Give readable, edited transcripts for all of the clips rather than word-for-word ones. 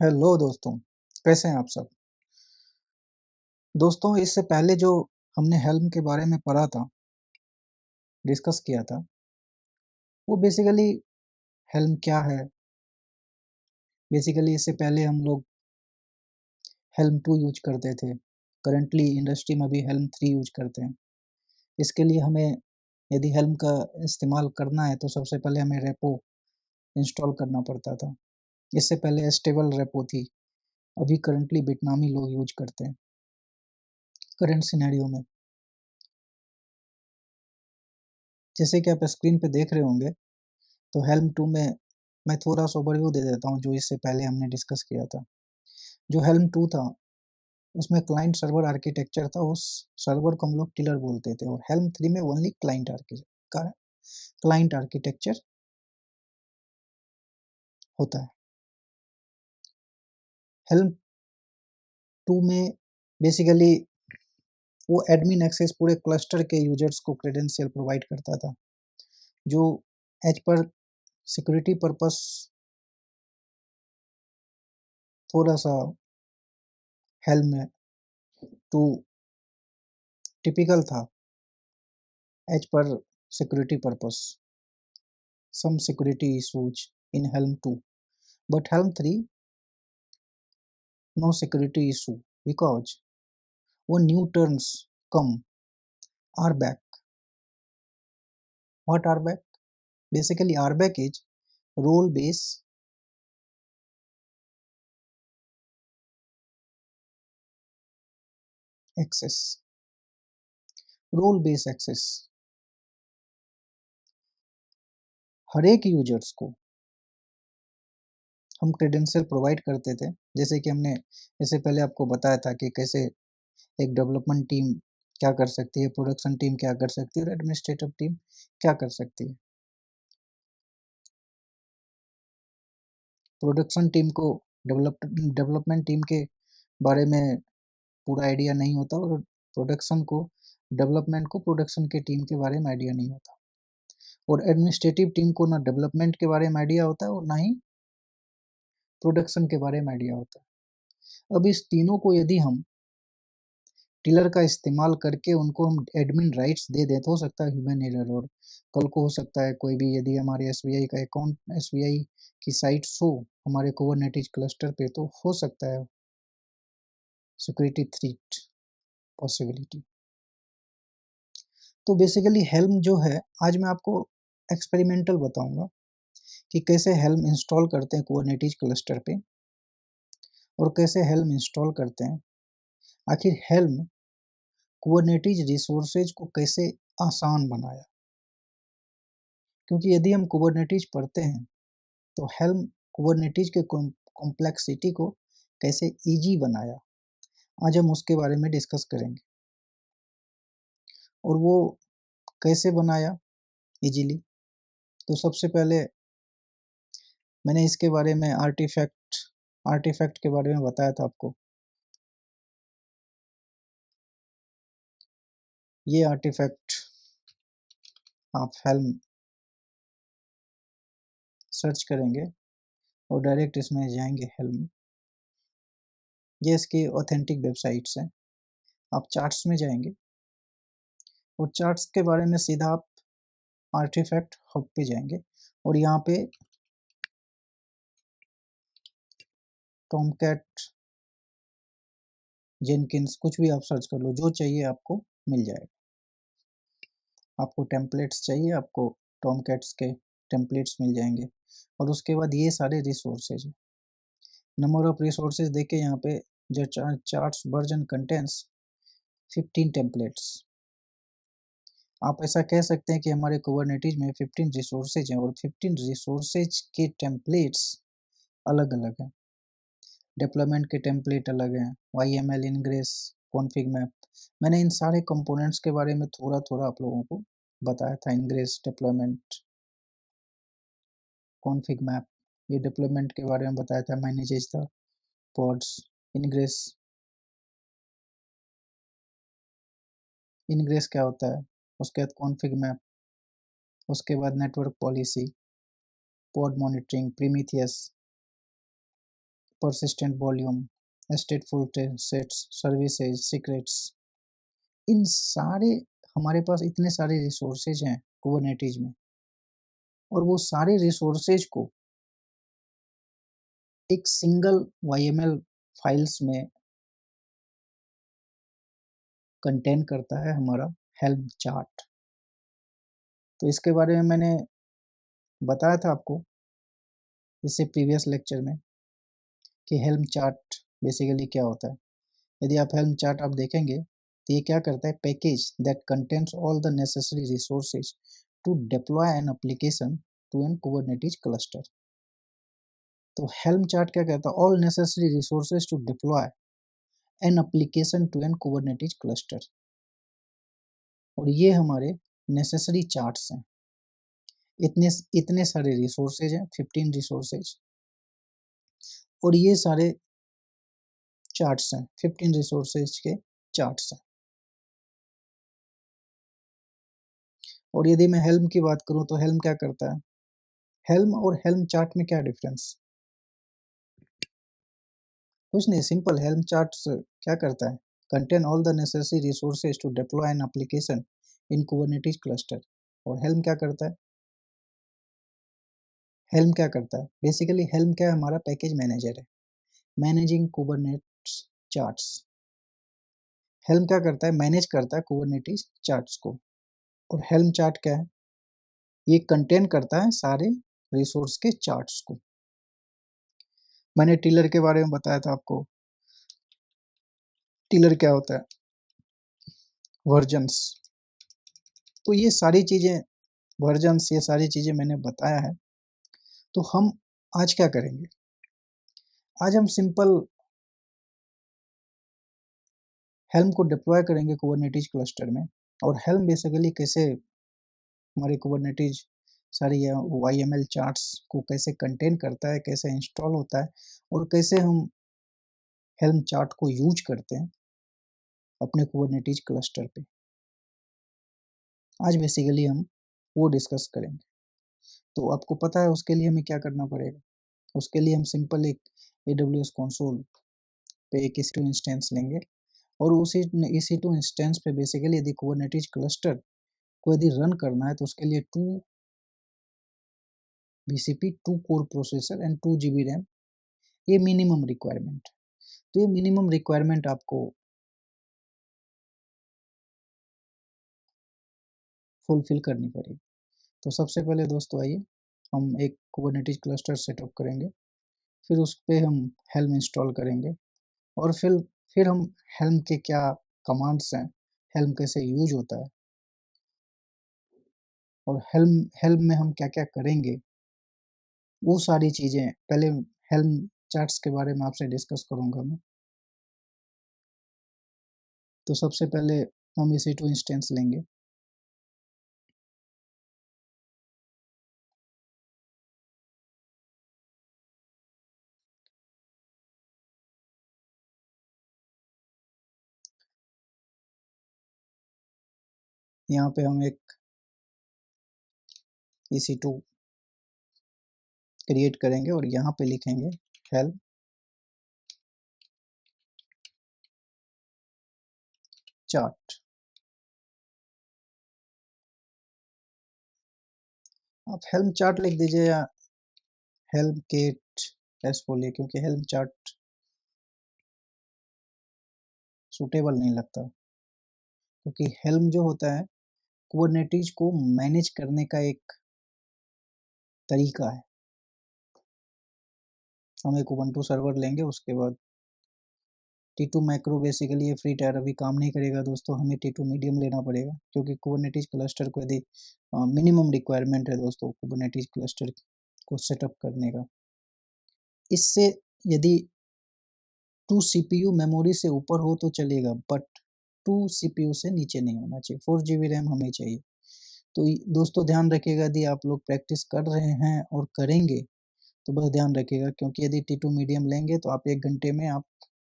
Hello दोस्तों, कैसे हैं आप सब? दोस्तों, इससे पहले जो हमने हेल्म के बारे में पढ़ा था, डिस्कस किया था, वो बेसिकली हेल्म क्या है? बेसिकली इससे पहले हम लोग हेल्म 2 यूज करते थे। करंटली इंडस्ट्री में भी हेल्म 3 यूज करते हैं। इसके लिए हमें यदि हेल्म का इस्तेमाल करना है तो सबसे पहले हमें रेपो इंस्टॉल करना पड़ता था। इससे पहले स्टेबल रेपो थी। अभी करंटली बिटनामी लोग यूज करते हैं करंट सिनेरियो में। जैसे कि आप स्क्रीन पे देख रहे होंगे, तो हेल्म 2 में मैं थोड़ा-सा ओवरव्यू दे देता हूँ जो इससे पहले हमने डिस्कस किया था। जो हेल्म 2 था, उसमें क्लाइंट सर्वर आर्किटेक्चर था, उस सर्वर को हम लोग टिलर बोलते थे और हेल्म 3 में ओनली क्लाइंट आर्किटेक्चर होता है। हेल्म 2 में बेसिकली वो एडमिन एक्सेस पूरे क्लस्टर के यूजर्स को क्रेडेंशियल प्रोवाइड करता था, जो एज पर सिक्योरिटी पर्पस थोड़ा-सा हेल्म 2 टिपिकल था as per security purpose. Some security issues in Helm 2, but Helm 3 no security issue because when new terms come, RBAC. What RBAC? Basically RBAC is role based access. Role base access हर एक users को हम credential provide करते थे, जैसे कि हमने इससे पहले आपको बताया था कि कैसे एक डेवलपमेंट टीम क्या कर सकती है, प्रोडक्शन टीम क्या कर सकती है और एडमिनिस्ट्रेटिव टीम क्या कर सकती है। प्रोडक्शन टीम को डेवलपमेंट टीम के बारे में पूरा आइडिया नहीं होता और डेवलपमेंट को प्रोडक्शन के टीम के बारे में आइडिया नहीं होता और एडमिनिस्ट्रेटिव टीम को ना डेवलपमेंट के बारे में आइडिया होता है और ना ही प्रोडक्शन के बारे में आइडिया होता है। अब इस तीनों को यदि हम टिलर का इस्तेमाल करके उनको हम एडमिन राइट्स दे दें तो हो सकता है ह्यूमन एरर, और कल को हो सकता है कोई भी यदि हमारे एसबीआई का अकाउंट एसबीआई की साइट शो हमारे कुबरनेटिस क्लस्टर पे, तो हो सकता है सिक्योरिटी थ्रेट पॉसिबिलिटी। तो बेसिकली हेल्म जो है, आज मैं आपको एक्सपेरिमेंटल बताऊंगा कि कैसे हेल्म इंस्टॉल करते हैं कुबरनेटिस क्लस्टर पे और कैसे हेल्म इंस्टॉल करते हैं। आखिर हेल्म कुबरनेटिस रिसोर्सेज को कैसे आसान बनाया, क्योंकि यदि हम कुबरनेटिस पढ़ते हैं तो हेल्म कुबरनेटिस के कॉम्प्लेक्सिटी को कैसे इजी बनाया, आज हम उसके बारे में डिस्कस करेंगे। और वो कैसे बनाया इजीली, तो सबसे पहले मैंने इसके बारे में आर्टिफैक्ट के बारे में बताया था आपको। ये आर्टिफैक्ट आप हेल्म सर्च करेंगे और डायरेक्ट इसमें जाएंगे हेल्म। ये इसकी ऑथेंटिक वेबसाइट्स हैं। आप चार्ट्स में जाएंगे और चार्ट्स के बारे में सीधा आप आर्टिफैक्ट हब पे जाएंगे और यहाँ पे टॉमकैट जेनकिंस कुछ भी आप सर्च कर लो, जो चाहिए आपको मिल जाएगा। आपको टेम्पलेट्स चाहिए, आपको टॉमकैट्स के टेम्पलेट्स मिल जाएंगे और उसके बाद ये सारे रिसोर्सेज हैं। नंबर ऑफ रिसोर्सेज देखे यहाँ पे, जो चार्ट्स वर्जन कंटेंट्स 15 टेम्पलेट्स। आप ऐसा कह सकते हैं कि हमारे कुबरनेटिस में 15 रिसोर्सेज हैं और 15 रिसोर्सेज के टेम्पलेट्स अलग अलग हैं। डिप्लॉयमेंट के टेम्पलेट अलग हैं, YML, इनग्रेस, कॉन्फिग मैप। मैंने इन सारे कंपोनेंट्स के बारे में थोड़ा थोड़ा आप लोगों को बताया था। इनग्रेस, डिप्लॉयमेंट, कॉन्फिग मैप, ये डिप्लॉयमेंट के बारे में बताया था। Manages the pods, ingress. Ingress क्या होता है, उसके बाद कॉन्फिग मैप, उसके बाद network policy, pod monitoring, Prometheus, persistent volume, stateful sets, services, secrets, इन सारे हमारे पास इतने सारे रिसोर्सेज हैं कुबरनेटिज में, और वो सारे रिसोर्सेज को एक सिंगल YML फाइल्स में कंटेन करता है हमारा हेल्म चार्ट। तो इसके बारे में मैंने बताया था आपको इससे प्रीवियस लेक्चर में कि हेल्म चार्ट बेसिकली क्या होता है। यदि आप हेल्म चार्ट आप देखेंगे तो ये क्या करता है, package that contains all the necessary resources to deploy an application to an Kubernetes cluster. तो हेल्म चार्ट क्या कहता है, all necessary resources to deploy an application to an Kubernetes cluster. और ये हमारे नेसेसरी चार्ट्स हैं। इतने इतने सारे रिसोर्सेज हैं, 15 रिसोर्सेज, और ये सारे चार्ट्स हैं, 15 रिसोर्सेज के चार्ट्स हैं। और यदि मैं हेल्म की बात करूं तो हेल्म क्या करता है, हेल्म और हेल्म चार्ट में क्या डिफरेंस, कुछ नहीं, सिंपल। हेल्म चार्ट्स क्या करता है, contain all the necessary resources to deploy an application in Kubernetes cluster. और हेल्म क्या करता है, हेल्म क्या करता है बेसिकली, हेल्म क्या है, हमारा पैकेज मैनेजर है, मैनेजिंग कुबरनेट्स चार्ट्स। हेल्म क्या करता है, मैनेज करता है कुबरनेटिज चार्ट्स को। और हेल्म चार्ट क्या है, ये कंटेन करता है सारे रिसोर्स के चार्ट्स को। मैंने टिलर के बारे में बताया था आपको, टिलर क्या होता है, वर्जन्स। तो ये सारी चीजें, वर्जन्स, ये सारी चीजें मैंने बताया है। तो हम आज क्या करेंगे, आज हम सिंपल हेल्म को डिप्लॉय करेंगे कुबरनेटिज क्लस्टर में। और हेल्म बेसिकली कैसे हमारे कुबरनेटिज सारी YML चार्ट्स को कैसे कंटेन करता है, कैसे इंस्टॉल होता है, और कैसे हम हेल्म चार्ट को यूज करते हैं अपने कुबरनेटिज क्लस्टर पे, आज बेसिकली हम वो डिस्कस करेंगे। तो आपको पता है उसके लिए हमें क्या करना पड़ेगा, उसके लिए हम सिंपल एक AWS कंसोल पे एक EC2 इंस्टेंस लेंगे, और उसी EC2 इंस्टेंस पे बेसिकली यदि कुबरनेटिज क्लस्टर को यदि रन करना है तो उसके लिए 2 BCP, 2 core processor and 2 GB RAM, ये मिनिमम रिक्वायरमेंट। तो ये मिनिमम रिक्वायरमेंट आपको फुलफिल करनी पड़ेगी। तो सबसे पहले दोस्तों आइए हम एक कुबरनेटिज क्लस्टर सेटअप करेंगे, फिर उस पे हम हेल्म इंस्टॉल करेंगे, और फिर हम हेल्म के क्या कमांड्स हैं, हेल्म कैसे यूज होता है, और हेल्म हेल्म में हम क्या क्या करेंगे, वो सारी चीज़ें पहले हेल्म चार्ट्स के बारे में आपसे डिस्कस करूंगा मैं। तो सबसे पहले हम EC2 इंस्टेंस लेंगे, यहाँ पे हम एक EC2 क्रिएट करेंगे और यहाँ पे लिखेंगे हेल्म चार्ट। आप हेल्म चार्ट लिख दीजिए या हेल्म केट ऐसे बोलिए, क्योंकि हेल्म चार्ट सूटेबल नहीं लगता, क्योंकि हेल्म जो होता है कुबरनेटिज को मैनेज करने का एक तरीका है। हम एक उबंटू सर्वर लेंगे, उसके बाद T2 मैक्रो, बेसिकली ये फ्री टायर अभी काम नहीं करेगा दोस्तों, हमें T2 मीडियम लेना पड़ेगा, क्योंकि कुबरनेटिज क्लस्टर को यदि मिनिमम रिक्वायरमेंट है दोस्तों कुबरनेटिज क्लस्टर को सेटअप करने का। इससे यदि 2 CPU मेमोरी से ऊपर हो तो चलेगा, बट 2 CPU से नीचे नहीं होना चाहिए, 4 GB रैम हमें चाहिए। तो दोस्तों ध्यान रखिएगा, यदि आप लोग प्रैक्टिस कर रहे हैं और करेंगे तो बस ध्यान रखिएगा, क्योंकि यदि T2 मीडियम लेंगे तो आप 1 घंटे में आप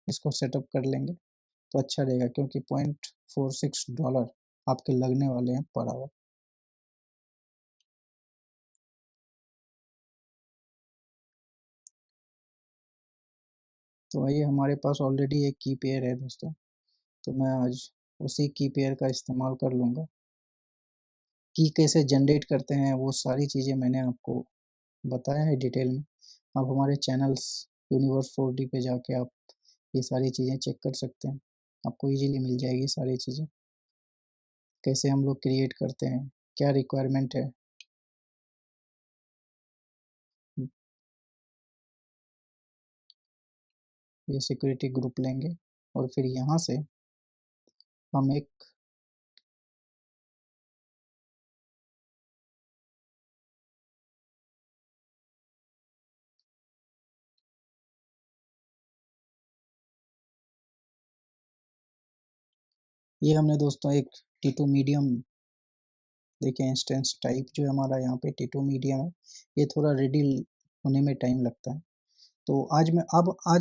इसको सेटअप कर लेंगे तो अच्छा रहेगा, क्योंकि $0.46 आपके लगने वाले हैं पर आवर। तो आइए, हमारे पास ऑलरेडी एक की पेयर है दोस्तों, तो मैं आज उसी की पेयर का इस्तेमाल कर लूँगा। की कैसे जनरेट करते हैं वो सारी चीज़ें मैंने आपको बताया है डिटेल में। आप हमारे चैनल्स यूनिवर्स 4D पे जाके आप ये सारी चीज़ें चेक कर सकते हैं। आपको ईज़िली मिल जाएगी सारी चीज़ें। कैसे हम लोग क्रिएट करते हैं, क्या रिक्वायरमेंट है। ये सिक्योरिटी ग्रुप लेंगे और फिर यहाँ से हम एक ये हमने दोस्तों एक T2 मीडियम, देखिए इंस्टेंस टाइप जो है हमारा यहाँ पे T2 मीडियम है। ये थोड़ा रेडी होने में टाइम लगता है। तो आज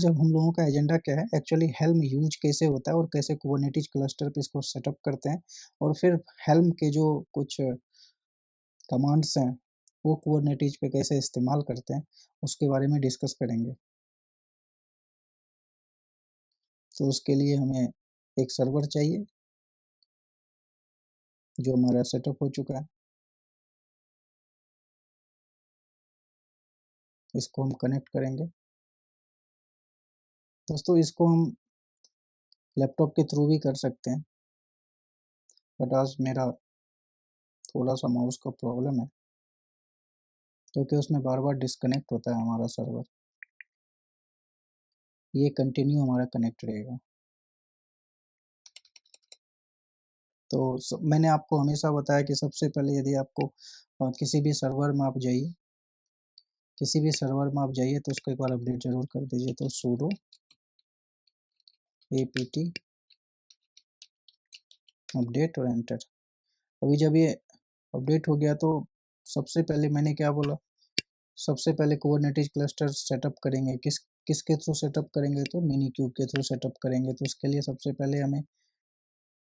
हम लोगों का एजेंडा क्या है, एक्चुअली हेल्म यूज कैसे होता है और कैसे कुबरनेटिस क्लस्टर पे इसको सेटअप करते हैं, और फिर हेल्म के जो कुछ कमांड्स हैं वो कुबरनेटिस पे कैसे इस्तेमाल करते हैं, उसके बारे में डिस्कस करेंगे। तो उसके लिए हमें एक सर्वर चाहिए जो हमारा सेटअप हो चुका है। इसको हम कनेक्ट करेंगे। दोस्तों इसको हम लैपटॉप के थ्रू भी कर सकते हैं, बट आज मेरा थोड़ा सा माउस का प्रॉब्लम है क्योंकि उसमें बार बार डिस्कनेक्ट होता है हमारा सर्वर। ये कंटिन्यू हमारा कनेक्ट रहेगा। तो मैंने आपको हमेशा बताया कि सबसे पहले यदि आपको किसी भी सर्वर में आप जाइए, किसी भी सर्वर में आप जाइए तो उसको एक बार अपडेट जरूर कर दीजिए। तो sudo apt अपडेट और एंटर। अभी जब ये अपडेट हो गया तो सबसे पहले मैंने क्या बोला, सबसे पहले कुबरनेटिस क्लस्टर सेटअप करेंगे। किसके थ्रू सेटअप करेंगे, तो मिनीक्यूब के थ्रू सेटअप करेंगे। तो उसके लिए सबसे पहले हमें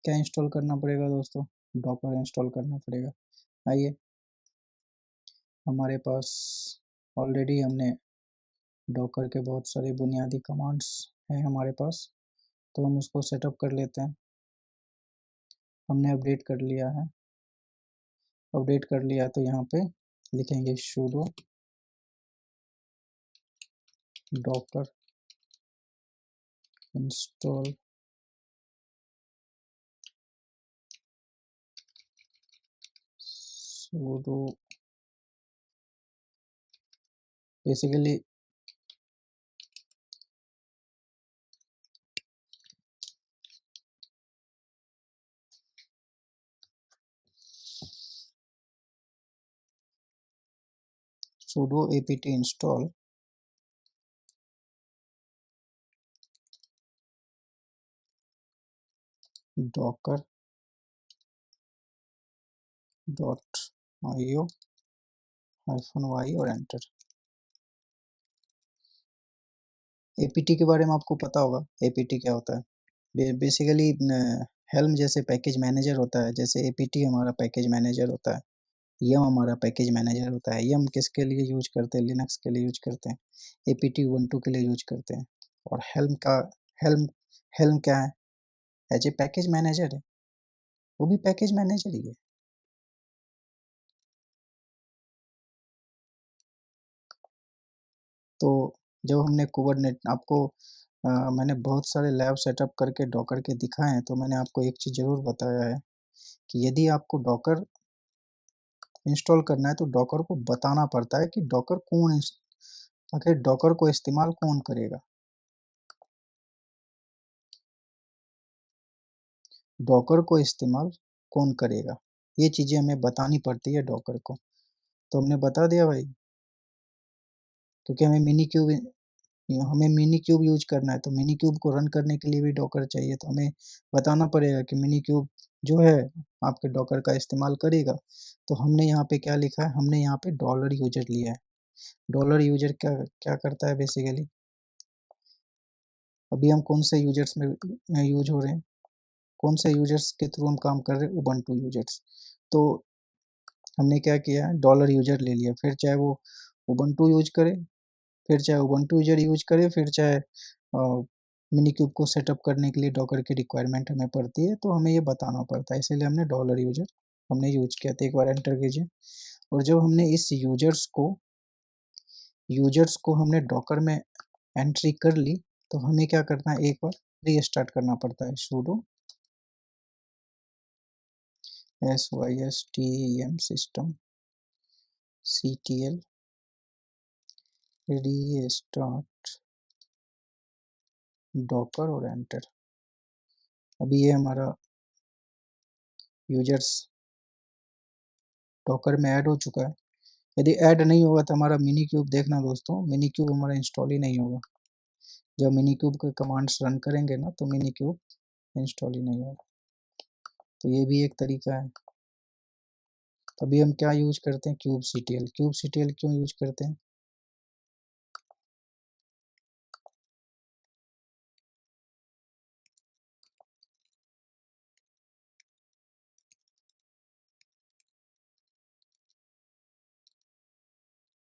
क्या इंस्टॉल करना पड़ेगा दोस्तों, डॉकर इंस्टॉल करना पड़ेगा। आइए, हमारे पास ऑलरेडी हमने डॉकर के बहुत सारे बुनियादी कमांड्स हैं हमारे पास, तो हम उसको सेटअप कर लेते हैं। हमने अपडेट कर लिया है, अपडेट कर लिया तो यहाँ पे लिखेंगे sudo docker install sudo, basically sudo apt install docker .io -y और एंटर। apt के बारे में आपको पता होगा, apt क्या होता है। बेसिकली हेल्म जैसे पैकेज मैनेजर होता है, जैसे apt हमारा पैकेज मैनेजर होता है, यम हमारा पैकेज मैनेजर होता है। यम किसके लिए यूज करते हैं, लिनक्स के लिए यूज करते हैं। apt ubuntu के लिए यूज करते हैं। और हेल्म हेल्म क्या है, एज ए पैकेज मैनेजर है, वो भी पैकेज मैनेजर ही है। तो जब हमने कुबरनेट आपको मैंने बहुत सारे लैब सेटअप करके डॉकर के दिखाए हैं, तो मैंने आपको एक चीज़ ज़रूर बताया है कि यदि आपको डॉकर इंस्टॉल करना है तो डॉकर को बताना पड़ता है कि डॉकर आखिर डॉकर को इस्तेमाल कौन करेगा। डॉकर को इस्तेमाल कौन करेगा, ये चीज़ें हमें बतानी पड़ती है डॉकर को। तो हमने बता दिया भाई, क्योंकि हमें मिनी क्यूब यूज करना है, तो मिनी क्यूब को रन करने के लिए भी डॉकर चाहिए। तो हमें बताना पड़ेगा कि मिनी क्यूब जो है आपके डॉकर का इस्तेमाल करेगा। तो हमने यहाँ पे क्या लिखा है, हमने यहाँ पे डॉलर यूजर लिया है। डॉलर यूजर क्या क्या करता है बेसिकली, अभी हम कौन से यूजर्स में यूज हो रहे हैं, कौन से यूजर्स के थ्रू हम काम कर रहे हैं, उबंटू यूजर्स। तो हमने क्या किया है, डॉलर यूजर ले लिया, फिर चाहे वो उबंटू यूज करे, फिर चाहे उबंटू यूजर यूज करे, फिर चाहे मिनी क्यूब को सेटअप करने के लिए डॉकर की रिक्वायरमेंट हमें पड़ती है, तो हमें ये बताना पड़ता है, इसीलिए हमने डॉलर यूजर हमने यूज किया था। एक बार एंटर कीजिए, और जब हमने इस यूजर्स को हमने डॉकर में एंट्री कर ली, तो हमें क्या करना है, एक बार रीस्टार्ट करना पड़ता है। sudo system system ctl restart Docker और एंटर। अभी ये हमारा यूजर्स डॉकर में ऐड हो चुका है। यदि ऐड नहीं होगा तो हमारा मिनी क्यूब देखना दोस्तों, मिनी क्यूब हमारा इंस्टॉल ही नहीं होगा। जब मिनी क्यूब के कमांड्स रन करेंगे ना, तो मिनी क्यूब इंस्टॉल ही नहीं होगा। तो ये भी एक तरीका है। अभी हम क्या यूज करते हैं, kubectl। kubectl क्यों यूज करते हैं,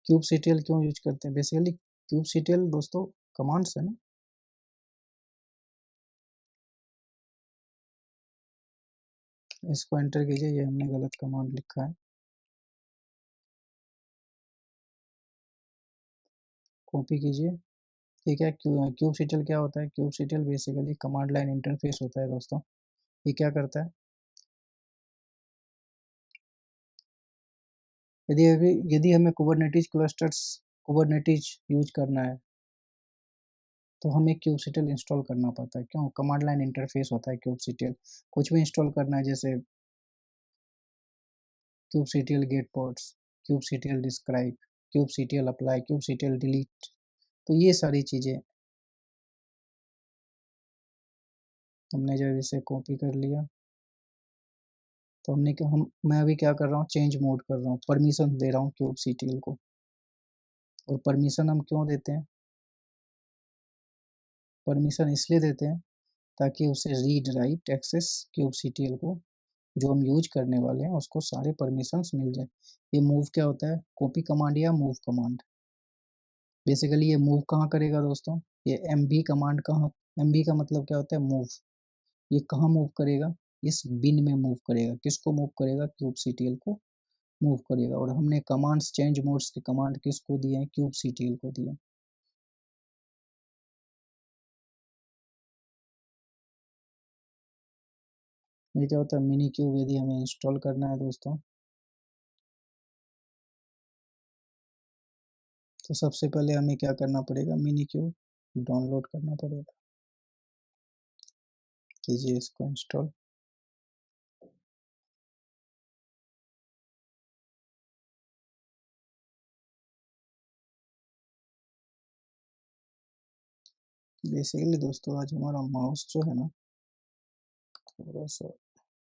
kubectl क्यों यूज करते हैं, बेसिकली kubectl दोस्तों कमांड्स है ना। इसको एंटर कीजिए, ये हमने गलत कमांड लिखा है, कॉपी कीजिए। ठीक है, kubectl क्या होता है, kubectl basically command line interface होता है दोस्तों। ये क्या करता है, यदि हमें कुबरनेटिज यूज करना है, तो हमें kubectl इंस्टॉल करना पड़ता है। क्यों, कमांड लाइन इंटरफेस होता है kubectl। कुछ भी इंस्टॉल करना है, जैसे kubectl get pods, kubectl describe, kubectl apply, kubectl delete, तो ये सारी चीजें हमने जब इसे कॉपी कर लिया, तो मैं अभी क्या कर रहा हूँ, चेंज मोड कर रहा हूँ, परमिशन दे रहा हूँ kubectl को। और परमिशन हम क्यों देते हैं, परमिशन इसलिए देते हैं ताकि उसे रीड राइट एक्सेस kubectl को जो हम यूज करने वाले हैं उसको सारे परमिशंस मिल जाए। ये मूव क्या होता है, कॉपी कमांड या मूव कमांड। बेसिकली ये मूव कहाँ करेगा दोस्तों, ये mv कमांड कहाँ, mv का मतलब क्या होता है, मूव। ये कहाँ मूव करेगा, इस बिन में मूव करेगा। किसको मूव करेगा, kubectl को मूव करेगा। और हमने कमांड्स, चेंज मोड्स के कमांड किसको दिए हैं, kubectl को दिए। ये क्या होता है, मिनी क्यूब यदि हमें इंस्टॉल करना है दोस्तों, तो सबसे पहले हमें क्या करना पड़ेगा, मिनी क्यूब डाउनलोड करना पड़ेगा। कीजिए इसको इंस्टॉल। बेसिकली दोस्तों आज हमारा माउस जो है ना, थोड़ा सा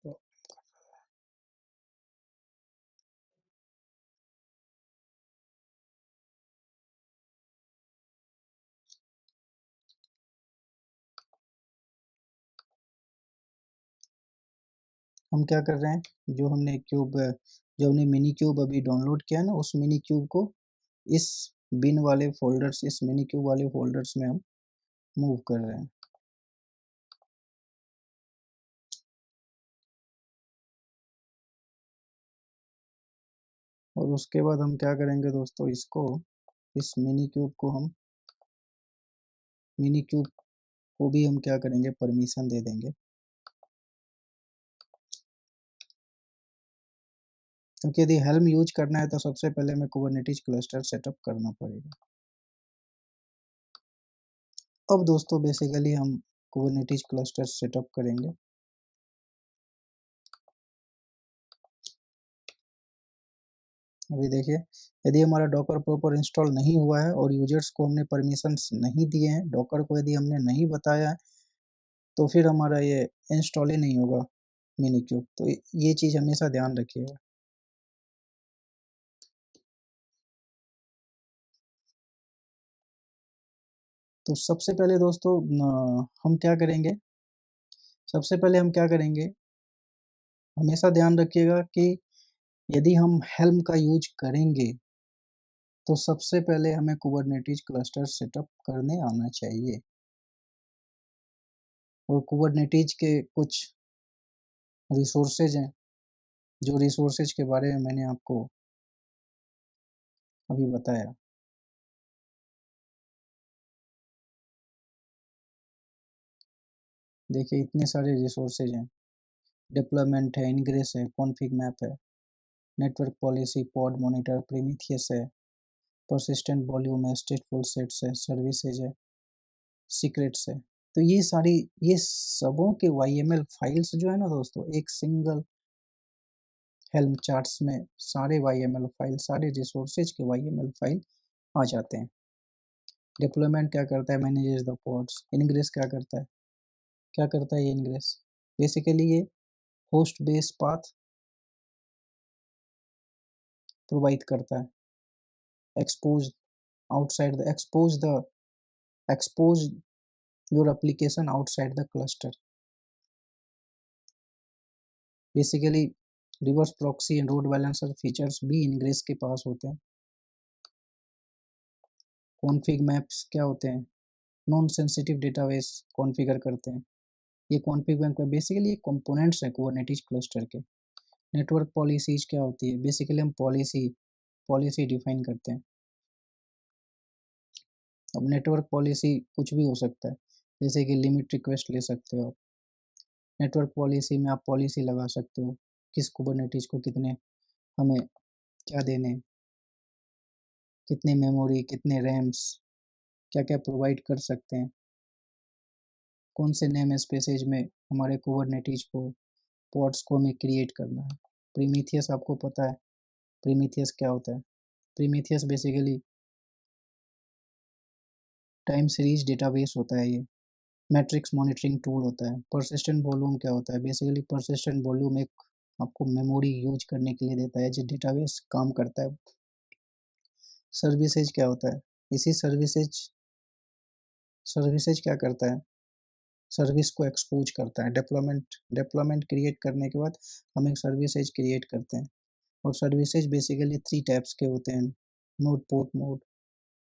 तो हम क्या कर रहे हैं, जो हमने मिनी क्यूब अभी डाउनलोड किया है ना, उस मिनी क्यूब को इस बिन वाले फोल्डर्स, इस मिनी क्यूब वाले फोल्डर्स में हम मूव कर रहे हैं। और उसके बाद हम क्या करेंगे दोस्तों, इस मिनी क्यूब को भी हम क्या करेंगे, परमिशन दे देंगे। क्योंकि यदि हेल्म यूज करना है तो सबसे पहले हमें कुबरनेटिस क्लस्टर सेटअप करना पड़ेगा। अब दोस्तों बेसिकली हम कुबरनेटिस क्लस्टर सेटअप करेंगे। अभी देखिए, यदि हमारा डॉकर प्रॉपर इंस्टॉल नहीं हुआ है और यूजर्स को हमने परमिशंस नहीं दिए हैं, डॉकर को यदि हमने नहीं बताया है, तो फिर हमारा ये इंस्टॉल ही नहीं होगा मिनी क्यूब। तो ये चीज़ हमेशा ध्यान रखिएगा। तो सबसे पहले दोस्तों हम क्या करेंगे, सबसे पहले हम क्या करेंगे, हमेशा ध्यान रखिएगा कि यदि हम हेल्म का यूज करेंगे, तो सबसे पहले हमें कुबरनेटिस क्लस्टर सेटअप करने आना चाहिए। और कुबरनेटिज के कुछ रिसोर्सेज हैं, जो रिसोर्सेज के बारे में मैंने आपको अभी बताया। देखिए इतने सारे रिसोर्सेज हैं, डिप्लॉयमेंट है, इनग्रेस है, कॉन्फिग मैप है, नेटवर्क पॉलिसी, पॉड मॉनिटर, प्रीमिथियस है, परसिस्टेंट वॉल्यूम है, स्टेटफुल सेट्स है, सर्विसेज है, सीक्रेट्स है। तो ये सारी, ये सबों के YML फाइल्स जो है ना दोस्तों, एक सिंगल हेल्म चार्ट्स में सारे YML फाइल, सारे रिसोर्सेज के YML फाइल आ जाते हैं। डिप्लॉयमेंट क्या करता है, मैनेजेस द पॉड्स। इनग्रेस क्या करता है, क्या करता है ये इनग्रेस, बेसिकली ये होस्ट बेस पाथ प्रोवाइड करता है, expose outside the expose your application outside the cluster. Basically reverse proxy and load balancer features भी इनग्रेस के पास होते हैं। कॉन्फ़िग मैप्स क्या होते हैं, नॉन सेंसिटिव डेटाबेस कॉन्फ़िगर करते हैं। ये कॉन्फ़िग मैप बेसिकली कंपोनेंट्स हैं कुबरनेटिस क्लस्टर के। नेटवर्क पॉलिसीज क्या होती है, बेसिकली हम पॉलिसी डिफाइन करते हैं। अब नेटवर्क पॉलिसी कुछ भी हो सकता है, जैसे कि लिमिट रिक्वेस्ट ले सकते हो आप। नेटवर्क पॉलिसी में आप पॉलिसी लगा सकते हो, किस कुबरनेटिस को कितने हमें क्या देने, कितने मेमोरी, कितने रैम्स, क्या क्या प्रोवाइड कर सकते हैं, कौन से नेम स्पेसेज में हमारे कुबरनेटिस को, पॉड्स को हमें क्रिएट करना है। प्रीमिथियस आपको पता है, प्रीमिथियस क्या होता है, प्रीमिथियस बेसिकली टाइम सीरीज डेटाबेस होता है। ये मैट्रिक्स मॉनिटरिंग टूल होता है। परसिस्टेंट वॉल्यूम क्या होता है, बेसिकली परसिस्टेंट वॉल्यूम एक आपको मेमोरी यूज करने के लिए देता है, जो डेटाबेस काम करता है। सर्विसेज क्या होता है, इसी सर्विसेज क्या करता है, सर्विस को एक्सपोज करता है। डेप्लॉयमेंट क्रिएट करने के बाद हम एक सर्विसेज क्रिएट करते हैं, और सर्विसेज बेसिकली 3 टाइप्स के होते हैं, node port mode,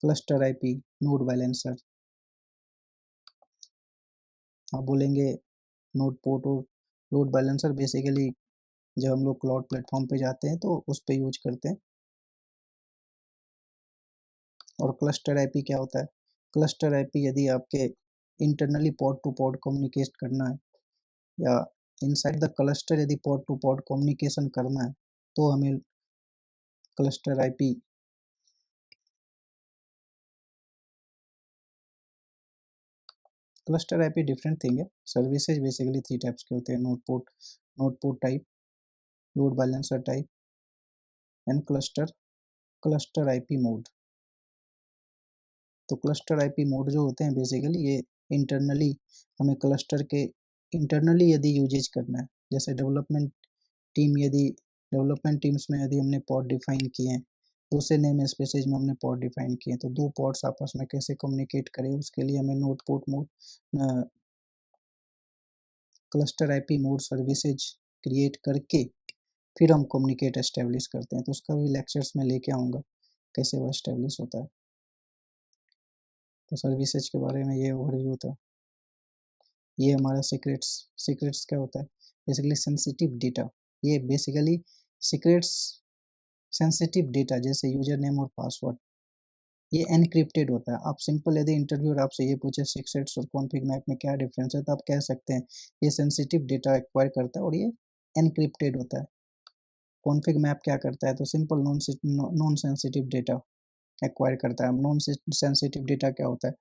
cluster IP, node balancer. आप बोलेंगे नोड पोर्ट और लोड बैलेंसर बेसिकली जब हम लोग क्लाउड प्लेटफॉर्म पे जाते हैं तो उस पे यूज करते हैं। और क्लस्टर आईपी क्या होता है, क्लस्टर आईपी यदि आपके internally pod to pod communicate करना है, या इनसाइड द क्लस्टर यदि पॉड टू पॉड कम्युनिकेशन करना है, तो हमें क्लस्टर आईपी डिफरेंट थिंग है। सर्विसेज बेसिकली 3 टाइप्स के होते हैं, node port type, load balancer type and cluster IP mode. तो क्लस्टर आईपी मोड जो होते हैं बेसिकली ये इंटरनली हमें क्लस्टर के इंटरनली यदि यूजेज करना है, जैसे डेवलपमेंट टीम्स में यदि हमने पॉड डिफाइन किए हैं, दूसरे नेम स्पेसेज में हमने पॉड डिफाइन किए हैं, तो 2 पॉड्स आपस में कैसे कम्युनिकेट करें, उसके लिए हमें node port mode, cluster IP mode services create करके फिर हम कम्युनिकेट एस्टेब्लिश करते हैं। तो उसका भी लेक्चर्स में लेके आऊँगा, कैसे वो एस्टेब्लिश होता है। तो सर्विसेज के बारे में ये ओवरव्यू था। ये हमारा सीक्रेट्स क्या होता है, बेसिकली सेंसिटिव डेटा। ये बेसिकली सीक्रेट्स सेंसिटिव डेटा जैसे यूजर नेम और पासवर्ड, ये एनक्रिप्टेड होता है। आप सिंपल यदि इंटरव्यूअर आपसे ये पूछे सीक्रेट्स और कॉन्फिग मैप में क्या डिफरेंस है, तो आप कह सकते हैं ये सेंसिटिव डेटा एक्वायर करता है और ये एनक्रिप्टेड होता है। कॉन्फिग मैप क्या करता है, तो simple non sensitive data acquire करता है। नॉन सेंसिटिव डेटा क्या होता है,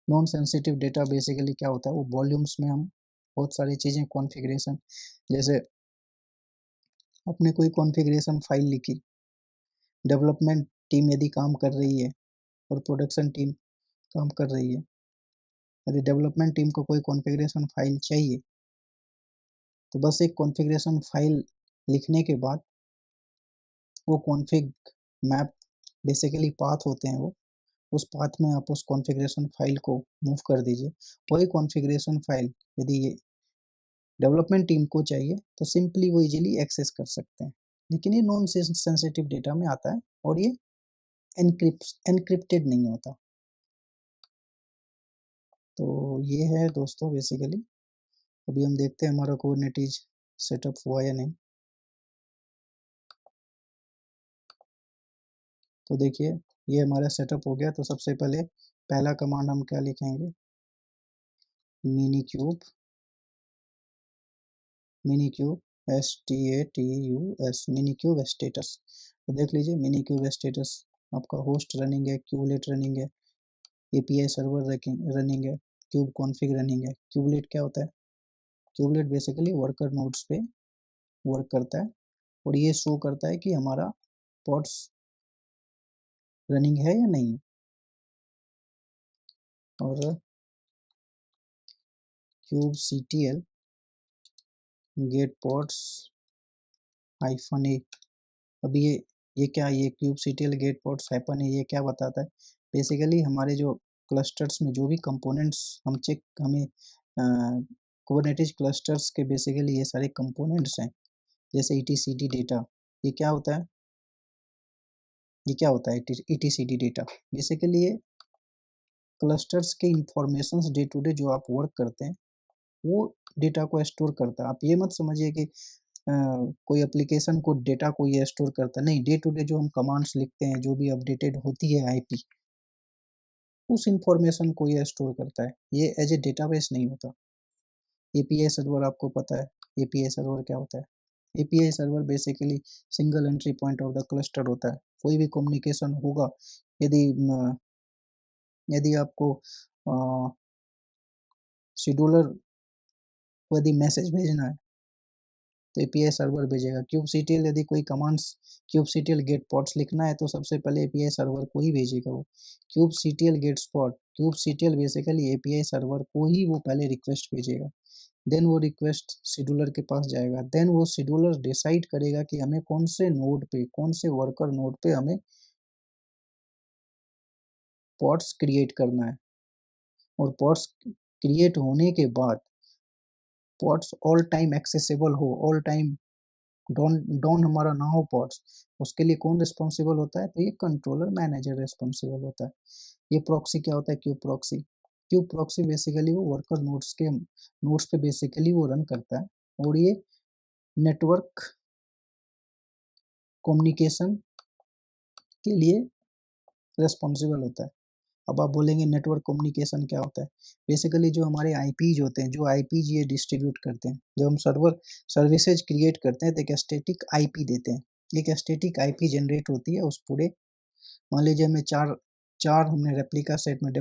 नॉन सेंसिटिव डेटा बेसिकली क्या होता है, वो वॉल्यूम्स में हम बहुत सारी चीज़ें कॉन्फ़िगरेशन, जैसे अपने कोई कॉन्फ़िगरेशन फाइल लिखी, डेवलपमेंट टीम यदि काम कर रही है और प्रोडक्शन टीम काम कर रही है, यदि डेवलपमेंट टीम को कोई कॉन्फ़िगरेशन फाइल चाहिए, तो बस एक कॉन्फ़िगरेशन फाइल लिखने के बाद वो कॉन्फ़िग मैप बेसिकली पाथ होते हैं वो, उस पाथ में आप उस कॉन्फ़िगरेशन फाइल को मूव कर दीजिए। वही कॉन्फ़िगरेशन फाइल यदि ये डेवलपमेंट टीम को चाहिए तो सिंपली वो इजीली एक्सेस कर सकते हैं। लेकिन ये नॉन सेंसिटिव डेटा में आता है और ये एनक्रिप्टेड नहीं होता। तो ये है दोस्तों बेसिकली। अभी हम देखते हैं हमारा कुबरनेटिस सेटअप हुआ या नहीं। तो देखिए ये हमारा सेटअप हो गया। तो सबसे पहले पहला कमांड हम क्या लिखेंगे, मिनीक्यूब, मिनीक्यूब STATUS, मिनीक्यूब स्टेटस। तो देख लीजिए मिनीक्यूब स्टेटस आपका होस्ट रनिंग है, क्यूबलेट रनिंग है, API सर्वर रनिंग है, क्यूब कॉन्फ़िग रनिंग है। क्यूबलेट क्या होता है? क्यूबलेट बेसिकली वर्कर नोड्स पे वर्क करता है और ये शो करता है कि हमारा पॉड्स रनिंग है या नहीं। और kubectl गेट पॉड्स -a। अभी ये क्या, ये kubectl गेट पॉड्स -a ये क्या बताता है? बेसिकली हमारे जो क्लस्टर्स में जो भी कंपोनेंट्स हम चेक हमें कुबरनेटिस क्लस्टर्स के बेसिकली ये सारे कंपोनेंट्स हैं, जैसे etcd डेटा। ये क्या होता है? ये क्या होता है etcd डेटा? बेसिकली ये क्लस्टर्स के इंफॉर्मेशंस डे टू डे जो आप वर्क करते हैं वो डेटा को स्टोर करता है। आप ये मत समझिए कि कोई एप्लीकेशन को डेटा को ये स्टोर करता है, नहीं। डे टू डे जो हम कमांड्स लिखते हैं, जो भी अपडेटेड होती है आईपी, उस इंफॉर्मेशन को ये स्टोर करता है। ये एज ए डेटाबेस नहीं होता। एपीआई सर्वर आपको पता है, एपीआई सर्वर क्या होता है? API server basically single entry point of the cluster होता है। कोई भी कम्युनिकेशन होगा, यदि यदि आपको शेड्यूलर को यदि मैसेज भेजना है तो एपीआई सर्वर भेजेगा। kubectl यदि कोई कमांड्स kubectl गेट पॉड्स लिखना है तो सबसे पहले एपीआई सर्वर को ही भेजेगा वो। kubectl get pod, kubectl basically API server को ही वो पहले रिक्वेस्ट भेजेगा। देन वो रिक्वेस्ट शेड्यूलर के पास जाएगा। देन वो शेड्यूलर डिसाइड करेगा कि हमें कौन से नोड पे, कौन से वर्कर नोड पे हमें पॉड्स क्रिएट करना है। और पॉड्स क्रिएट होने के बाद पॉड्स ऑल टाइम एक्सेसिबल हो, ऑल टाइम डाउन डाउन हमारा ना हो पॉड्स, उसके लिए कौन रिस्पॉन्सिबल होता है? तो ये कंट्रोलर मैनेजर रिस्पॉन्सिबल होता है। ये प्रॉक्सी क्या होता है? Cube proxy. Cube proxy basically वो वर्कर नोड्स पे बेसिकली वो रन करता है और ये नेटवर्क कम्युनिकेशन के लिए रिस्पॉन्सिबल होता है। अब आप बोलेंगे नेटवर्क कम्युनिकेशन क्या होता है? बेसिकली जो हमारे आईपीज होते हैं, जो आईपीज ये डिस्ट्रीब्यूट करते हैं, जब हम सर्विसेज क्रिएट करते हैं तो एक स्टैटिक आईपी देते हैं। एक स्टैटिक आईपी जनरेट होती है उस पूरे, मान लीजिए हमें चार चार हमने रेप्लिका सेट में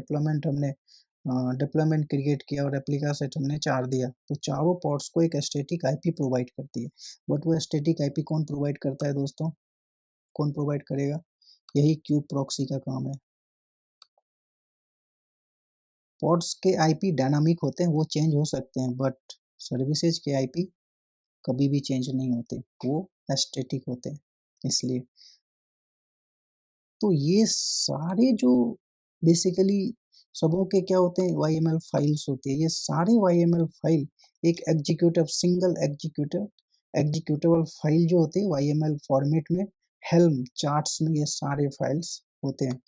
डिप्लॉयमेंट क्रिएट किया और रेप्लिका सेट हमने 4 दिया, तो चारों पॉड्स को एक स्टैटिक आईपी प्रोवाइड करती है। बट वो स्टैटिक आईपी कौन प्रोवाइड करता है दोस्तों? कौन प्रोवाइड करेगा? यही क्यूब प्रॉक्सी का काम है। पॉड्स के आईपी डायनामिक होते हैं, वो चेंज हो सकते हैं, बट सर्विसेज के आईपी कभी भी चेंज नहीं होते, वो स्टैटिक होते हैं इसलिए। तो ये सारे जो बेसिकली सबों के क्या होते हैं? वाईएमएल फाइल्स होती है। ये सारे वाईएमएल फाइल एक सिंगल एग्जीक्यूटेबल फाइल जो होती है वाईएमएल फॉर्मेट में, हेल्म चार्ट्स में ये सारे फाइल्स होते हैं।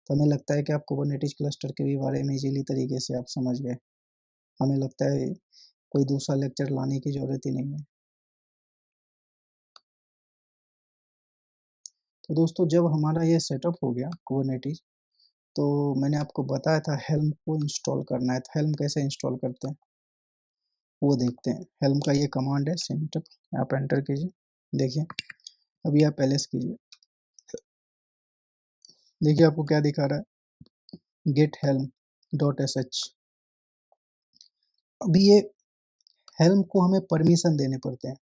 तो हमें लगता है कि आप कुबरनेटिस क्लस्टर के भी बारे में इजीली तरीके से आप समझ गए। हमें लगता है कोई दूसरा लेक्चर लाने की ज़रूरत ही नहीं है। तो दोस्तों जब हमारा ये सेटअप हो गया कुबरनेटिस, तो मैंने आपको बताया था हेल्म को इंस्टॉल करना है। तो हेल्म कैसे इंस्टॉल करते हैं वो देखते हैं। हेल्म का ये कमांड है सिंटप, आप एंटर कीजिए। देखिए अभी आप एलएस कीजिए, देखिए आपको क्या दिखा रहा है, गेट हेल्म .sh। अभी ये हेल्म को हमें परमिशन देने पड़ते हैं,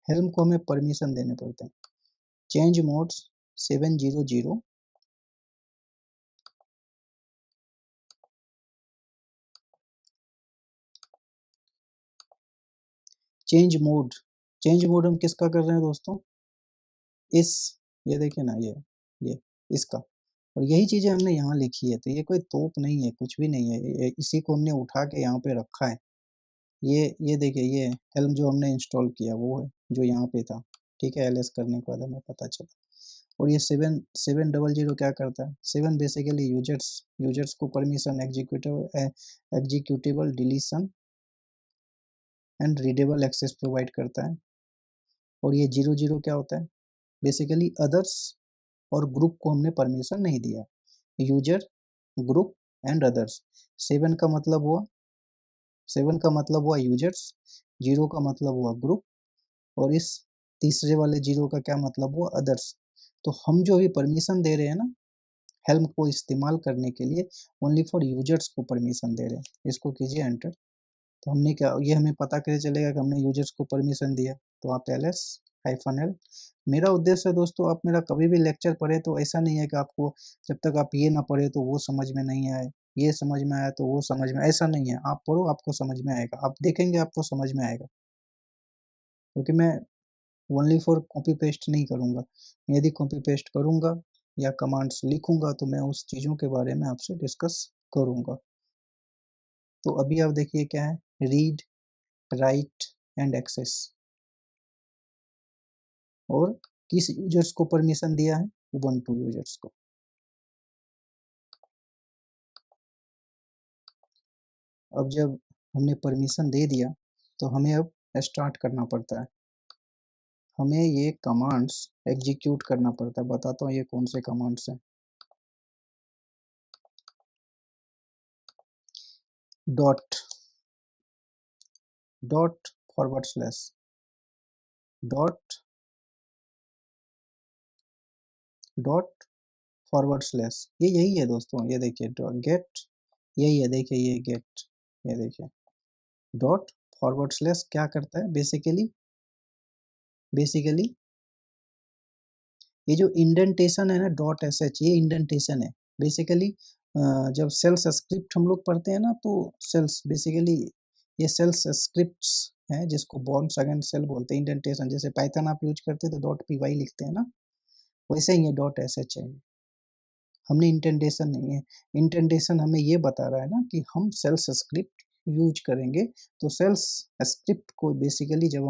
हेल्म को हमें परमिशन देने पड़ते हैं। चेंज मोड्स 700, चेंज मोड हम किसका कर रहे हैं दोस्तों? इस, ये देखिए ना, ये इसका। और यही चीजें हमने यहाँ लिखी है, तो ये कोई तोप नहीं है, कुछ भी नहीं है। इसी को हमने उठा के यहाँ पे रखा है। ये देखिए, ये हेल्म जो हमने इंस्टॉल किया वो है जो यहाँ पे था। ठीक है, एलएस करने के बाद हमें पता चला। और ये 770 क्या करता है, 7 बेसिकली यूजर्स को permission, executable deletion and readable access provide करता है। और ये 00 क्या होता है, बेसिकली अदर्स और ग्रुप को हमने परमिशन नहीं दिया, यूजर, ग्रुप एंड अदर्स। 7 का मतलब हुआ 7 का मतलब हुआ यूजर्स, 0 का मतलब हुआ ग्रुप, और इस तीसरे वाले 0 का क्या मतलब हुआ, अदर्स। तो हम जो भी परमिशन दे रहे हैं ना हेल्म को इस्तेमाल करने के लिए, ओनली फॉर यूजर्स को परमिशन दे रहे हैं। इसको कीजिए एंटर। तो हमने क्या, ये हमें पता कैसे चलेगा कि हमने यूजर्स को परमिशन दिया, तो आप ls-l। मेरा उद्देश्य है दोस्तों, आप मेरा कभी भी लेक्चर पढ़े तो ऐसा नहीं है कि आपको जब तक आप ये ना पढ़े तो वो समझ में नहीं आए, ये समझ में आया तो वो समझ में, ऐसा नहीं है। आप पढ़ो, आपको समझ में आएगा, आप देखेंगे आपको समझ में आएगा, क्योंकि मैं ओनली फॉर कॉपी पेस्ट नहीं करूँगा। यदि कॉपी पेस्ट करूँगा या कमांड्स लिखूँगा तो मैं उस चीज़ों के बारे में आपसे डिस्कस करूँगा। तो अभी आप देखिए क्या है, रीड, राइट एंड एक्सेस, और किस यूजर्स को परमिशन दिया है, उबंटू यूजर्स को। अब जब हमने परमिशन दे दिया तो हमें अब स्टार्ट करना पड़ता है, हमें ये कमांड्स एग्जीक्यूट करना पड़ता है। बताता हूँ ये कौन से कमांड्स हैं। Dot dot forward slash dot dot forward slash, ये यही है दोस्तों, ये देखिए गेट, यही है, देखिए ये गेट, ये देखिए डॉट फॉरवर्ड स्लैश क्या करता है, बेसिकली ये जो इंडेंटेशन है ना डॉट एस एच, ये इंडेंटेशन है बेसिकली। जब सेल्स स्क्रिप्ट हम लोग पढ़ते हैं ना, तो सेल्स बेसिकली ये सेल्स स्क्रिप्ट्स हैं जिसको बॉन्ड्स अगेंस्ट सेल बोलते हैं। इंडेंटेशन जैसे पाइथन आप यूज करते हैं तो डॉट पी वाई लिखते हैं ना, वैसे ही ये डॉट एस एच है। हमने इंटेंडेशन नहीं है, इंटेंडेशन हमें ये बता रहा है ना कि हम सेल्स स्क्रिप्ट यूज करेंगे। तो सेल्स स्क्रिप्ट को बेसिकली जब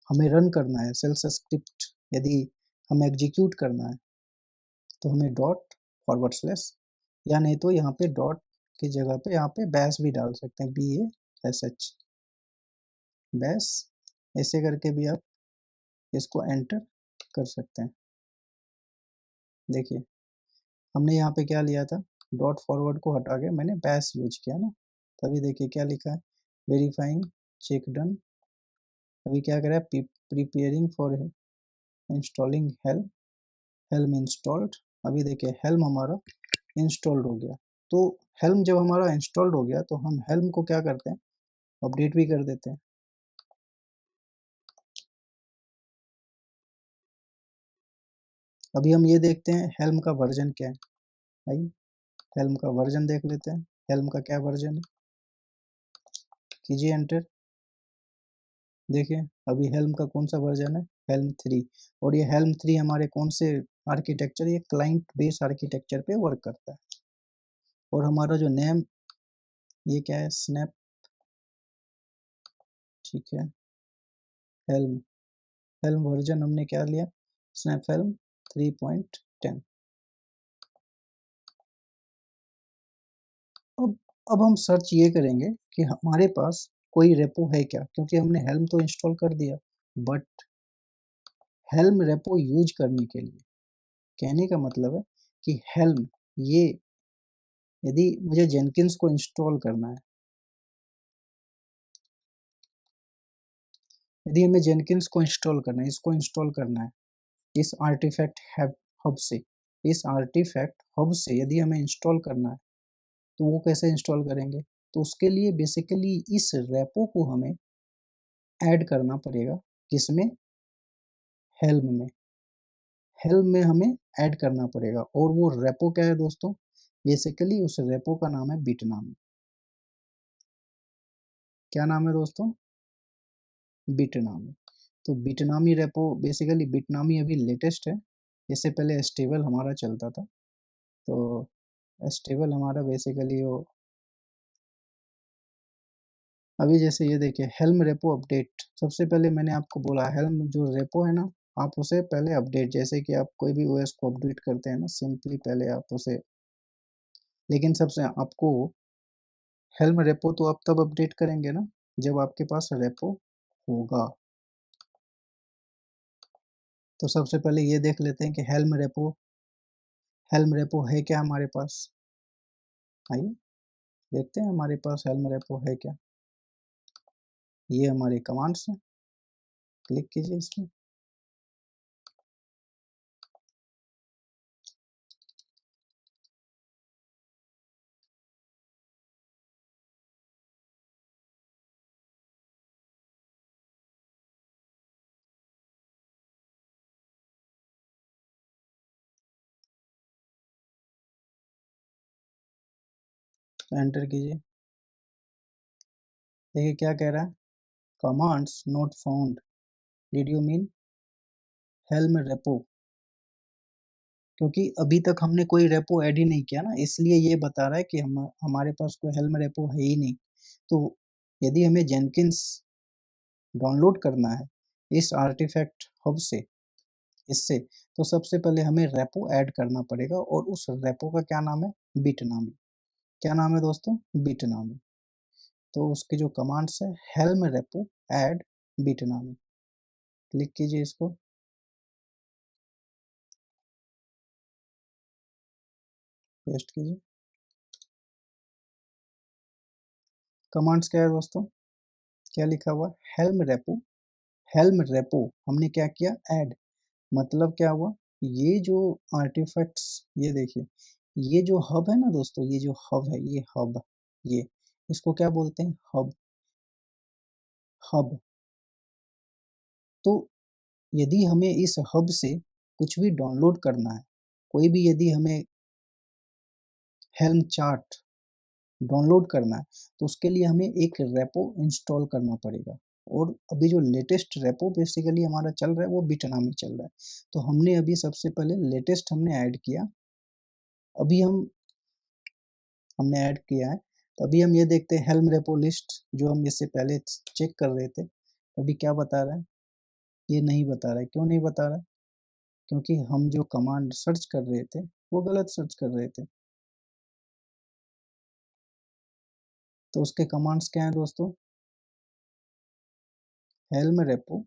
हमें रन करना है, सेल्स स्क्रिप्ट यदि हमें एग्जीक्यूट करना है तो हमें डॉट फॉरवर्ड स्लैश, या नहीं तो यहाँ पे डॉट की जगह पे यहाँ पे बैश भी डाल सकते हैं, BASH, बैश, ऐसे करके भी आप इसको एंटर कर सकते हैं। देखिए हमने यहाँ पे क्या लिया था, डॉट फॉरवर्ड को हटा के मैंने बैश यूज किया ना, तभी देखिए क्या लिखा है, वेरीफाइंग चेक डन। अभी क्या करें, preparing for installing helm installed. अभी देखिए हेल्म हमारा इंस्टॉल्ड हो गया। तो हेल्म जब हमारा इंस्टॉल्ड हो गया तो हम हेल्म को क्या करते हैं, अपडेट भी कर देते हैं। अभी हम ये देखते हैं हेल्म का वर्जन क्या है, आइए हेल्म का वर्जन देख लेते हैं। हेल्म का क्या वर्जन है, कीजिए एंटर। देखिए अभी हेल्म का कौन सा वर्जन है, हेल्म 3। और ये हेल्म 3 हमारे कौन से आर्किटेक्चर, ये क्लाइंट बेस आर्किटेक्चर पे वर्क करता है। और हमारा जो नेम, ये क्या है, स्नैप, ठीक है, हेल्म, हेल्म वर्जन हमने क्या लिया, स्नैप हेल्म 3.10। अब अब हम सर्च ये करेंगे कि हमारे पास कोई रेपो है क्या, क्योंकि हमने हेल्म तो इंस्टॉल कर दिया, बट हेल्म रेपो यूज करने के लिए, कहने का मतलब है कि हेल्म, ये यदि मुझे जेनकिंस को इंस्टॉल करना है, यदि हमें जेनकिंस को इंस्टॉल करना है, इसको इंस्टॉल करना है इस आर्टिफैक्ट हब से, इस आर्टिफैक्ट हब से यदि हमें इंस्टॉल करना है तो वो कैसे इंस्टॉल करेंगे, तो उसके लिए बेसिकली इस रेपो को हमें ऐड करना पड़ेगा, किसमें, हेल्म में, हेल्म में हमें ऐड करना पड़ेगा। और वो रेपो क्या है दोस्तों, बेसिकली उस रेपो का नाम है बिटनामी। क्या नाम है दोस्तों, बिटनामी। तो बिटनामी रेपो, बेसिकली बिटनामी अभी लेटेस्ट है, इससे पहले स्टेबल हमारा चलता था। तो स्टेबल हमारा बेसिकली वो अभी जैसे ये देखिए हेल्म रेपो अपडेट, सबसे पहले मैंने आपको बोला हेल्म जो रेपो है ना, आप उसे पहले अपडेट, जैसे कि आप कोई भी ओएस को अपडेट करते हैं ना, सिंपली पहले आप उसे, लेकिन सबसे आपको हेल्म रेपो तो आप तब अपडेट करेंगे ना जब आपके पास रेपो होगा। तो सबसे पहले ये देख लेते हैं कि हेल्म रेपो है क्या हमारे पास। आइए देखते हैं हमारे पास हेल्म रेपो है क्या। ये हमारे कमांड्स हैं, क्लिक कीजिए इसमें। एंटर कीजिए। देखिए क्या कह रहा है, commands not found, did you mean helm repo, क्योंकि अभी तक हमने कोई रेपो ऐड ही नहीं किया ना, इसलिए ये बता रहा है कि हमारे पास कोई हेल्म रेपो है ही नहीं। तो यदि हमें जेनकिंस डाउनलोड करना है इस आर्टिफैक्ट हब से, इससे, तो सबसे पहले हमें रेपो ऐड करना पड़ेगा, और उस रेपो का क्या नाम है, बिटनामी। क्या नाम है दोस्तों, बिटनामी। तो उसके जो कमांड्स है हेल्म रेपो ऐड बिटनामी, क्लिक कीजिए इसको। पेस्ट कीजिए। कमांड्स क्या है दोस्तों, क्या लिखा हुआ, हेल्म रेपो, हेल्म रेपो हमने क्या किया, ऐड, मतलब क्या हुआ, ये जो आर्टिफैक्ट्स, ये देखिए, ये जो हब है ना दोस्तों, ये जो हब है, ये हब, ये इसको क्या बोलते हैं, हब, हब। तो यदि हमें इस हब से कुछ भी डाउनलोड करना है, कोई भी यदि हमें हेल्म चार्ट डाउनलोड करना है, तो उसके लिए हमें एक रेपो इंस्टॉल करना पड़ेगा। और अभी जो लेटेस्ट रेपो बेसिकली हमारा चल रहा है वो बिटनामी चल रहा है। तो हमने अभी सबसे पहले लेटेस्ट हमने ऐड किया, अभी हमने ऐड किया है। तो अभी हम ये देखते हैं हेल्म रेपो लिस्ट, जो हम इससे पहले चेक कर रहे थे, अभी क्या बता रहा है, ये नहीं बता रहा है। क्यों नहीं बता रहा है, क्योंकि हम जो कमांड सर्च कर रहे थे वो गलत सर्च कर रहे थे। तो उसके कमांड्स क्या हैं दोस्तों, helm repo,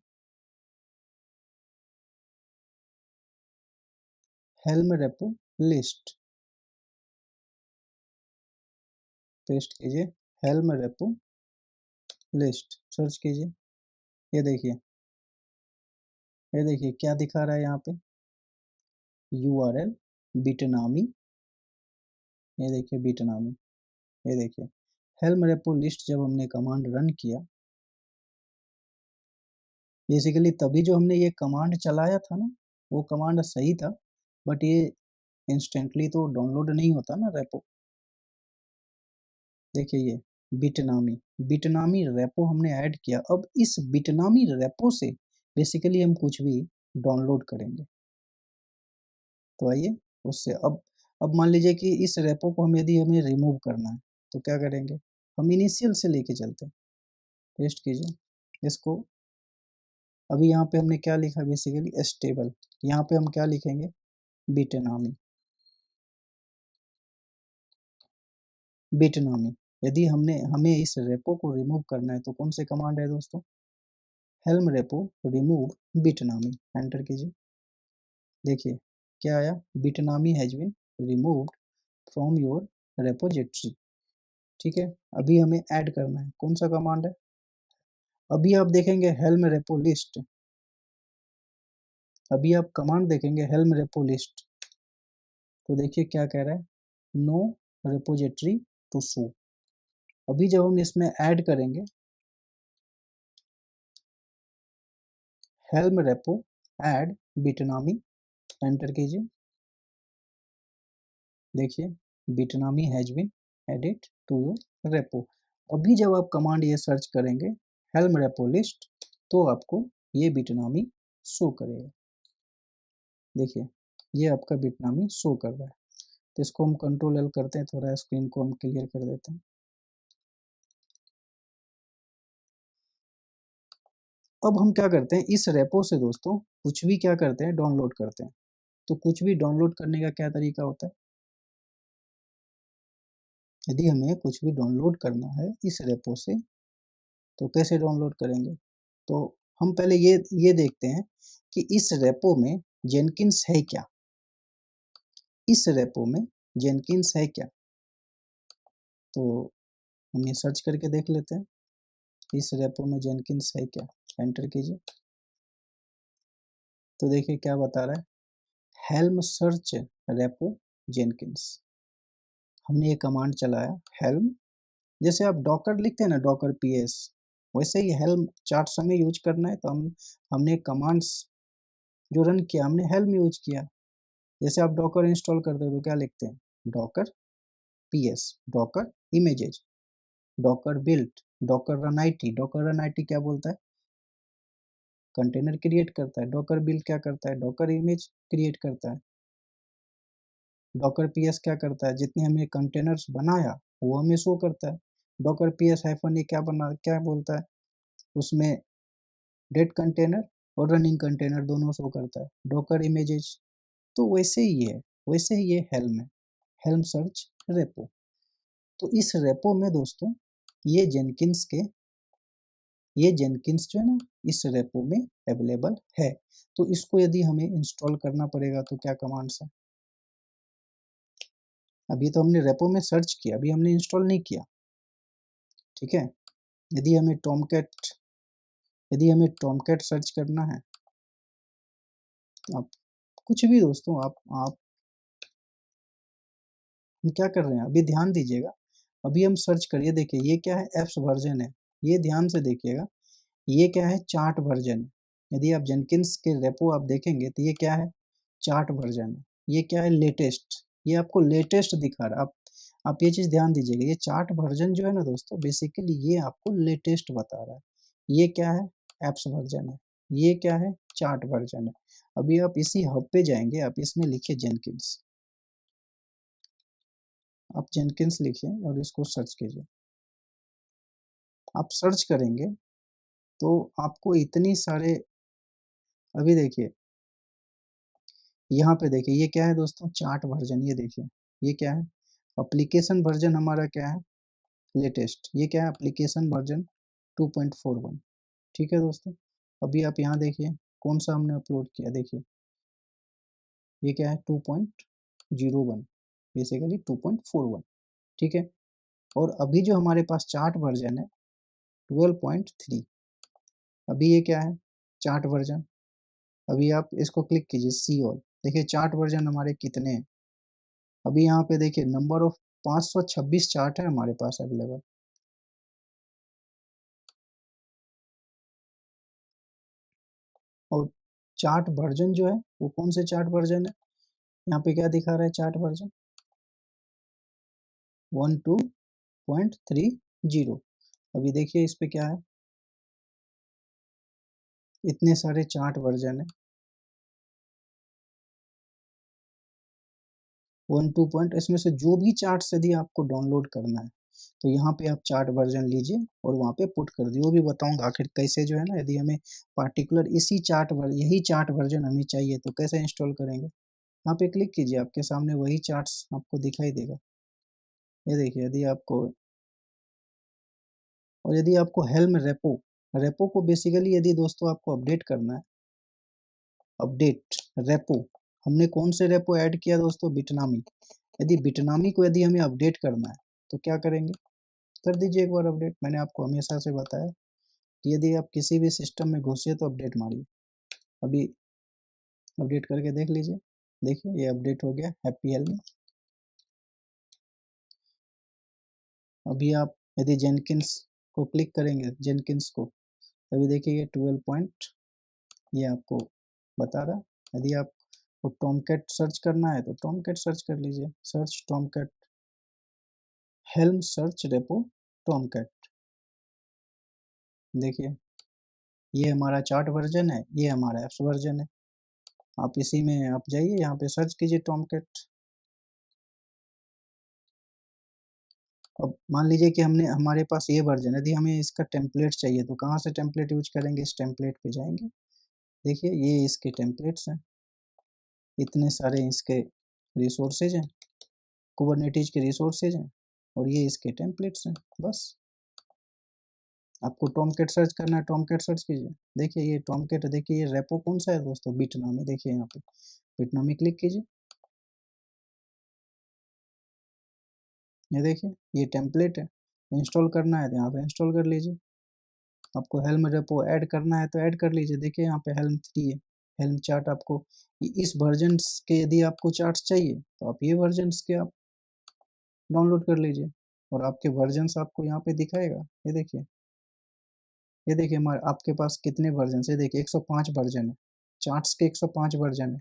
helm repo list, paste कीजिए, हेल्म रेपो लिस्ट सर्च कीजिए। ये देखिए, ये देखिए क्या दिखा रहा है यहाँ पे, यूआरएल बिटनामी, ये देखिए बिटनामी, ये देखिए हेल्म रेपो लिस्ट। जब हमने कमांड रन किया, बेसिकली तभी जो हमने ये कमांड चलाया था ना, वो कमांड सही था, बट ये इंस्टेंटली तो डाउनलोड नहीं होता ना रेपो। देखिए ये बिटनामी, बिटनामी रेपो हमने ऐड किया, अब इस बिटनामी रेपो से बेसिकली हम कुछ भी डाउनलोड करेंगे। तो आइए उससे, अब मान लीजिए कि इस रेपो को हम यदि हमें रिमूव करना है, तो क्या करेंगे, हम इनिशियल से लेके चलते हैं। पेस्ट कीजिए इसको। अभी यहाँ पे हमने क्या लिखा, बेसिकली स्टेबल, यहाँ पे हम क्या लिखेंगे, बिटनामी, बिटनामी। यदि हमें इस रेपो को रिमूव करना है, तो कौन से कमांड है दोस्तों, helm repo remove Bitnami, enter कीजिए। देखिए क्या आया, Bitnami has been removed from your repository. ठीक है, अभी हमें ऐड करना है, कौन सा कमांड है, अभी आप देखेंगे हेल्म रेपो लिस्ट, अभी आप कमांड देखेंगे हेल्म रेपो लिस्ट, तो देखिए क्या कह रहा है, नो रेपोजिटरी टू शो। अभी जब हम इसमें ऐड करेंगे helm repo add Bitnami, enter कीजिए। देखिए Bitnami has been added to your repo. अभी जब आप कमांड ये सर्च करेंगे हेल्म रेपो लिस्ट, तो आपको ये बिटनामी शो करेगा। देखिए ये आपका बिटनामी शो कर रहा है। तो इसको हम कंट्रोल एल करते हैं, थोड़ा स्क्रीन को हम क्लियर कर देते हैं। अब हम क्या करते हैं, इस रेपो से दोस्तों कुछ भी क्या करते हैं, डाउनलोड करते हैं। तो कुछ भी डाउनलोड करने का क्या तरीका होता है, यदि हमें कुछ भी डाउनलोड करना है इस रेपो से तो कैसे डाउनलोड करेंगे। तो हम पहले ये देखते हैं कि इस रेपो में जेनकिंस है क्या, इस रेपो में जेनकिंस है क्या। तो हम ये सर्च करके देख लेते हैं, इस रेपो में जेनकिंस है क्या, एंटर कीजिए। तो देखिए क्या बता रहा है, हेल्म सर्च रेपो जेनकिंस। हमने ये कमांड चलाया हेल्म, जैसे आप डॉकर लिखते हैं ना, डॉकर पीएस, वैसे ही हेल्म चार्ट्स हमें यूज करना है। तो हमने कमांड्स जो रन किया, हमने हेल्म यूज किया। जैसे आप डॉकर इंस्टॉल करते हो तो क्या लिखते हैं, Docker PS, Docker images, Docker built, Docker run IT. Docker run IT क्या बोलता है, कंटेनर क्रिएट करता है। डॉकर बिल्ट क्या करता है, डॉकर इमेज क्रिएट करता है। डॉकर पीएस क्या करता है, जितने हमने कंटेनर्स बनाया वो हमें शो करता है। डॉकर पीएस हाइफन ये क्या बोलता है, उसमें डेट कंटेनर और रनिंग कंटेनर दोनों शो करता है। डॉकर इमेजेस, तो वैसे ही है, वैसे ही ये हेल्म है, हेल्म सर्च रेपो। तो इस रेपो में दोस्तों ये जेनकिंस जो है ना, इस रेपो में अवेलेबल है। तो इसको यदि हमें इंस्टॉल करना पड़ेगा तो क्या कमांड्स है, अभी तो हमने रेपो में सर्च किया, अभी हमने इंस्टॉल नहीं किया, ठीक है। यदि हमें टॉमकैट सर्च करना है, तो आप कुछ भी दोस्तों आप हम क्या कर रहे हैं, अभी ध्यान दीजिएगा। अभी हम सर्च करिए, देखिए ये क्या है, एप्स वर्जन है। ये ध्यान से देखिएगा, ये क्या है, चार्ट वर्जन। यदि आप जेनकिंस के रेपो आप देखेंगे तो ये क्या है, चार्ट वर्जन है। ये क्या है, लेटेस्ट, ये आपको लेटेस्ट दिखा रहा है। आप ये चीज ध्यान दीजिएगा, ये चार्ट वर्जन जो है ना दोस्तों, बेसिकली ये आपको लेटेस्ट बता रहा है। ये क्या है, एप्स वर्जन है। ये क्या है, चार्ट वर्जन है। अभी आप इसी हब पे जाएंगे, आप इसमें लिखिए जेनकिंस, आप जेनकिंस लिखिए और इसको सर्च कीजिए। आप सर्च करेंगे तो आपको इतनी सारे, अभी देखिए यहाँ पे देखिए ये क्या है दोस्तों, चार्ट वर्जन। ये देखिए ये क्या है, एप्लीकेशन वर्जन हमारा क्या है, लेटेस्ट। ये क्या है, एप्लीकेशन वर्जन 2.41। ठीक है दोस्तों, अभी आप यहाँ देखिए कौन सा हमने अपलोड किया, देखिए ये क्या है, 2.01, बेसिकली 2.41। ठीक है, और अभी जो हमारे पास चार्ट वर्जन है 12.3। अभी ये क्या है, चार्ट वर्जन। अभी आप इसको क्लिक कीजिए सी ऑल, देखिए चार्ट वर्जन हमारे कितने हैं। अभी यहाँ पे देखिए नंबर ऑफ 526 चार्ट है हमारे पास अवेलेबल। और चार्ट वर्जन जो है वो कौन से चार्ट वर्जन है, यहाँ पे क्या दिखा रहा है, चार्ट वर्जन 12.30। अभी देखिए इस पे क्या है, इतने सारे चार्ट वर्जन है। 12 पॉइंट, इसमें से जो भी चार्ट्स यदि आपको डाउनलोड करना है तो यहाँ पे आप चार्ट वर्जन लीजिए और वहाँ पे पुट कर दिए। वो भी बताऊंगा आखिर कैसे जो है ना, यदि हमें पार्टिकुलर यही चार्ट वर्जन हमें चाहिए तो कैसे इंस्टॉल करेंगे। यहाँ पे क्लिक कीजिए, आपके सामने वही चार्ट्स आपको दिखाई देगा। ये देखिए, यदि आपको हेल्म रेपो रेपो को बेसिकली यदि दोस्तों आपको अपडेट करना है, अपडेट रेपो, हमने कौन से रेपो ऐड किया दोस्तों, बिटनामी। यदि बिटनामी को यदि हमें अपडेट करना है तो क्या करेंगे, कर दीजिए एक बार अपडेट। मैंने आपको हमेशा से बताया कि यदि आप किसी भी सिस्टम में घुसे तो अपडेट मारिए। अभी अपडेट करके देख लीजिए, देखिए ये अपडेट हो गया हैप्पी हेल्म। अभी आप यदि जेनकिंस को क्लिक करेंगे, जेनकिंस को, अभी देखिए ये 12 पॉइंट ये आपको बता रहा है। यदि आपको टॉमकैट सर्च करना है तो टॉमकैट सर्च कर लीजिए, search Tomcat, helm search repo Tomcat. देखिए ये हमारा चार्ट वर्जन है, ये हमारा एप्स वर्जन है। आप इसी में आप जाइए, यहाँ पे सर्च कीजिए टॉमकैट। अब मान लीजिए कि हमने हमारे पास ये वर्जन है, यदि हमें इसका टेम्पलेट चाहिए तो कहाँ से टेम्पलेट यूज करेंगे, इस टेम्पलेट पे जाएंगे। देखिए ये इसके टेम्पलेट्स हैं, इतने सारे इसके रिसोर्सेज हैं, कुबरनेटिज के रिसोर्सेज हैं, और ये इसके टेम्पलेट्स हैं। बस आपको टॉमकेट सर्च करना है, टॉमकेट सर्च कीजिए। देखिए ये टॉमकेट, देखिए ये रेपो कौन सा है दोस्तों, बिटनामी। देखिए यहाँ पे बिटनामी क्लिक कीजिए, ये देखिए ये टेम्पलेट है। इंस्टॉल करना है तो यहाँ पे इंस्टॉल कर लीजिए। आपको हेल्म रेपो ऐड करना है तो ऐड कर लीजिए। देखिए यहाँ पे हेल्म 3 है, हेल्म चार्ट। आपको इस वर्जन के यदि आपको चार्ट्स चाहिए तो आप ये वर्जन के आप डाउनलोड कर लीजिए, और आपके वर्जन्स आपको यहाँ पे दिखाएगा। ये देखिए, ये देखिए हमारे आपके पास कितने वर्जन है। देखिए 105 वर्जन है, चार्ट्स के 105 वर्जन है।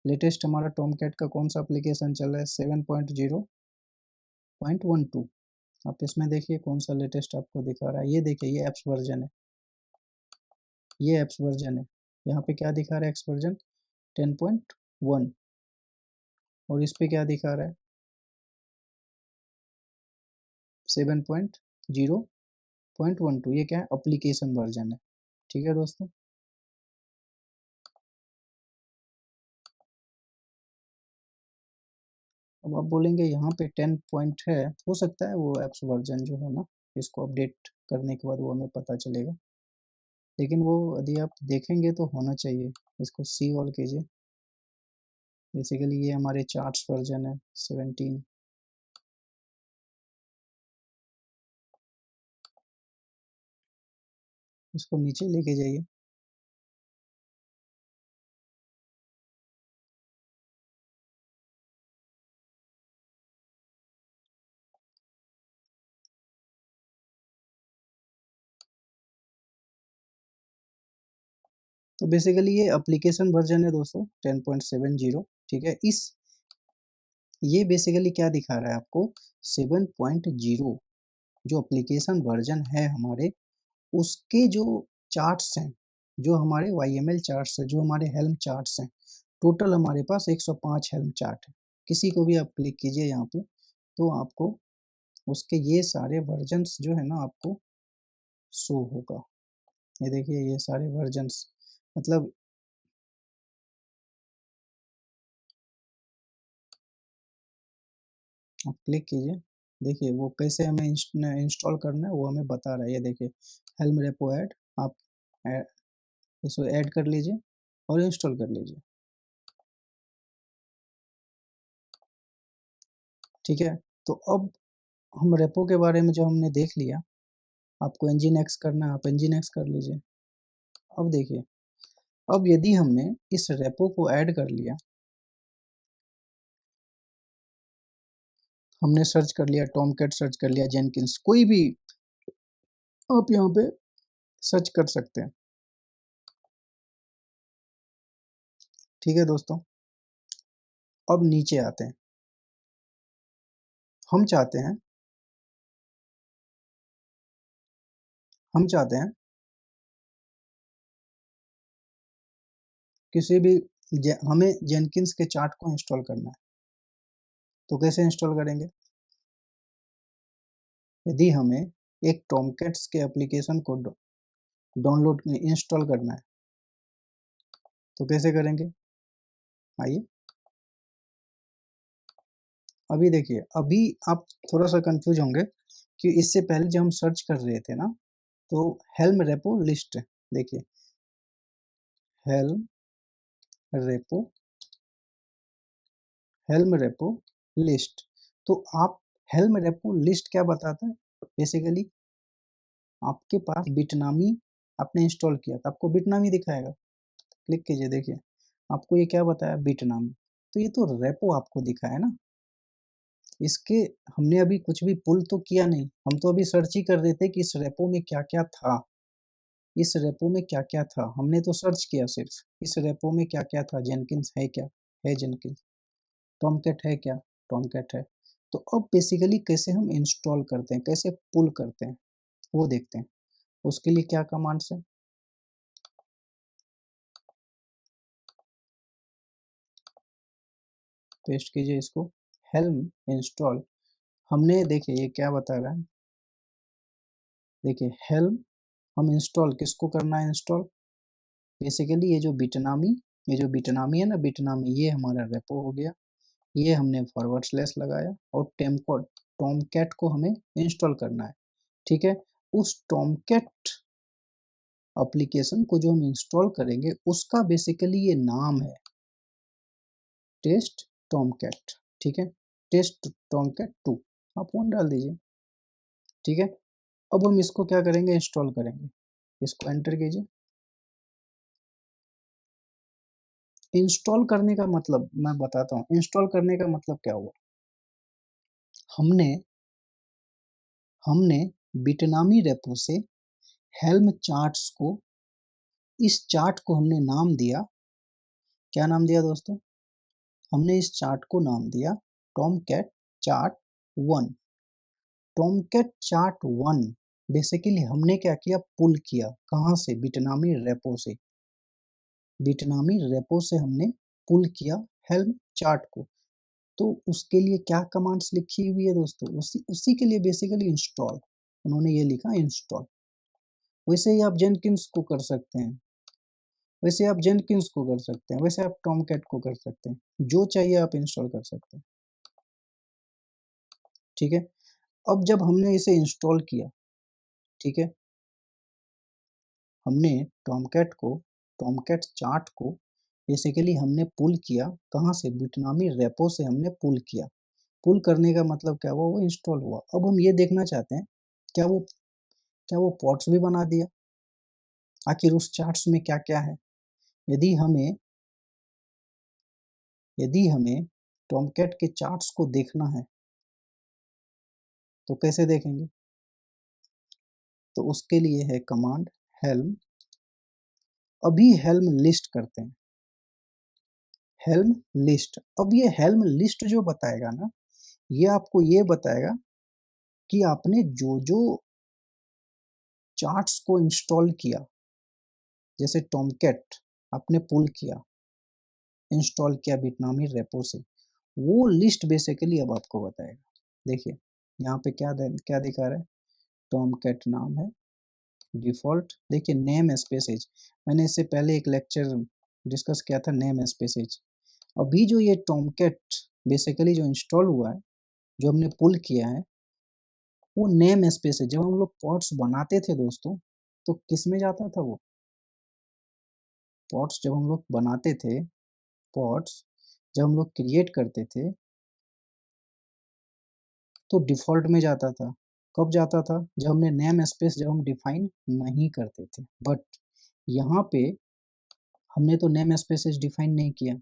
लेटेस्ट हमारा टॉमकैट का कौन सा एप्लीकेशन चल रहा है, 7.0.12। आप इसमें देखिए कौन सा लेटेस्ट आपको दिखा रहा है। ये देखिए ये एप्स वर्जन है, ये एप्स वर्जन है। यहाँ पे क्या दिखा रहा है, एक्स वर्जन 10.1, और इस पे क्या दिखा रहा है, 7.0.12। ये क्या है, एप्लीकेशन वर्जन है। ठीक है दोस्तों, अब आप बोलेंगे यहाँ पे 10 पॉइंट है, हो सकता है वो एप्स वर्जन जो है ना, इसको अपडेट करने के बाद वो हमें पता चलेगा। लेकिन वो यदि आप देखेंगे तो होना चाहिए। इसको सी ऑल कीजिए। बेसिकली ये हमारे चार्ट्स वर्जन है 17। इसको नीचे लेके जाइए। तो बेसिकली ये एप्लीकेशन वर्जन है दोस्तों 10.70। ठीक है, इस ये बेसिकली क्या दिखा रहा है आपको, 7.0 जो एप्लीकेशन वर्जन है हमारे, उसके जो चार्ट्स हैं, जो हमारे YML चार्ट्स हैं, जो हमारे हेल्म चार्ट्स हैं, टोटल हमारे पास 105 हेल्म चार्ट है। किसी को भी आप क्लिक कीजिए यहाँ पे तो आपको उसके ये सारे वर्जन्स जो है ना आपको शो होगा। ये देखिए ये सारे वर्जन्स, मतलब आप क्लिक कीजिए। देखिए वो कैसे हमें इंस्टॉल करना है वो हमें बता रहा है। ये देखिए हेल्म रेपो ऐड, आप इसको ऐड कर लीजिए और इंस्टॉल कर लीजिए। ठीक है, तो अब हम रेपो के बारे में जो हमने देख लिया, आपको इंजीन एक्स करना है, आप इंजीन एक्स कर लीजिए। अब देखिए, अब यदि हमने इस रेपो को ऐड कर लिया, हमने सर्च कर लिया टॉमकैट, सर्च कर लिया जेनकिंस, कोई भी आप यहाँ पे सर्च कर सकते हैं। ठीक है दोस्तों, अब नीचे आते हैं। हम चाहते हैं हम चाहते हैं किसी भी हमें जेनकिंस के चार्ट को इंस्टॉल करना है, तो कैसे इंस्टॉल करेंगे। यदि हमें एक टॉमकैट्स के एप्लीकेशन को डाउनलोड इंस्टॉल करना है तो कैसे करेंगे, आइए। अभी देखिए, अभी आप थोड़ा सा कंफ्यूज होंगे कि इससे पहले जब हम सर्च कर रहे थे ना, तो हेल्म रेपो लिस्ट, देखिए helm repo, helm repo list. तो आप हेल्म रेपो लिस्ट क्या बताता है, बेसिकली आपके पास बिटनामी आपने इंस्टॉल किया था, आपको बिटनामी दिखाएगा। क्लिक कीजिए, देखिए आपको ये क्या बताया, बिटनामी। तो ये तो रेपो आपको दिखाया ना, इसके हमने अभी कुछ भी पुल तो किया नहीं, हम तो अभी सर्च ही कर रहे थे कि इस रेपो में क्या क्या था, इस रेपो में क्या क्या था, हमने तो सर्च किया सिर्फ इस रेपो में क्या क्या था, जेनकिंस है क्या, है जेनकिंस, टॉमकैट है क्या, टॉमकैट है। तो अब बेसिकली कैसे हम इंस्टॉल करते हैं, कैसे पुल करते हैं वो देखते हैं। उसके लिए क्या कमांड्स है, पेस्ट कीजिए इसको, हेल्म इंस्टॉल हमने देखिए ये क्या बता रहा है, देखिए हेल्म हम इंस्टॉल किसको करना है इंस्टॉल, बेसिकली ये जो बिटनामी है ना, बिटनामी ये हमारा रेपो हो गया, ये हमने फॉरवर्ड स्लैश लगाया और टॉमकैट को हमें इंस्टॉल करना है, ठीक है। उस टॉमकैट एप्लीकेशन को जो हम इंस्टॉल करेंगे उसका बेसिकली ये नाम है टेस्ट टॉमकैट, ठीक है, टेस्ट टॉमकैट 2 आप वन डाल दीजिए, ठीक है। अब हम इसको क्या करेंगे, इंस्टॉल करेंगे, इसको एंटर कीजिए। इंस्टॉल करने का मतलब मैं बताता हूँ, इंस्टॉल करने का मतलब क्या हुआ, हमने हमने बिटनामी रेपो से हेल्म चार्ट्स को, इस चार्ट को हमने नाम दिया, क्या नाम दिया दोस्तों, हमने इस चार्ट को नाम दिया Tomcat chart 1। Tomcat chart 1 basically हमने क्या किया, पुल किया, कहाँ से, बिटनामी रेपो से, बिटनामी रेपो से हमने पुल किया हेल्म चार्ट को। तो उसके लिए क्या कमांड्स लिखी हुई है दोस्तों, उसी के लिए बेसिकली इंस्टॉल, उन्होंने ये लिखा इंस्टॉल। वैसे ही आप जेनकिंस को कर सकते हैं, वैसे आप जेनकिंस को कर सकते हैं, वैसे आप टॉमकैट को कर सकते हैं, जो चाहिए आप इंस्टॉल कर सकते हैं, ठीक है। अब जब हमने इसे इंस्टॉल किया, ठीक है, हमने टॉमकैट चार्ट को बेसिकली हमने पुल किया, कहाँ से, बिटनामी रेपो से हमने पुल किया, पुल करने का मतलब क्या हुआ, वो इंस्टॉल हुआ। अब हम ये देखना चाहते हैं क्या वो पॉट्स भी बना दिया, आखिर उस चार्ट्स में क्या क्या है। यदि हमें यदि हमें टॉमकैट के चार्ट्स को देखना है तो कैसे देखेंगे, तो उसके लिए है कमांड हेल्म, अभी हेल्म लिस्ट करते हैं, हेल्म लिस्ट। अब ये हेल्म लिस्ट जो बताएगा ना, ये आपको ये बताएगा कि आपने जो जो चार्ट्स को इंस्टॉल किया, जैसे टॉमकैट आपने पुल किया, इंस्टॉल किया बिटनामी रेपो से, वो लिस्ट बेसिकली अब आपको बताएगा। देखिए यहाँ पे क्या दिखा रहा है, टॉमकैट नाम है, डिफॉल्ट, देखिए नेम स्पेसेज, मैंने इससे पहले एक लेक्चर डिस्कस किया था नेम स्पेसेज। अभी जो ये टॉमकैट बेसिकली जो इंस्टॉल हुआ है, जो हमने पुल किया है, वो नेम स्पेस है। जब हम लोग पॉट्स बनाते थे दोस्तों, तो किस में जाता था वो पॉट्स, जब हम लोग बनाते थे पॉट्स, जब हम लोग क्रिएट करते थे तो डिफॉल्ट में जाता था। कब जाता था, जब हमने नेम स्पेस जब हम डिफाइन नहीं करते थे। बट यहाँ पे हमने तो नेम स्पेसेस डिफाइन नहीं किया,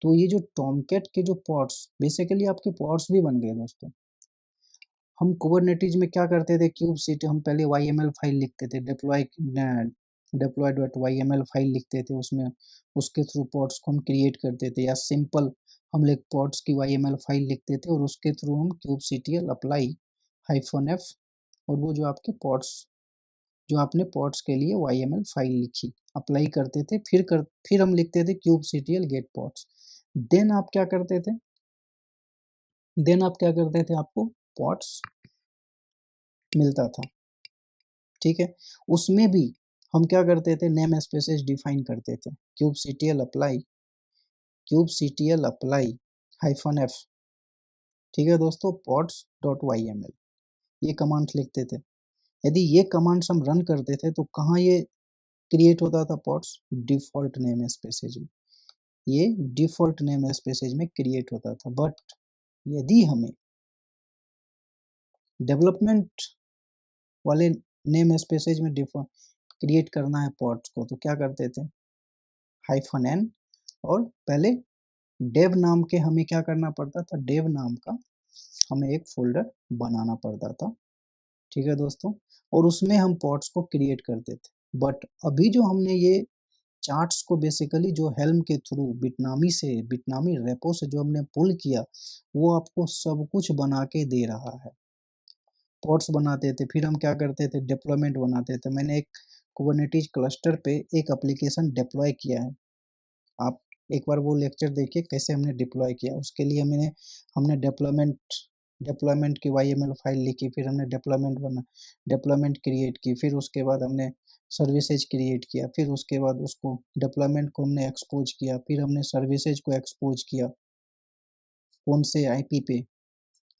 तो ये जो टॉमकैट के जो पॉट्स बेसिकली आपके पॉट्स भी बन गए दोस्तों। हम कुबरनेटिज में क्या करते थे, क्यूब सीट हम पहले YML फाइल लिखते थे, deploy.yml फाइल लिखते थे, उसमें उसके थ्रू पॉड्स को हम क्रिएट करते थे, या सिंपल हम एक पॉड्स की YML फाइल लिखते थे और उसके थ्रू हम kubectl अप्लाई -f, और वो जो आपके पॉड्स, जो आपने पॉड्स के लिए YML फाइल लिखी अप्लाई करते थे, फिर हम लिखते थे kubectl गेट पॉड्स। देन आप क्या करते थे, आपको पॉड्स मिलता था, ठीक है। उसमें भी हम क्या करते थे, नेम स्पेसेस डिफाइन करते थे, kubectl अप्लाई -f, ठीक है दोस्तों, pods.yml, ये कमांड्स लिखते थे। यदि ये कमांड्स हम रन करते थे तो कहाँ ये क्रिएट होता था पॉड्स, डिफॉल्ट नेम स्पेसेज में, ये डिफॉल्ट नेम स्पेसेज में क्रिएट होता था। बट यदि हमें डेवलपमेंट वाले नेम स्पेसेज में क्रिएट करना है पॉड्स को, तो क्या करते थे, -n, और पहले डेव नाम के हमें क्या करना पड़ता था, डेव नाम का हमें एक फोल्डर बनाना पड़ता था, ठीक है दोस्तों, और उसमें हम पॉट्स को क्रिएट करते थे। बट अभी जो हमने ये चार्ट्स को बेसिकली जो हेल्म के थ्रू बिटनामी रेपो से जो हमने पुल किया, वो आपको सब कुछ बना के दे रहा है। पॉट्स बनाते थे, फिर हम क्या करते थे, डिप्लॉयमेंट बनाते थे। मैंने एक कुबरनेटिस क्लस्टर पे एक एप्लीकेशन डिप्लॉय किया है, आप एक बार वो लेक्चर देखिए कैसे हमने डिप्लॉय किया। उसके लिए हमने डिप्लॉयमेंट की YML फाइल लिखी, फिर हमने डिप्लॉयमेंट क्रिएट की, फिर उसके बाद हमने सर्विसेज क्रिएट किया, फिर उसके बाद उसको डिप्लॉयमेंट को हमने एक्सपोज किया, फिर हमने सर्विसेज को एक्सपोज किया कौन से आईपी पे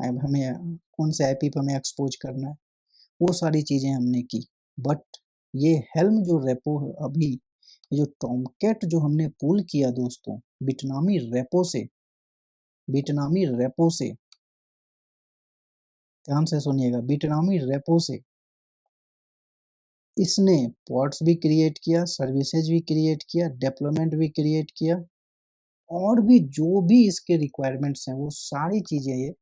हमें कौन से आईपी पे हमें एक्सपोज करना है, वो सारी चीजें हमने की। बट ये हेल्म जो रेपो है अभी, जो टॉमकैट जो हमने पुल किया दोस्तों बिटनामी रेपो से, ध्यान से सुनिएगा, बिटनामी रेपो से इसने पॉड्स भी क्रिएट किया, सर्विसेज भी क्रिएट किया, डेवलपमेंट भी क्रिएट किया, और भी जो भी इसके रिक्वायरमेंट्स हैं वो सारी चीजें ये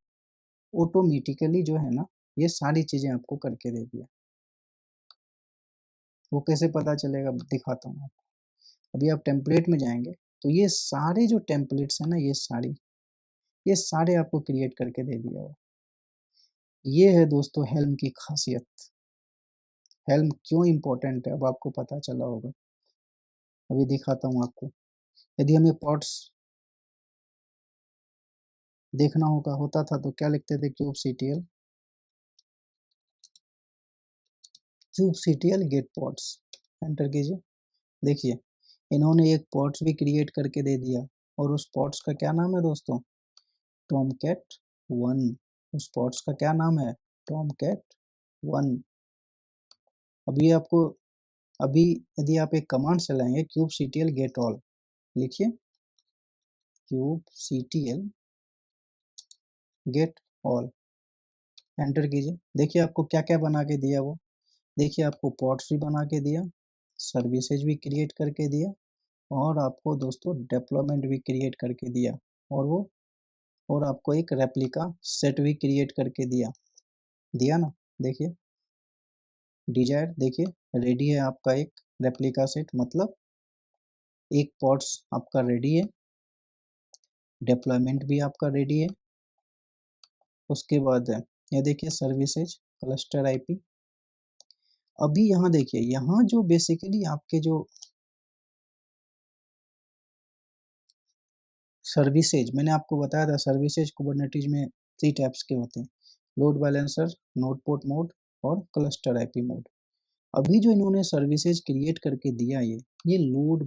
ऑटोमेटिकली जो है ना, ये सारी चीजें आपको करके दे दिया। वो कैसे पता चलेगा दिखाता हूँ आपको। अभी आप टेम्पलेट में जाएंगे तो ये सारे जो टेम्पलेट्स हैं ना, ये सारे आपको क्रिएट करके दे दिया हो। ये है दोस्तों हेल्म की खासियत। हेल्म क्यों इम्पोर्टेंट है अब आपको पता चला होगा। अभी दिखाता हूँ आपको। यदि हमें पॉट्स देखना होता था तो क्या लिखते थे, kubectl get pods, enter कीजिए। देखिए इन्होंने एक पॉट्स भी क्रिएट करके दे दिया, और उस पॉट्स का क्या नाम है दोस्तों, टॉमकैट 1। उस पॉट्स का क्या नाम है, टॉमकैट 1। अभी आपको अभी यदि आप एक कमांड चलाएंगे क्यूब सीटीएल गेट ऑल, लिखिए cube CTL get all, enter कीजिए। देखिए आपको क्या क्या बना के दिया वो। देखिए आपको पॉट्स भी बना के दिया, सर्विसेज भी क्रिएट करके दिया, और आपको दोस्तों डेवलपमेंट भी क्रिएट करके दिया, और वो और आपको एक रेप्लिका सेट भी क्रिएट करके दिया दिया ना। देखिए डिजायर, देखिए रेडी है आपका एक रेप्लिका सेट, मतलब एक पॉट्स आपका रेडी है, डिप्लॉयमेंट भी आपका रेडी है। उसके बाद ये देखिए सर्विसेज क्लस्टर आईपी। अभी यहाँ देखिए, यहाँ जो बेसिकली आपके जो सर्विसेज मैंने आपको बताया था, सर्विसेज कुबरनेटिस में 3 टाइप्स के होते हैं, load balancer, node port mode और क्लस्टर आईपी मोड। अभी जो इन्होंने सर्विसेज क्रिएट करके दिया ये लोड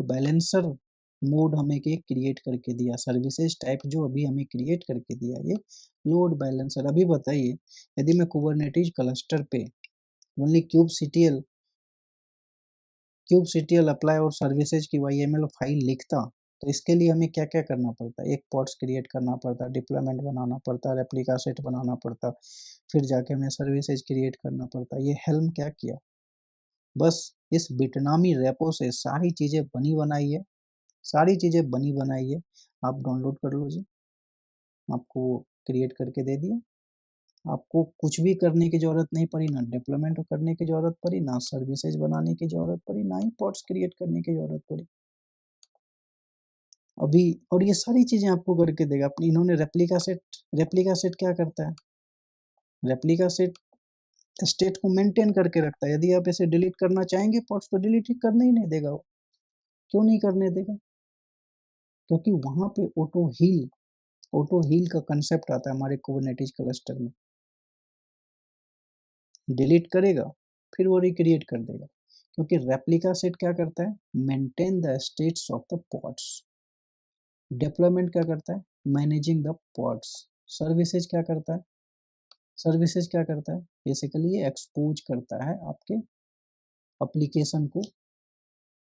बैलेंसर मोड हमें के क्रिएट करके दिया। सर्विसेज टाइप जो अभी हमें क्रिएट करके दिया ये लोड बैलेंसर। अभी बताइए यदि मैं कुबरनेटिस क्लस्टर पे ओनली क्यूब सीटीएल अप्लाई और सर्विसेज की YML फाइल लिखता, तो इसके लिए हमें क्या क्या करना पड़ता, एक पॉड्स क्रिएट करना पड़ता, डिप्लॉयमेंट बनाना पड़ता, रेप्लिका सेट बनाना पड़ता, फिर जाके हमें सर्विसेज क्रिएट करना पड़ता। ये हेल्म क्या किया, बस इस बिटनामी रेपो से सारी चीजें बनी बनाई है, सारी चीजें बनी बनाई है। आप डाउनलोड कर लो जी, आपको क्रिएट करके दे दिया। आपको कुछ भी करने की जरूरत नहीं पड़ी, ना डेवलपमेंट करने की जरूरत पड़ी, ना सर्विसेज बनाने की जरूरत पड़ी, ना ही पॉड्स क्रिएट करने की जरूरत पड़ी अभी। और ये सारी चीजें आपको करके देगा अपनी। इन्होंने रेप्लिका सेट क्या करता है, रेप्लिका सेट स्टेट को मेंटेन करके रखता है। यदि आप इसे डिलीट करना चाहेंगे पॉड्स, तो डिलीट ही करने ही नहीं देगा वो। क्यों नहीं करने देगा, क्योंकि वहां पे ऑटो हील का कंसेप्ट आता है हमारे कुबरनेटिस क्लस्टर में। डिलीट करेगा फिर वो रिक्रिएट कर देगा, क्योंकि रेप्लिका सेट क्या करता है, maintain the states of the pods. Deployment क्या करता है, मैनेजिंग द पॉड्स। सर्विसेज क्या करता है, बेसिकली ये एक्सपोज करता है, आपके एप्लीकेशन को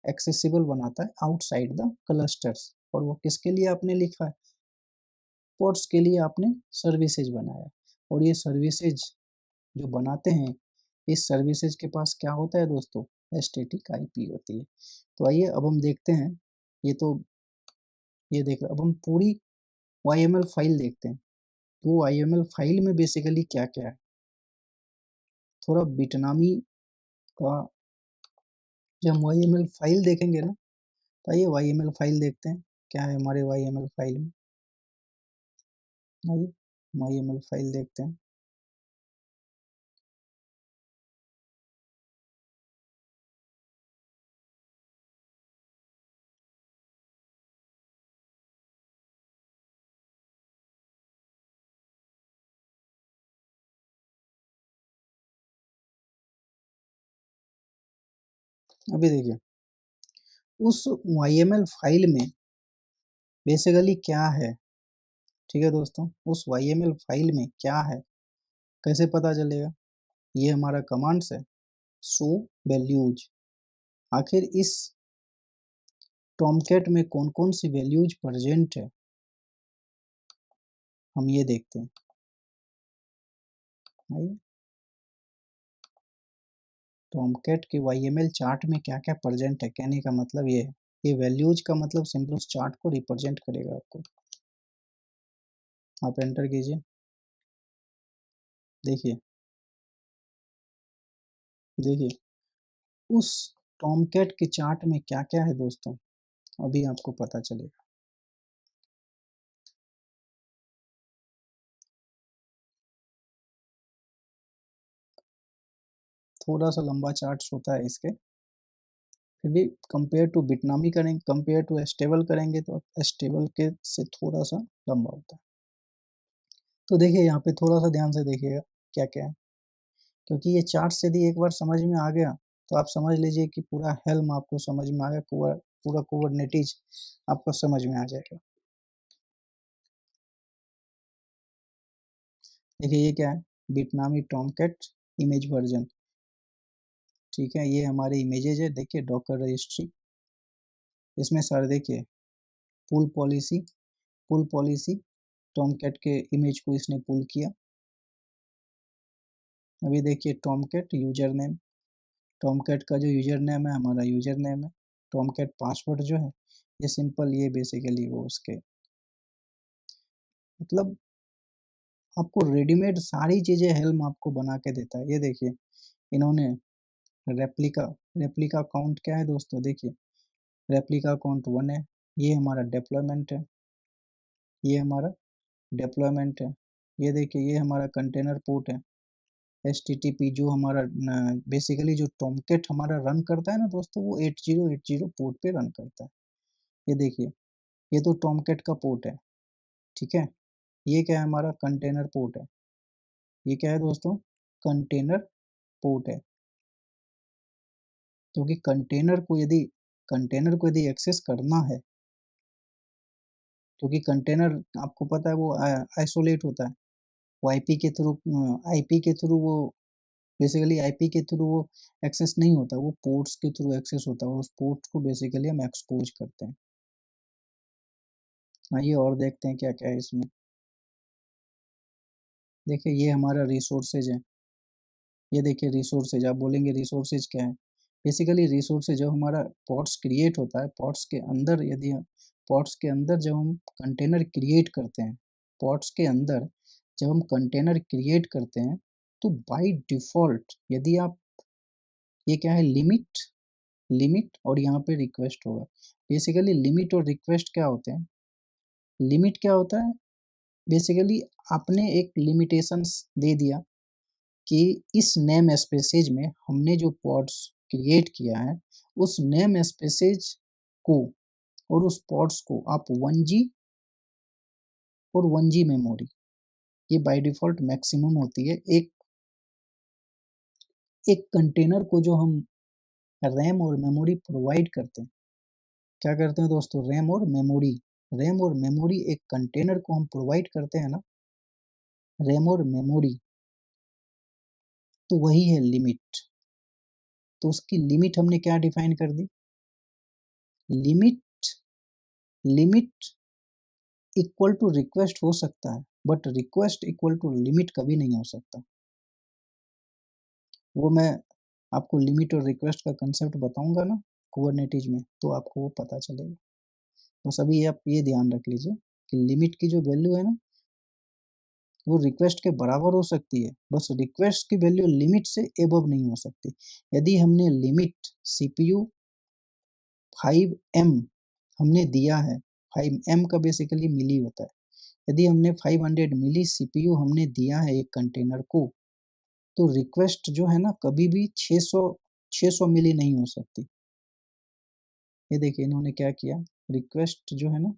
एक्सेसिबल बनाता है आउटसाइड द क्लस्टर्स। और वो किसके लिए आपने लिखा है, पॉड्स के लिए आपने सर्विसेज बनाया। और ये सर्विसेज जो बनाते हैं, इस सर्विसेज के पास क्या होता है दोस्तों, स्टैटिक आईपी होती है। तो आइए अब हम देखते हैं, ये तो ये देख अब हम पूरी YML फाइल देखते हैं। तो YML फाइल में बेसिकली क्या क्या है, थोड़ा बिटनामी का जब हम YML फाइल देखेंगे ना, तो आइए YML फाइल देखते हैं क्या है हमारे YML फाइल में। आइए YML फाइल देखते हैं। अभी देखिए उस YML फाइल में बेसिकली क्या है, ठीक है दोस्तों, उस YML फाइल में क्या है कैसे पता चलेगा? ये हमारा कमांड्स है शो वैल्यूज। आखिर इस टॉमकैट में कौन कौन सी वैल्यूज प्रेजेंट है, हम ये देखते हैं। आइए टॉमकैट के YML चार्ट में क्या क्या प्रेजेंट है, कहने का मतलब ये है, ये वैल्यूज का मतलब सिंपल उस चार्ट को रिप्रेजेंट करेगा आपको। आप एंटर कीजिए, देखिए देखिए उस टॉमकैट के चार्ट में क्या क्या है दोस्तों, अभी आपको पता चलेगा। थोड़ा सा लंबा चार्ट्स होता है इसके, फिर भी कंपेयर टू बिटनामी करेंगे, कंपेयर टू एस्टेबल करेंगे तो एस्टेबल के से थोड़ा सा लंबा होता है। तो देखिए यहाँ पे थोड़ा सा ध्यान से देखिएगा क्या क्या है, क्योंकि ये चार्ट यदि एक बार समझ में आ गया तो आप समझ लीजिए कि पूरा हेल्म आपको समझ में आ गया, पूरा कुबरनेटिज आपको समझ में आ जाएगा। देखिए ये क्या है, बिटनामी टॉमकैट इमेज वर्जन, ठीक है, ये हमारे इमेजेज है। देखिए डॉकर रजिस्ट्री, इसमें सर देखिए पुल पॉलिसी टॉमकैट के इमेज को इसने पुल किया। अभी देखिए टॉमकैट यूजर नेम, टॉमकैट का जो यूजर नेम है हमारा यूजर नेम है। टॉमकैट पासवर्ड जो है ये सिंपल, ये बेसिकली वो उसके मतलब आपको रेडीमेड सारी चीजें हेल्म आपको बना के देता है। ये देखिए इन्होंने रेप्लिका रेप्लिका काउंट क्या है दोस्तों, देखिए रेप्लिका काउंट 1 है। ये हमारा डेप्लॉयमेंट है, ये हमारा डेप्लॉयमेंट है। ये देखिए ये हमारा कंटेनर पोर्ट है, HTTP जो हमारा बेसिकली जो टॉमकैट हमारा रन करता है ना दोस्तों, वो 8080 पोर्ट पे रन करता है। ये देखिए ये तो टॉमकैट का पोर्ट है, ठीक है। ये क्या है, हमारा कंटेनर पोर्ट है। ये क्या है दोस्तों, कंटेनर पोर्ट है, क्योंकि कंटेनर को यदि एक्सेस करना है, क्योंकि कंटेनर आपको पता है वो आइसोलेट होता है, वो आईपी के थ्रू वो बेसिकली आईपी के थ्रू वो एक्सेस नहीं होता, वो पोर्ट्स के थ्रू एक्सेस होता है, और उस पोर्ट को बेसिकली हम एक्सपोज करते हैं। आइए और देखते हैं क्या क्या है इसमें। देखिए ये हमारा रिसोर्सेज है, ये देखिए रिसोर्सेज, आप बोलेंगे रिसोर्सेज क्या है, बेसिकली रिसोर्सेज जब हमारा पॉट्स क्रिएट होता है, पॉट्स के अंदर जब हम कंटेनर क्रिएट करते हैं, पॉट्स के अंदर जब हम कंटेनर क्रिएट करते हैं तो बाय डिफॉल्ट यदि आप, ये क्या है, लिमिट और यहाँ पे रिक्वेस्ट होगा। बेसिकली लिमिट और रिक्वेस्ट क्या होते हैं, लिमिट क्या होता है, बेसिकली आपने एक लिमिटेशंस दे दिया कि इस नेम स्पेसेज में हमने जो पॉड्स क्रिएट किया है उस नेम स्पेसेज को और उस पॉड्स को आप 1G और 1G मेमोरी, ये बाय डिफॉल्ट मैक्सिमम होती है एक कंटेनर को जो हम रैम और मेमोरी प्रोवाइड करते हैं। क्या करते हैं दोस्तों, रैम और मेमोरी एक कंटेनर को हम प्रोवाइड करते हैं ना, रैम और मेमोरी, तो वही है लिमिट। तो उसकी लिमिट हमने क्या डिफाइन कर दी, limit limit equal to request हो सकता है, but request equal to limit कभी नहीं हो सकता। वो मैं आपको लिमिट और रिक्वेस्ट का कंसेप्ट बताऊंगा ना कुबरनेटिज में, तो आपको वो पता चलेगा। बस अभी आप ये ध्यान रख लीजिए कि लिमिट की जो वैल्यू है ना वो रिक्वेस्ट के बराबर हो सकती है, बस रिक्वेस्ट की वैल्यू लिमिट से एबव नहीं हो सकती। यदि हमने लिमिट CPU 5M हमने दिया है, 5M का बेसिकली मिली होता है, यदि हमने 500 मिली CPU हमने दिया है एक कंटेनर को, तो रिक्वेस्ट जो है ना कभी भी 600 मिली नहीं हो सकती। ये देखिए इन्होंने क्या किया, रिक्वेस्ट जो है ना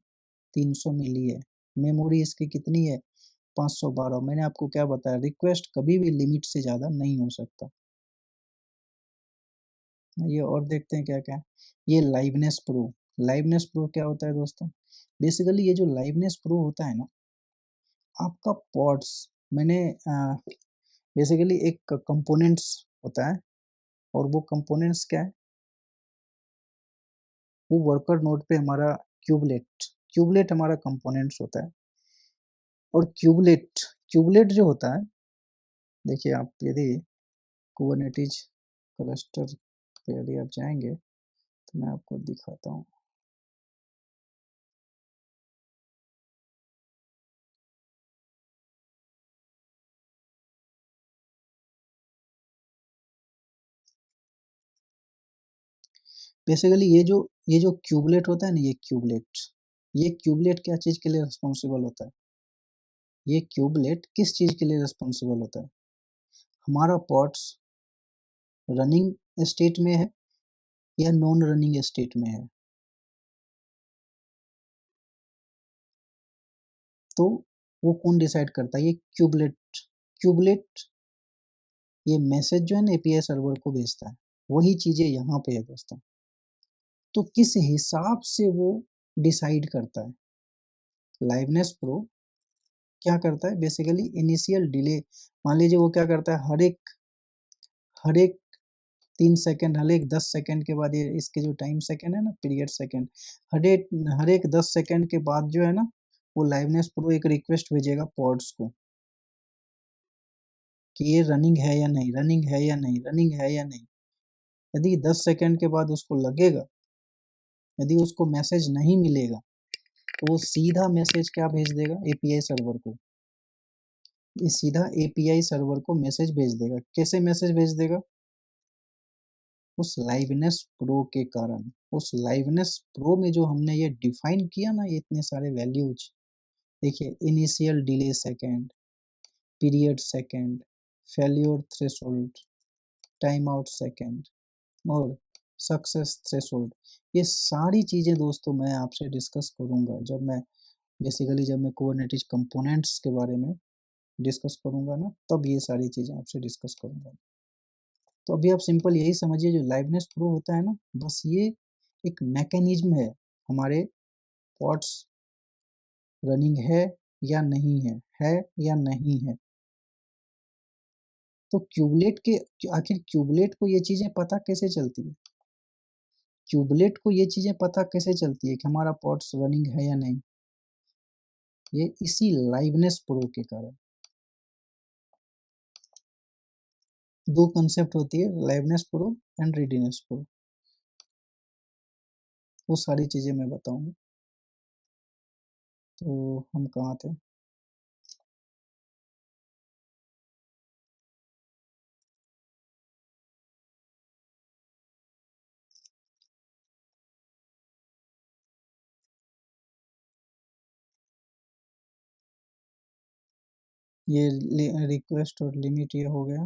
300 मिली है, मेमोरी इसकी कितनी है 512। मैंने आपको क्या बताया, रिक्वेस्ट कभी भी लिमिट से ज़्यादा नहीं हो सकता। ये और देखते हैं क्या क्या है। ये लाइवनेस प्रो। लाइवनेस प्रो क्या होता है दोस्तों? बेसिकली ये जो लाइवनेस प्रो होता है ना, आपका पॉड्स, मैंने बेसिकली एक कंपोनेंट्स होता है, और वो कंपोनेंट्स क्या है, वो वर्कर नोड पे हमारा क्यूबलेट, क्यूबलेट हमारा कंपोनेंट्स होता है। और क्यूबलेट, क्यूबलेट जो होता है, देखिए आप यदि कुबरनेटिस क्लस्टर पे यदि आप जाएंगे तो मैं आपको दिखाता हूँ। बेसिकली ये जो क्यूबलेट होता है ना, ये क्यूबलेट क्या चीज के लिए रिस्पॉन्सिबल होता है? ये क्यूबलेट किस चीज के लिए रिस्पॉन्सिबल होता है? हमारा पॉट्स रनिंग स्टेट में है या नॉन रनिंग स्टेट में है, तो वो कौन डिसाइड करता है? ये क्यूबलेट। क्यूबलेट ये मैसेज जो है ना एपीआई सर्वर को भेजता है, वही चीजें यहाँ पे है दोस्तों। तो किस हिसाब से वो डिसाइड करता है? लाइवनेस प्रो क्या करता है? बेसिकली इनिशियल डिले, मान लीजिए वो क्या करता है, हर एक 3 सेकंड, हर एक 10 सेकंड के बाद, ये इसके जो टाइम सेकंड है ना, पीरियड सेकंड, हर एक 10 सेकंड के बाद जो है ना, वो लाइवनेस प्रो एक रिक्वेस्ट भेजेगा पॉड्स को कि ये रनिंग है या नहीं, रनिंग है या नहीं, रनिंग है या नहीं। यदि 10 सेकंड के बाद उसको लगेगा, यदि उसको मैसेज नहीं मिलेगा, तो वो सीधा मैसेज क्या भेज देगा एपीआई सर्वर को, ये सीधा एपीआई सर्वर को मैसेज भेज देगा। कैसे मैसेज भेज देगा? उस लाइवनेस प्रो के कारण, उस लाइवनेस प्रो में जो हमने ये डिफाइन किया ना, ये इतने सारे वैल्यूज, देखिए initial delay second, period second, failure threshold, time out second, और सक्सेस थ्रेशोल्ड, ये सारी चीजें दोस्तों मैं आपसे डिस्कस करूंगा जब मैं कुबरनेटिस कंपोनेंट्स के बारे में डिस्कस करूंगा ना, तब ये सारी चीजें आपसे डिस्कस करूंगा। तो अभी आप सिंपल यही समझिए, जो लाइवनेस प्रो होता है ना, बस ये एक मैकेनिज्म हमारे पॉट्स रनिंग है या नहीं है। तो क्यूबलेट के, आखिर क्यूबलेट को ये चीजें पता कैसे चलती है? क्यूबलेट को ये चीजें पता कैसे चलती है कि हमारा पॉट्स रनिंग है या नहीं? ये इसी लाइवनेस प्रो के कारण। दो कंसेप्ट होती है, liveness pro and readiness pro, वो सारी चीजें मैं बताऊंगा। तो हम कहाँ थे? ये रिक्वेस्ट और लिमिट ये हो गया।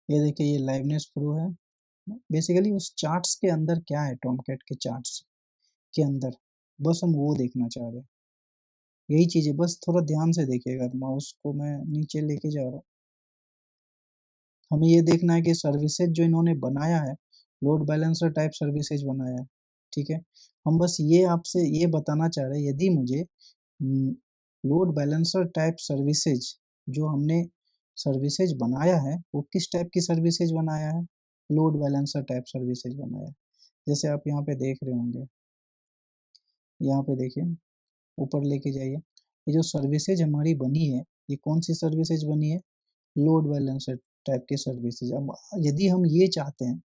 ये देखिए ये लाइवनेस प्रो है। बेसिकली उस चार्ट्स के अंदर क्या है, टॉमकैट के चार्ट्स के अंदर, बस हम वो देखना चाह रहे हैं। यही चीज़ है, बस थोड़ा ध्यान से देखिएगा, माउस को मैं नीचे लेके जा रहा हूँ। हमें ये देखना है कि सर्विसेज जो इन्होंने बनाया है, लोड बैलेंसर टाइप सर्विसेज बनाया है, ठीक है। हम बस ये आपसे ये बताना चाह रहे हैं, यदि मुझे लोड बैलेंसर टाइप सर्विसेज जो हमने सर्विसेज बनाया है, वो किस टाइप की सर्विसेज बनाया है? लोड बैलेंसर टाइप सर्विसेज बनाया है। जैसे आप यहाँ पे देख रहे होंगे, यहाँ पे देखिए, ऊपर लेके जाइए, ये जो सर्विसेज हमारी बनी है, ये कौन सी सर्विसेज बनी है? लोड बैलेंसर टाइप की सर्विसेज। अब यदि हम ये चाहते हैं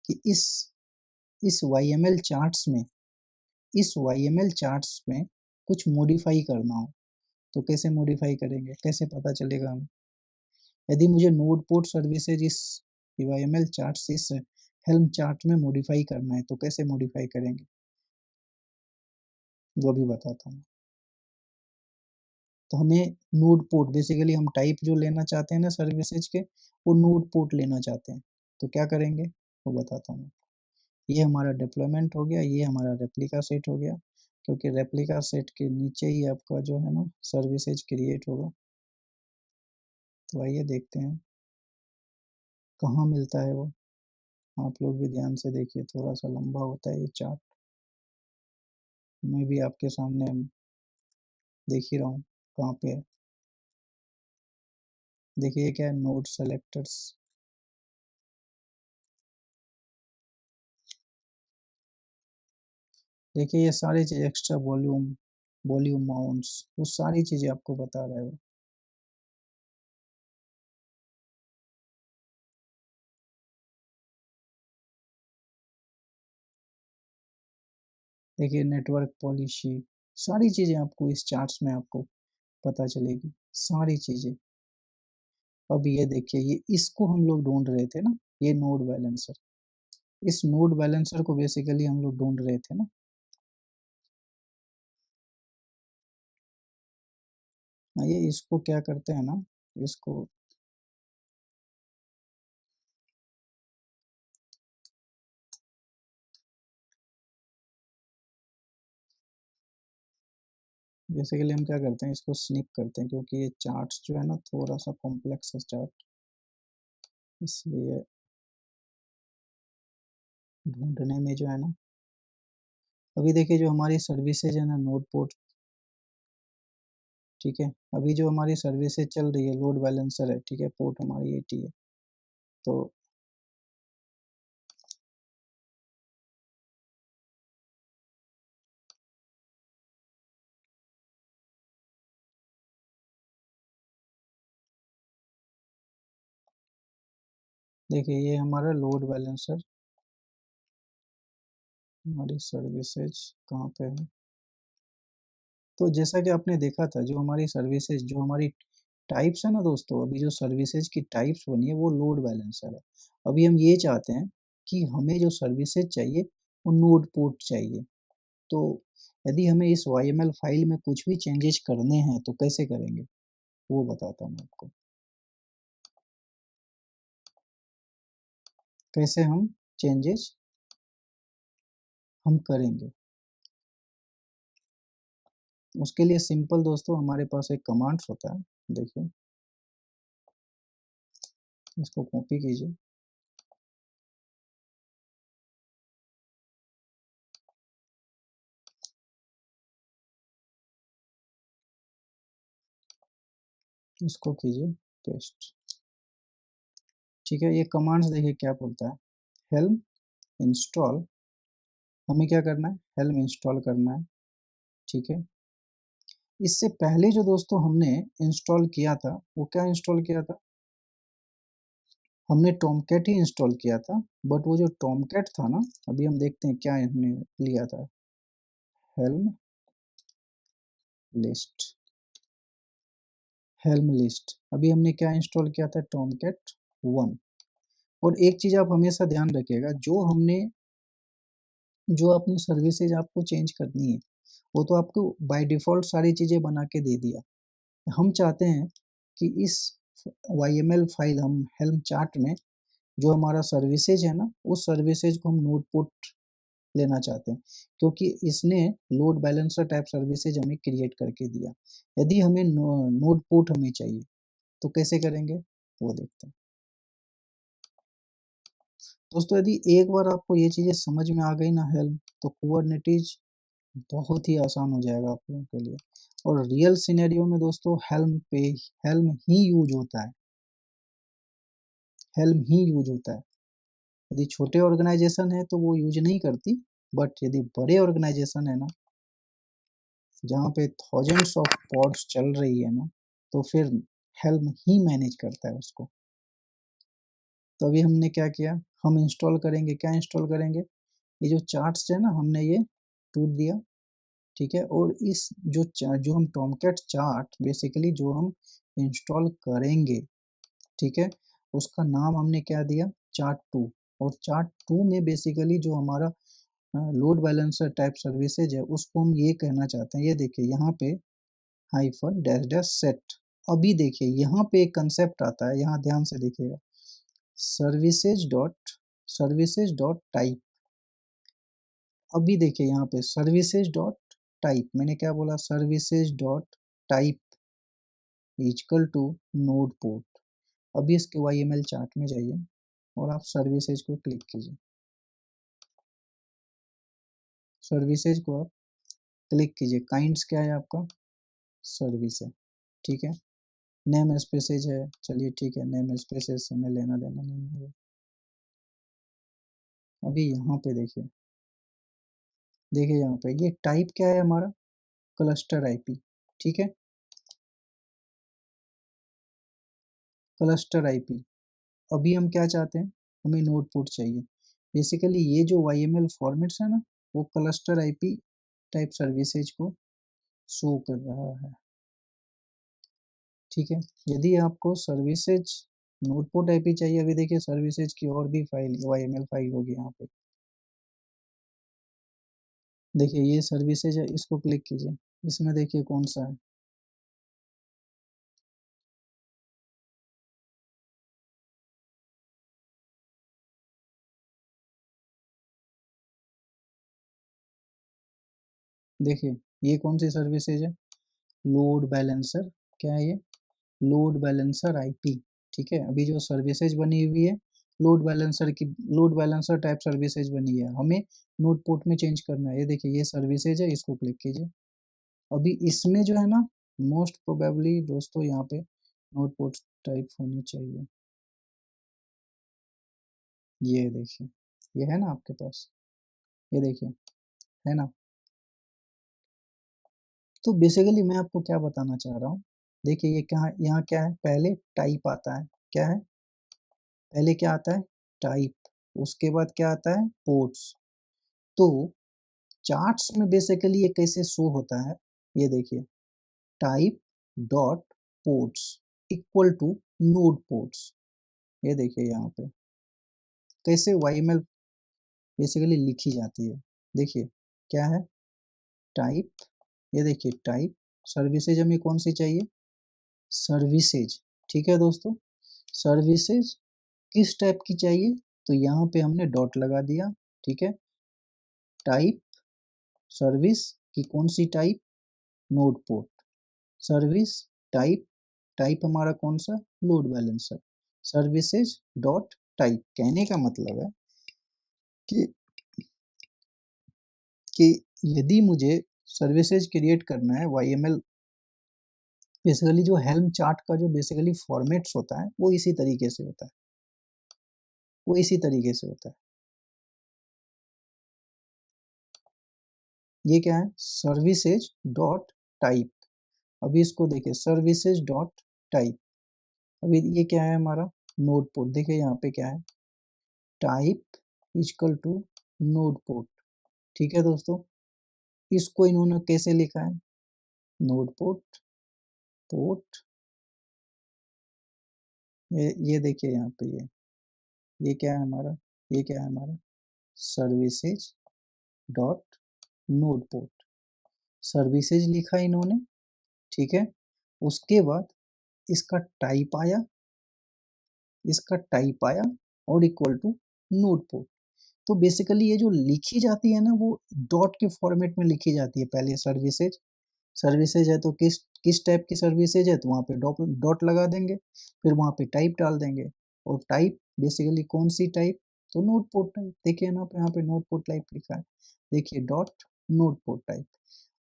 कि इस YML चार्ट्स में, इस YML चार्ट्स में कुछ मॉडिफाई करना हो, तो कैसे मॉडिफाई करेंगे, कैसे पता चलेगा हमें? यदि मुझे नोड पोर्ट सर्विसेज इस YML चार्ट्स, इस हेल्म चार्ट में मॉडिफाई करना है, तो कैसे मॉडिफाई करेंगे, वो भी बताता हूँ। तो हमें नोड पोर्ट, बेसिकली हम टाइप जो लेना चाहते हैं ना सर्विसेज के, वो नोड पोर्ट लेना चाहते हैं, तो क्या करेंगे वो बताता हूँ। ये हमारा डिप्लॉयमेंट हो गया, ये हमारा रेप्लिका सेट हो गया, क्योंकि रेप्लिका सेट के नीचे ही आपका जो है ना सर्विसेज क्रिएट होगा। तो आइए देखते हैं कहाँ मिलता है वो। आप लोग भी ध्यान से देखिए, थोड़ा सा लंबा होता है ये चार्ट, मैं भी आपके सामने देख ही रहा हूँ कहाँ पे है। देखिए क्या है, नोड सेलेक्टर्स, देखिए ये सारी चीज़, एक्स्ट्रा वॉल्यूम, वॉल्यूम माउंट्स, वो सारी चीज़ें आपको बता रहा है वो। देखिए नेटवर्क पॉलिसी, सारी चीज़ें आपको इस चार्ट्स में आपको पता चलेगी, सारी चीज़ें। अब ये देखिए, ये इसको हम लोग ढूंढ रहे थे ना, ये नोड बैलेंसर, इस नोड बैलेंसर को बेसिकली हम लोग ढूंढ रहे थे ना। ये इसको क्या करते हैं ना, इसको बेसिकली हम क्या करते हैं, इसको स्निप करते हैं, क्योंकि ये चार्ट्स जो है ना थोड़ा सा कॉम्प्लेक्स है चार्ट, इसलिए ढूंढने में जो है ना, अभी देखिए जो हमारी सर्विसेज है ना, नोड पोर्ट, ठीक है, अभी जो हमारी सर्विसेज चल रही है, लोड बैलेंसर है, ठीक है, पोर्ट हमारी 80 है, तो देखिए ये हमारा लोड बैलेंसर, हमारी सर्विसेज कहाँ पे है। तो जैसा कि आपने देखा था, जो हमारी सर्विसेज, जो हमारी टाइप्स है ना दोस्तों, अभी जो सर्विसेज की टाइप्स बनी है वो लोड बैलेंसर है। अभी हम ये चाहते हैं कि हमें जो सर्विसेज चाहिए वो नोड पोर्ट चाहिए। तो यदि हमें इस YML फाइल में कुछ भी चेंजेस करने हैं तो कैसे करेंगे, वो बताता हूँ आपको, कैसे हम चेंजेस हम करेंगे। उसके लिए सिंपल दोस्तों, हमारे पास एक कमांड्स होता है, देखिए इसको कॉपी कीजिए, इसको कीजिए पेस्ट, ठीक है। ये कमांड्स देखिए क्या बोलता है, हेल्म इंस्टॉल, हमें क्या करना है, हेल्म इंस्टॉल करना है, ठीक है। इससे पहले जो दोस्तों हमने इंस्टॉल किया था, वो क्या इंस्टॉल किया था, हमने टॉमकैट ही इंस्टॉल किया था, बट वो जो टॉमकैट था ना, अभी हम देखते हैं क्या हमने लिया था, हेल्म लिस्ट, हेल्म लिस्ट, अभी हमने क्या इंस्टॉल किया था, टॉमकैट 1। और एक चीज आप हमेशा ध्यान रखिएगा, जो अपनी सर्विसेज आपको चेंज करनी है, वो तो आपको बाय डिफॉल्ट सारी चीजें बना के दे दिया। हम चाहते हैं कि इस YML फाइल, हम हेल्म चार्ट में जो हमारा सर्विसेज है ना, उस सर्विसेज को हम नोड पोर्ट लेना चाहते हैं, क्योंकि इसने लोड बैलेंसर टाइप सर्विसेज हमें क्रिएट करके दिया। यदि हमें नोड पोर्ट हमें चाहिए तो कैसे करेंगे, वो देखते हैं दोस्तों। यदि एक बार आपको ये चीजें समझ में आ गई ना हेल्म, तो कुबरनेटिज बहुत ही आसान हो जाएगा आप लोगों के लिए। और रियल सिनेरियो में दोस्तों हेल्म ही यूज होता है, हेल्म ही यूज होता है। यदि छोटे ऑर्गेनाइजेशन है तो वो यूज नहीं करती, बट यदि बड़े ऑर्गेनाइजेशन है ना, जहाँ पे थाउजेंड्स ऑफ पॉड्स चल रही है ना, तो फिर हेल्म ही मैनेज करता है उसको। तो अभी हमने क्या किया, हम इंस्टॉल करेंगे, क्या इंस्टॉल करेंगे, ये जो चार्ट्स है ना, हमने ये टूट दिया, ठीक है। और इस जो हम टॉमकैट चार्ट बेसिकली जो हम इंस्टॉल करेंगे, ठीक है, उसका नाम हमने क्या दिया, चार्ट 2। और चार्ट 2 में बेसिकली जो हमारा लोड बैलेंसर टाइप सर्विसेज है, उसको हम ये कहना चाहते हैं, ये देखिए यहाँ पे हाइफन डैश डैश सेट। अभी देखिए यहाँ पे एक कंसेप्ट आता है, यहाँ ध्यान से देखिएगा, सर्विसेज डॉट टाइप। अभी देखिए यहाँ पे सर्विसेज डॉट टाइप, मैंने क्या बोला, services dot type equal to node port. अभी इसके YML चार्ट में जाइए, और आप सर्विसेज को क्लिक कीजिए। सर्विसेज को आप क्लिक कीजिए। काइंड्स क्या है आपका? सर्विस है, ठीक है। नेम स्पेसेज है, चलिए ठीक है, नेम स्पेसेज से हमें लेना देना नहीं है। अभी यहाँ पे देखिए, देखिए यहाँ पे ये टाइप क्या है हमारा? क्लस्टर आईपी, ठीक है, क्लस्टर आईपी। अभी हम क्या चाहते हैं? हमें नोड पोर्ट चाहिए। बेसिकली ये जो YML फॉर्मेट्स है ना, वो क्लस्टर आईपी टाइप सर्विसेज को शो कर रहा है, ठीक है। यदि आपको सर्विसेज नोड पोर्ट आईपी चाहिए, अभी देखिए सर्विसेज की और भी फाइल YML फाइल होगी यहाँ पे, देखिए ये सर्विसेज है, इसको क्लिक कीजिए। इसमें देखिए कौन सा है, देखिए ये कौन सी सर्विसेज है? Load balancer. क्या है ये? लोड बैलेंसर आईपी, ठीक है। अभी जो सर्विसेज बनी हुई है लोड बैलेंसर की, लोड बैलेंसर टाइप सर्विसेज बनी है, हमें नोड पोर्ट में चेंज करना है। ये देखिए ये सर्विसेज है, इसको क्लिक कीजिए। अभी इसमें जो है ना, मोस्ट प्रोबेबली दोस्तों यहाँ पे नोड पोर्ट टाइप होनी चाहिए। ये देखिए, ये है ना आपके पास, ये देखिए, है ना। तो बेसिकली मैं आपको क्या बताना चाह रहा हूँ, देखिए ये क्या, यहाँ क्या है, पहले टाइप आता है। क्या है? पहले क्या आता है? टाइप। उसके बाद क्या आता है? पोर्ट्स। तो चार्ट्स में बेसिकली ये कैसे शो होता है, ये देखिए, type dot ports equal to node ports. ये देखिए यहाँ पे कैसे YML बेसिकली लिखी जाती है। देखिए क्या है? टाइप, ये देखिए टाइप, सर्विसेज हमें कौन सी चाहिए? सर्विसेज, ठीक है दोस्तों। सर्विसेज किस टाइप की चाहिए? तो यहाँ पे हमने डॉट लगा दिया, ठीक है। टाइप सर्विस की कौन सी type? Node port. Service type, type हमारा कौन सा? Load balancer. Services dot type, कहने का मतलब है कि कि यदि मुझे सर्विसेज क्रिएट करना है, YML बेसिकली जो हेल्म चार्ट का जो बेसिकली फॉर्मेट्स होता है वो इसी तरीके से होता है, वो इसी तरीके से होता है। ये क्या है? Services dot type. अभी इसको देखिए, सर्विसेज डॉट टाइप। अभी ये क्या है हमारा? Node port. देखिए यहाँ पे क्या है? Type equal to node port, ठीक है दोस्तों। इसको इन्होंने कैसे लिखा है? नोड पोर्ट, पोर्ट, ये देखिए यहाँ पे ये क्या है हमारा? ये क्या है हमारा? Services dot node port. Services लिखा इन्होंने, ठीक है। उसके बाद इसका टाइप आया, इसका टाइप आया और इक्वल टू नोड पोर्ट। तो बेसिकली ये जो लिखी जाती है ना, वो डॉट के फॉर्मेट में लिखी जाती है। पहले सर्विसेज, सर्विसेज है तो किस टाइप की सर्विसेज है, तो वहाँ पे डॉट डॉट लगा देंगे, फिर वहाँ पे टाइप डाल देंगे। और टाइप बेसिकली कौन सी टाइप? तो नोड पोर्ट टाइप। देखिए ना, यहाँ पे नोड पोर्ट टाइप लिखा है, देखिए डॉट नोड पोर्ट टाइप।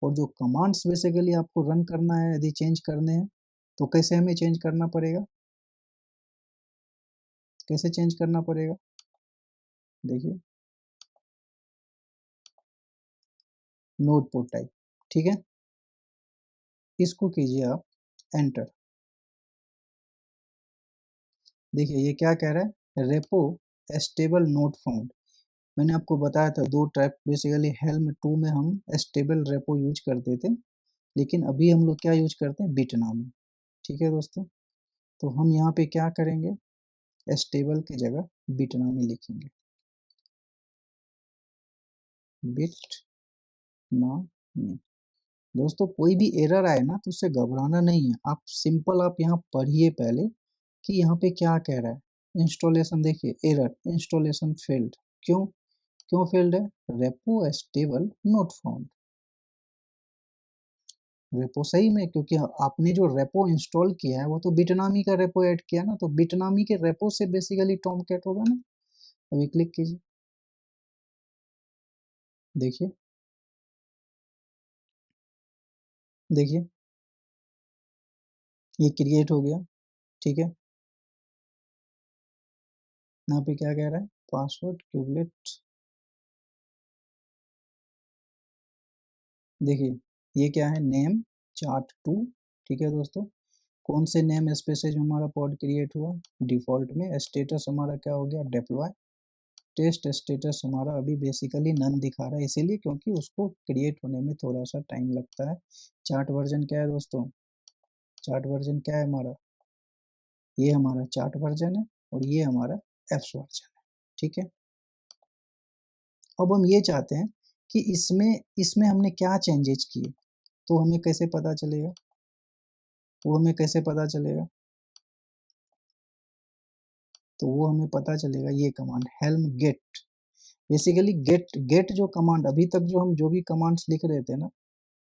और जो कमांड्स बेसिकली आपको रन करना है, यदि चेंज करने हैं, तो कैसे हमें चेंज करना पड़ेगा? कैसे चेंज करना पड़ेगा? देखिए नोड पोर्ट टाइप, ठीक है। इसको कीजिए आप एंटर। देखिए ये क्या कह रहा है? Repo stable not found. मैंने आपको बताया था दो टाइप, बेसिकली हेल्म 2 में हम स्टेबल रेपो यूज करते थे, लेकिन अभी हम लोग क्या यूज करते हैं? बिटनामी, ठीक है दोस्तों। तो हम यहाँ पे क्या करेंगे? स्टेबल की जगह बिटनामी लिखेंगे, बिटनामी। दोस्तों कोई भी एरर आए ना, तो उससे घबराना नहीं है। आप सिंपल आप यहाँ पढ़िए पहले कि यहाँ पे क्या कह रहा है। इंस्टॉलेशन, देखिए एरर, इंस्टॉलेशन फेल्ड। क्यों? क्यों फेल्ड है? Repo stable not found. Repo सही में, क्योंकि आपने जो रेपो इंस्टॉल किया है वो तो बिटनामी का रेपो ऐड किया ना, तो बिटनामी के रेपो से बेसिकली टॉमकैट होगा ना। अभी क्लिक कीजिए, देखिए देखिए ये क्रिएट हो गया। ठीक है, यहाँ पे क्या कह रहा है, पासवर्ड क्यूबलेट। देखिए ये क्या है, नेम चार्ट 2। ठीक है दोस्तों, कौन से नेम स्पेसेज में हमारा पॉड क्रिएट हुआ, डिफॉल्ट में। स्टेटस हमारा क्या हो गया, डिप्लॉय। टेस्ट स्टेटस हमारा अभी बेसिकली नन दिखा रहा है, इसीलिए क्योंकि उसको क्रिएट होने में थोड़ा सा टाइम लगता है। चार्ट वर्जन क्या है दोस्तों, चार्ट वर्जन क्या है हमारा, ये हमारा चार्ट वर्जन है और ये हमारा एप्स वर्जन है। ठीक है, अब हम ये चाहते हैं कि इसमें इसमें हमने क्या चेंजेस किए, तो हमें कैसे पता चलेगा, वो हमें कैसे पता चलेगा, तो वो हमें पता चलेगा ये command helm get. Basically get get जो कमांड, अभी तक जो हम जो भी कमांड्स लिख रहे थे ना,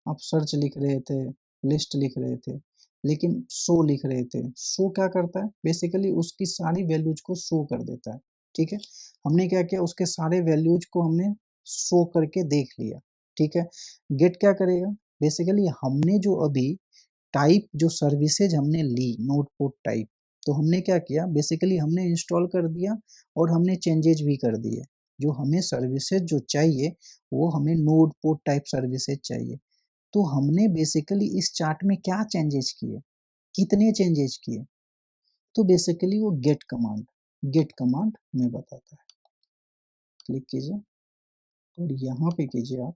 आप सर्च लिख रहे थे, लिस्ट लिख रहे थे, लेकिन शो लिख रहे थे। शो क्या करता है, बेसिकली उसकी सारी वैल्यूज को शो कर देता है। ठीक है, हमने क्या किया, उसके सारे वैल्यूज को हमने शो करके देख लिया। ठीक है, गेट क्या करेगा, बेसिकली हमने जो अभी टाइप जो सर्विसेज हमने ली, नोड पोर्ट टाइप, तो हमने क्या किया, बेसिकली हमने इंस्टॉल कर दिया और हमने चेंजेज भी कर दिए। जो हमें सर्विसेज जो चाहिए वो हमें नोड पोर्ट टाइप सर्विसेज चाहिए। तो हमने बेसिकली इस चार्ट में क्या चेंजेस किए, कितने चेंजेस किए, तो बेसिकली वो गेट कमांड हमें बताता है। क्लिक कीजिए और यहाँ पे कीजिए आप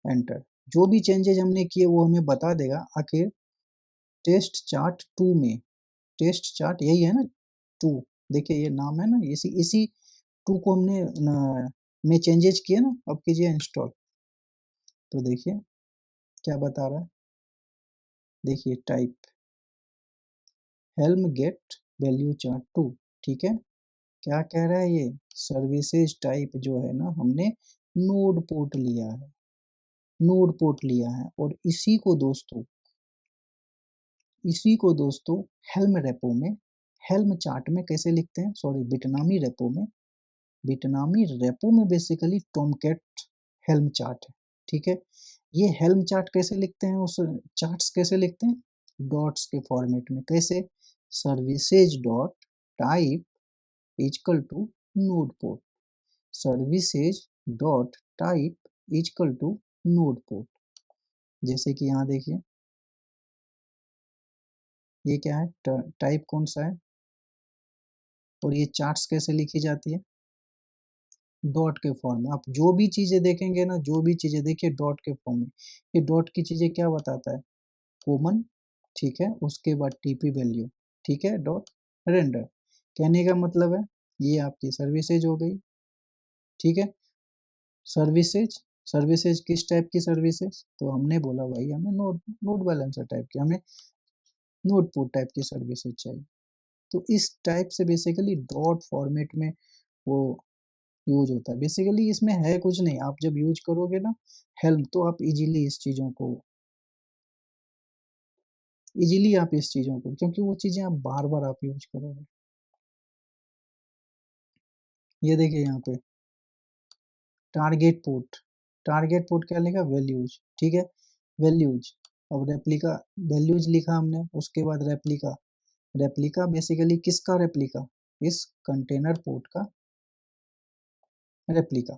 एंटर। जो भी चेंजेस हमने किए वो हमें बता देगा। आखिर टेस्ट चार्ट 2 में, टेस्ट चार्ट यही है ना 2, देखिए ये नाम है ना, इसी इसी 2 को हमने में चेंजेस किए ना। अब कीजिए इंस्टॉल, तो देखिए क्या बता रहा है, देखिए type helm get value chart 2। ठीक है, क्या कह रहा है ये, सर्विसेज टाइप जो है ना हमने नोड पोर्ट लिया है, नोड पोर्ट लिया है। और इसी को दोस्तों हेल्म रेपो में, हेल्म चार्ट में कैसे लिखते हैं, सॉरी बिटनामी रेपो में, बिटनामी रेपो में बेसिकली टॉमकैट हेल्म चार्ट है। ठीक है, ये हेल्म चार्ट कैसे लिखते हैं, उस चार्ट्स कैसे लिखते हैं, डॉट्स के फॉर्मेट में। कैसे, services dot type equal to node port, services dot type equal to node port. जैसे कि यहाँ देखिए ये क्या है, टाइप कौन सा है, और ये चार्ट्स कैसे लिखी जाती है, डॉट के फॉर्म में। आप जो भी चीजें देखेंगे ना, जो भी चीजें देखिए डॉट के फॉर्म में। ये डॉट की चीजें क्या बताता है, कॉमन। ठीक है, उसके बाद टीपी वैल्यू। ठीक है, डॉट रेंडर, कहने का मतलब है ये आपकी सर्विसेज हो गई। ठीक है, सर्विसेज, सर्विसेज किस टाइप की सर्विसेज, तो हमने बोला भाई हमें नोड नोड बैलेंसर टाइप की, हमें नोड पोर्ट टाइप की सर्विसेज चाहिए। तो इस टाइप से बेसिकली डॉट फॉर्मेट में वो यूज होता है। बेसिकली इसमें है कुछ नहीं, आप जब यूज करोगे ना हेल्प, तो आप इजीली इस चीज़ों को, इजीली आप इस चीज़ों को, क्योंकि वो चीज़ें आप बार बार आप यूज करोगे। ये देखिए यहाँ पे टारगेट पोर्ट, टारगेट पोर्ट क्या लिखा, वैल्यूज। ठीक है, वैल्यूज। अब रेप्लिका, वैल्यूज लिखा हमने, उसके बाद रेप्लिका, रेप्लिका बेसिकली किसका रेप्लिका, इस कंटेनर पोर्ट का रेप्लिका।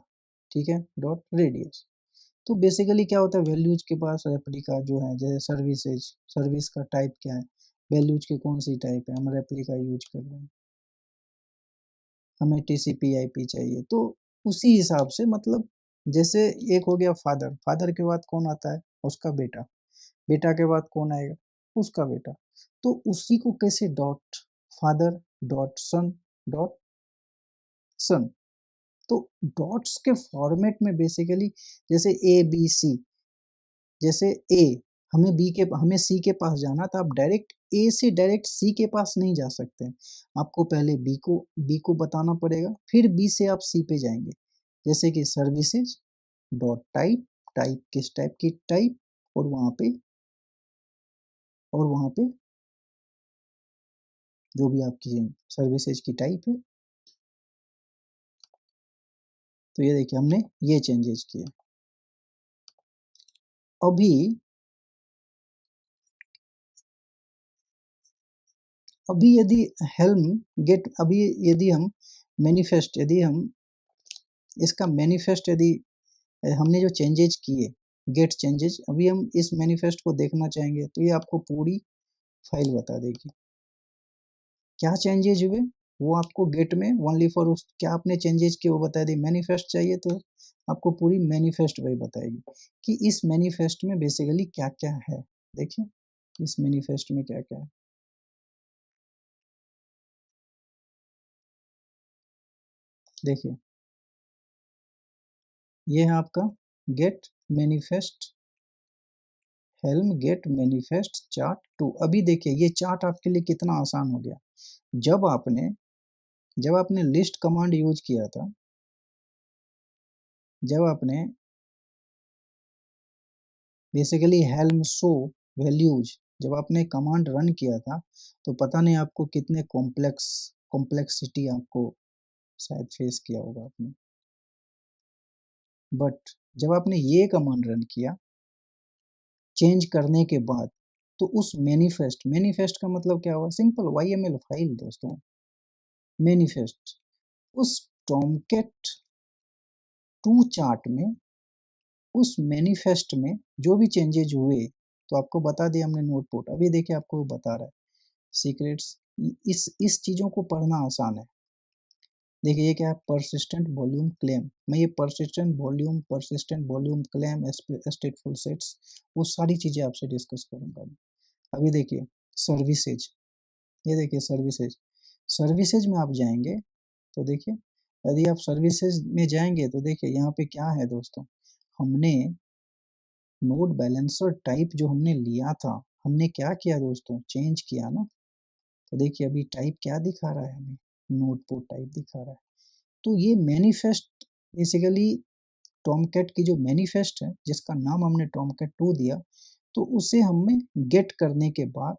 ठीक है, डॉट रेडियस। तो बेसिकली क्या होता है, वैल्यूज के पास रेप्लिका जो है, जैसे सर्विसेज, सर्विस का टाइप क्या है, वैल्यूज की कौन सी टाइप है, हम रेप्लिका यूज कर रहे हैं, हमें टीसीपी आईपी चाहिए। तो उसी हिसाब से मतलब, जैसे एक हो गया फादर, फादर के बाद कौन आता है, उसका बेटा, बेटा के बाद कौन आएगा, उसका बेटा। तो उसी को कैसे डॉट फादर डॉट सन डॉट सन, तो डॉट्स के फॉर्मेट में बेसिकली, जैसे ए बी सी, जैसे ए, हमें सी के पास जाना था, आप डायरेक्ट ए से डायरेक्ट सी के पास नहीं जा सकते, आपको पहले बी को बताना पड़ेगा, फिर बी से आप सी पे जाएंगे। जैसे कि सर्विसेज डॉट टाइप, टाइप किस टाइप की, टाइप और वहाँ पे जो भी आपकी सर्विसेज की टाइप है। तो ये देखिए हमने ये चेंजेस किए। अभी यदि हेल्म गेट, अभी यदि हम मैनिफेस्ट, यदि हम इसका मैनिफेस्ट, यदि हमने जो चेंजेज किए गेट चेंजेज, अभी हम इस मैनिफेस्ट को देखना चाहेंगे तो ये आपको पूरी फाइल बता देगी क्या चेंजेज हुए। वो आपको गेट में ओनली फॉर उस क्या आपने चेंजेज किए वो बता दी। मैनिफेस्ट चाहिए तो आपको पूरी मैनिफेस्ट वही बताएगी कि इस मैनिफेस्ट में बेसिकली क्या क्या है। देखिए इस मैनिफेस्ट में क्या क्या है। देखिए ये है आपका get manifest helm get manifest chart 2। अभी देखिए ये चार्ट आपके लिए कितना आसान हो गया। जब आपने लिस्ट कमांड यूज किया था, जब आपने बेसिकली हेल्म शो वैल्यूज जब आपने कमांड रन किया था, तो पता नहीं आपको कितने कॉम्प्लेक्सिटी आपको शायद फेस किया होगा आपने। बट जब आपने ये कमांड रन किया चेंज करने के बाद, तो उस मैनिफेस्ट का मतलब क्या हुआ, सिंपल YML फाइल दोस्तों। मैनिफेस्ट उस टॉमकेट 2 चार्ट में, उस मैनिफेस्ट में जो भी चेंजेज हुए तो आपको बता दिया हमने नोटबुक। अभी देखिए आपको बता रहा है सीक्रेट्स। इस चीजों को पढ़ना आसान है। देखिए ये क्या है, परसिस्टेंट वॉल्यूम क्लेम। मैं ये परसिस्टेंट वॉल्यूम क्लेम, स्टेटफुल सेट्स, वो सारी चीजें आपसे डिस्कस करूंगा। अभी देखिए सर्विसेज, ये देखिए सर्विसेज, सर्विसेज में आप जाएंगे तो देखिए, यदि आप सर्विसेज में जाएंगे तो देखिए यहाँ पे क्या है दोस्तों, हमने नोड बैलेंसर टाइप जो हमने लिया था, हमने क्या किया दोस्तों, चेंज किया ना। तो देखिए अभी टाइप क्या दिखा रहा है हमें, नोड पोर्ट टाइप दिखा रहा है। तो ये मैनिफेस्ट बेसिकली टॉमकेट की जो मैनिफेस्ट है जिसका नाम हमने टॉमकेट 2 दिया, तो उसे हमें गेट करने के बाद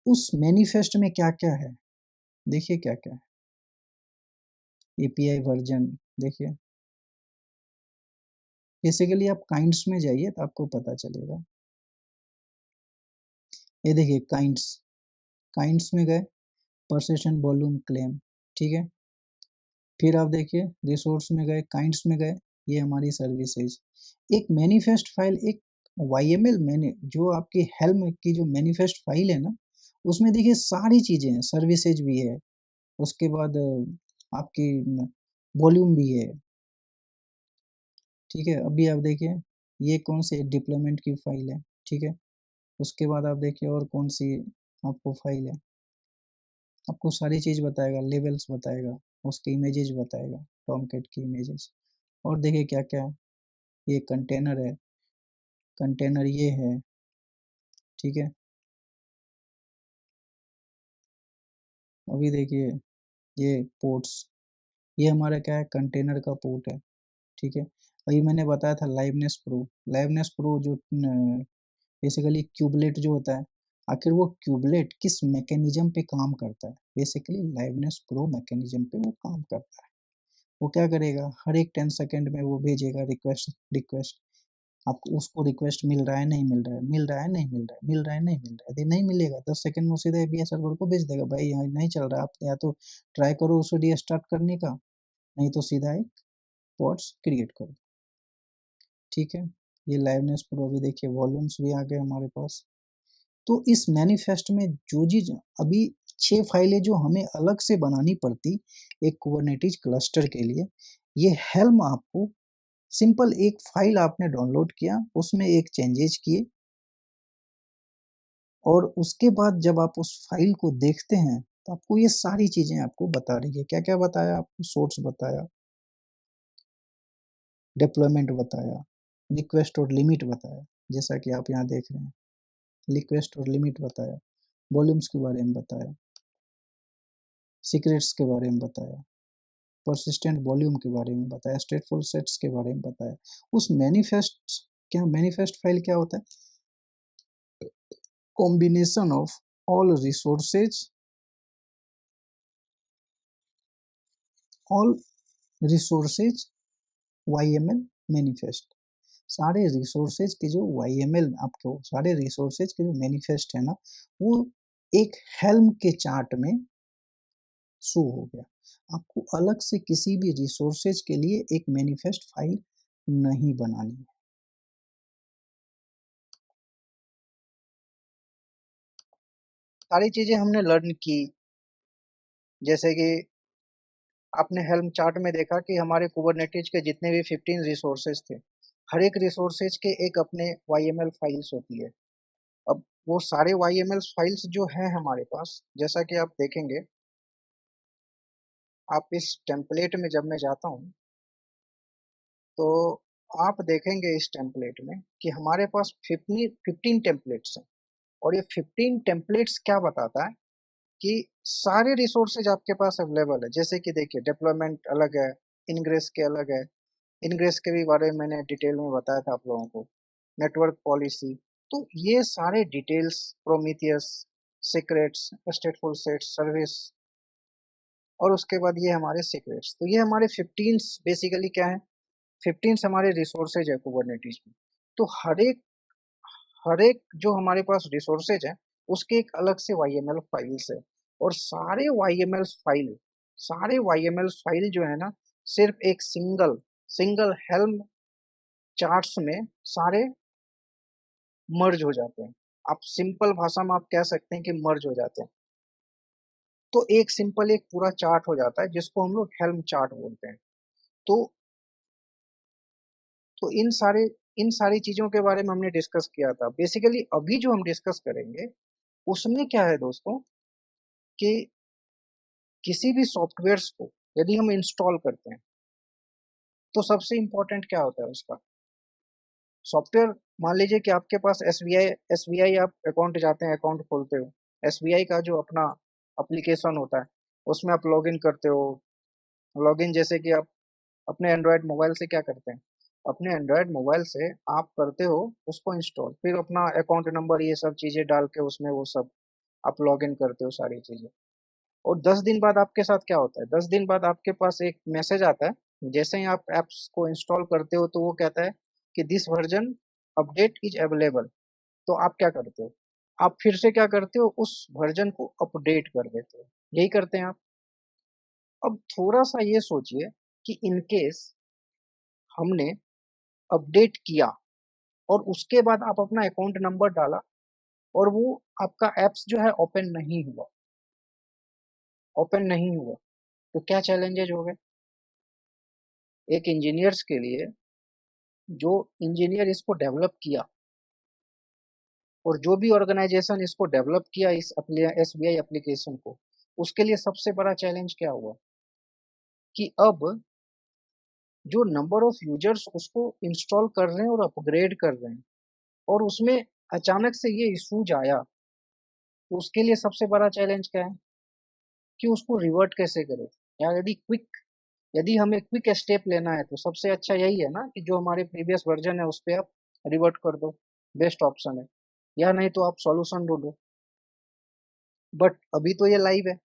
उस मैनिफेस्ट में क्या क्या है, देखिए क्या क्या है। API वर्जन देखिए, बेसिकली आप काइंड्स में जाइए तो आपको पता चलेगा। ये देखिए काइंड्स में गए, परसिस्टेंट वॉल्यूम क्लेम, ठीक है। फिर आप देखिए रिसोर्स में गए, काइंड्स में गए, ये हमारी सर्विसेज। एक मैनिफेस्ट फाइल, एक YML मैंने जो आपकी हेल्म की जो मैनिफेस्ट फाइल है ना, उसमें देखिए सारी चीजें हैं, सर्विसेज भी है, उसके बाद आपकी वॉल्यूम भी है, ठीक है। अभी आप देखिए ये कौन सी डिप्लोयमेंट की फाइल है, ठीक है। उसके बाद आप देखिए और कौन सी आपको फाइल है, आपको सारी चीज बताएगा, लेवल्स बताएगा, उसके इमेजेस बताएगा, टॉमकेट की इमेजेस। और देखिए क्या क्या है, ये कंटेनर है, कंटेनर ये है, ठीक है। अभी देखिए ये पोर्ट्स, ये हमारा क्या है, कंटेनर का पोर्ट है, ठीक है। अभी मैंने बताया था लाइवनेस प्रो जो बेसिकली क्यूबलेट जो होता है, आखिर वो क्यूबलेट किस मैकेनिज्म पे काम करता है, बेसिकली लाइवनेस प्रो मैकेनिज्म पे वो काम करता है। वो क्या करेगा, हर एक 10 सेकेंड में वो भेजेगा रिक्वेस्ट। आपको उसको रिक्वेस्ट मिल रहा है नहीं मिल रहा है, मिल रहा है नहीं मिल रहा है, मिल रहा है नहीं मिल रहा है। यदि नहीं मिलेगा 10 सेकंड में सीधा API सर्वर को भेज देगा, भाई यहाँ नहीं चल रहा, आप या तो ट्राई करो उसे रीस्टार्ट करने का, नहीं तो सीधा एक पॉड्स क्रिएट करो, ठीक है। ये लाइवनेस प्रो, अभी देखिए वॉल्यूम्स भी आ गए हमारे पास। तो इस मैनिफेस्ट में जो चीज अभी 6 फाइलें जो हमें अलग से बनानी पड़ती एक कुबरनेटिस क्लस्टर के लिए, ये हेल्म आपको सिंपल एक फाइल आपने डाउनलोड किया, उसमें एक चेंजेस किए, और उसके बाद जब आप उस फाइल को देखते हैं तो आपको ये सारी चीजें आपको बता रही है। क्या क्या बताया आपको, सोर्स बताया, डिप्लॉयमेंट बताया, रिक्वेस्ट और लिमिट बताया, जैसा कि आप यहाँ देख रहे हैं, रिक्वेस्ट और लिमिट बताया, वॉल्यूम्स के बारे में बताया, सीक्रेट्स के बारे में बताया, परसिस्टेंट वॉल्यूम के बारे में बताया, स्टेटफुल सेट्स के बारे में बताया। उस मैनिफेस्ट क्या मैनिफेस्ट फाइल क्या होता है? Combination of all resources YML manifest. सारे रिसोर्सेज के जो YML आपको सारे रिसोर्सेज के जो मैनिफेस्ट है ना, वो एक हेल्म के चार्ट में शो हो गया। आपको अलग से किसी भी रिसोर्सेज के लिए एक मैनिफेस्ट फाइल नहीं बनानी है। सारी चीजें हमने लर्न की, जैसे कि आपने हेल्म चार्ट में देखा कि हमारे कुबरनेटिज के जितने भी 15 रिसोर्सेज थे, हर एक रिसोर्सेज के एक अपने YML फाइल्स होती है। अब वो सारे YML फाइल्स जो हैं हमारे पास, जैसा कि आप देखेंगे, आप इस टेम्पलेट में जब मैं जाता हूँ तो आप देखेंगे इस टेम्पलेट में कि हमारे पास 15 टेम्पलेट्स हैं। और ये 15 टेम्पलेट्स क्या बताता है कि सारे रिसोर्सेज आपके पास अवेलेबल है। जैसे कि देखिए, डिप्लॉयमेंट अलग है, इनग्रेस के अलग है। इनग्रेस के भी बारे में मैंने डिटेल में बताया था आप लोगों को। नेटवर्क पॉलिसी, तो ये सारे details, Prometheus, secrets, स्टेटफुल sets, service, और उसके बाद ये हमारे सीक्रेट्स। तो ये हमारे 15 बेसिकली क्या है, 15 हमारे रिसोर्सेज है कुबरनेटिस में। तो हर एक जो हमारे पास रिसोर्सेज है, उसके एक अलग से YML फाइल्स है। और सारे YML फाइल जो है ना, सिर्फ एक सिंगल सिंगल हेल्म चार्ट्स में सारे मर्ज हो जाते हैं। आप सिंपल भाषा में आप कह सकते हैं कि मर्ज हो जाते हैं। तो एक सिंपल एक पूरा चार्ट हो जाता है, जिसको हम लोग हेल्म चार्ट बोलते हैं। तो तो इन सारी चीजों के बारे में हमने डिस्कस किया था। बेसिकली अभी जो हम डिस्कस करेंगे, उसमें क्या है दोस्तों, कि किसी भी सॉफ्टवेयर्स को यदि हम इंस्टॉल करते हैं, तो सबसे इंपॉर्टेंट क्या होता है उसका सॉफ्टवेयर। मान लीजिए कि आपके पास एसबीआई आप अकाउंट जाते हैं, अकाउंट खोलते हो। एसबीआई का जो अपना एप्लीकेशन होता है, उसमें आप लॉगिन करते हो। लॉगिन जैसे कि आप अपने एंड्रॉयड मोबाइल से क्या करते हैं, अपने एंड्रॉयड मोबाइल से आप करते हो उसको इंस्टॉल, फिर अपना अकाउंट नंबर ये सब चीजें डाल के उसमें वो सब आप लॉगिन करते हो सारी चीजें। और 10 दिन बाद आपके साथ क्या होता है, 10 दिन बाद आपके पास एक मैसेज आता है। जैसे ही आप एप्स को इंस्टॉल करते हो, तो वो कहता है कि this version update is available. तो आप क्या करते हो, आप फिर से क्या करते हो, उस वर्जन को अपडेट कर देते हो। यही करते हैं आप। अब थोड़ा सा ये सोचिए कि इनकेस हमने अपडेट किया और उसके बाद आप अपना अकाउंट नंबर डाला और वो आपका एप्स जो है ओपन नहीं हुआ, तो क्या चैलेंजेस हो गए एक इंजीनियर्स के लिए। जो इंजीनियर इसको डेवलप किया और जो भी ऑर्गेनाइजेशन इसको डेवलप किया इस एसबीआई एप्लीकेशन को, उसके लिए सबसे बड़ा चैलेंज क्या हुआ कि अब जो नंबर ऑफ यूजर्स उसको इंस्टॉल कर रहे हैं और अपग्रेड कर रहे हैं, और उसमें अचानक से ये इशूज आया, तो उसके लिए सबसे बड़ा चैलेंज क्या है कि उसको रिवर्ट कैसे करें। या यदि हमें क्विक स्टेप लेना है, तो सबसे अच्छा यही है ना कि जो हमारे प्रीवियस वर्जन है उस पर आप रिवर्ट कर दो, बेस्ट ऑप्शन है। या नहीं तो आप सॉल्यूशन ढूंढो। बट अभी तो ये लाइव है,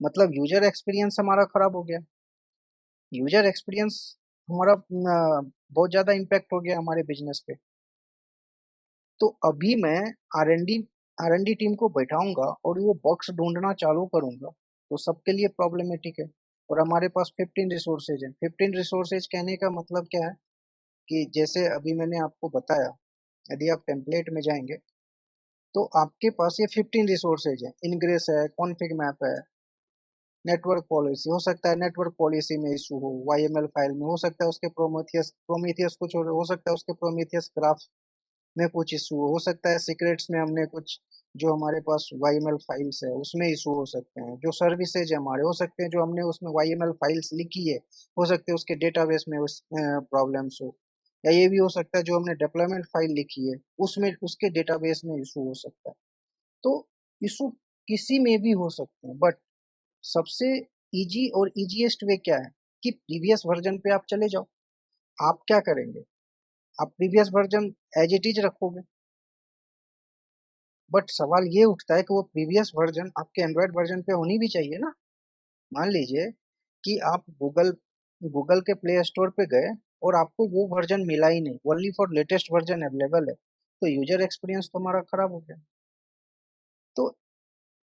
मतलब यूजर एक्सपीरियंस हमारा खराब हो गया। यूजर एक्सपीरियंस हमारा बहुत ज्यादा इम्पैक्ट हो गया हमारे बिजनेस पे। तो अभी मैं आर एन डी टीम को बैठाऊंगा और वो बॉक्स ढूंढना चालू करूंगा, तो सबके लिए प्रॉब्लमेटिक है। और हमारे पास 15 रिसोर्सेज हैं। 15 रिसोर्सेज कहने का मतलब क्या है कि जैसे अभी मैंने आपको बताया, यदि आप टेम्पलेट में जाएंगे तो आपके पास ये 15 रिसोर्सेज हैं। इनग्रेस है, कॉन्फिग मैप है, नेटवर्क पॉलिसी हो सकता है, नेटवर्क पॉलिसी में इशू हो, YML फाइल में हो सकता है, उसके प्रोमीथियस कुछ हो सकता है, उसके प्रोमीथियस ग्राफ में कुछ इशू हो सकता है, सीक्रेट्स में हमने कुछ जो हमारे पास YML फाइल्स है उसमें इशू हो सकते हैं, जो सर्विसेज हमारे हो सकते हैं जो हमने उसमें YML फाइल्स लिखी है, हो सकते हैं उसके डेटाबेस में उस प्रॉब्लम्स हो। या ये भी हो सकता है जो हमने डिप्लॉयमेंट फाइल लिखी है उसमें उसके डेटाबेस में इशू हो सकता है। तो इशू किसी में भी हो सकते हैं, बट सबसे इजी और इजीएस्ट वे क्या है कि प्रीवियस वर्जन पे आप चले जाओ। आप क्या करेंगे, आप previous version as it is रखोगे, बट सवाल ये उठता है कि वो प्रीवियस वर्जन आपके एंड्रॉयड वर्जन पे होनी भी चाहिए ना। मान लीजिए कि आप गूगल गूगल के प्ले स्टोर पे गए और आपको वो वर्जन मिला ही नहीं, only for latest version available है, तो यूजर एक्सपीरियंस तो हमारा खराब हो गया। तो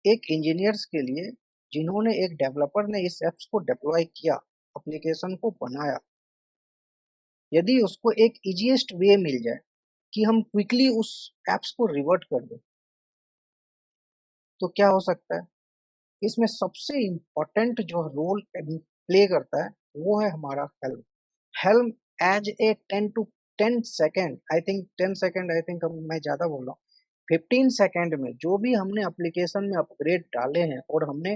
एक इंजीनियर्स के लिए, जिन्होंने, एक डेवलपर ने इस एप्स को डिप्लॉय किया, एप्लीकेशन को बनाया, यदि उसको एक इजीएस्ट वे मिल जाए कि हम क्विकली उस एप्स को रिवर्ट कर दें, तो क्या हो सकता है। इसमें सबसे इम्पोर्टेंट जो रोल प्ले करता है वो है हमारा helm. Helm as a 10 to 10 second, I think 10 second, I think मैं ज्यादा बोल रहा हूँ, 15 सेकेंड में जो भी हमने एप्लीकेशन में अपग्रेड डाले हैं और हमने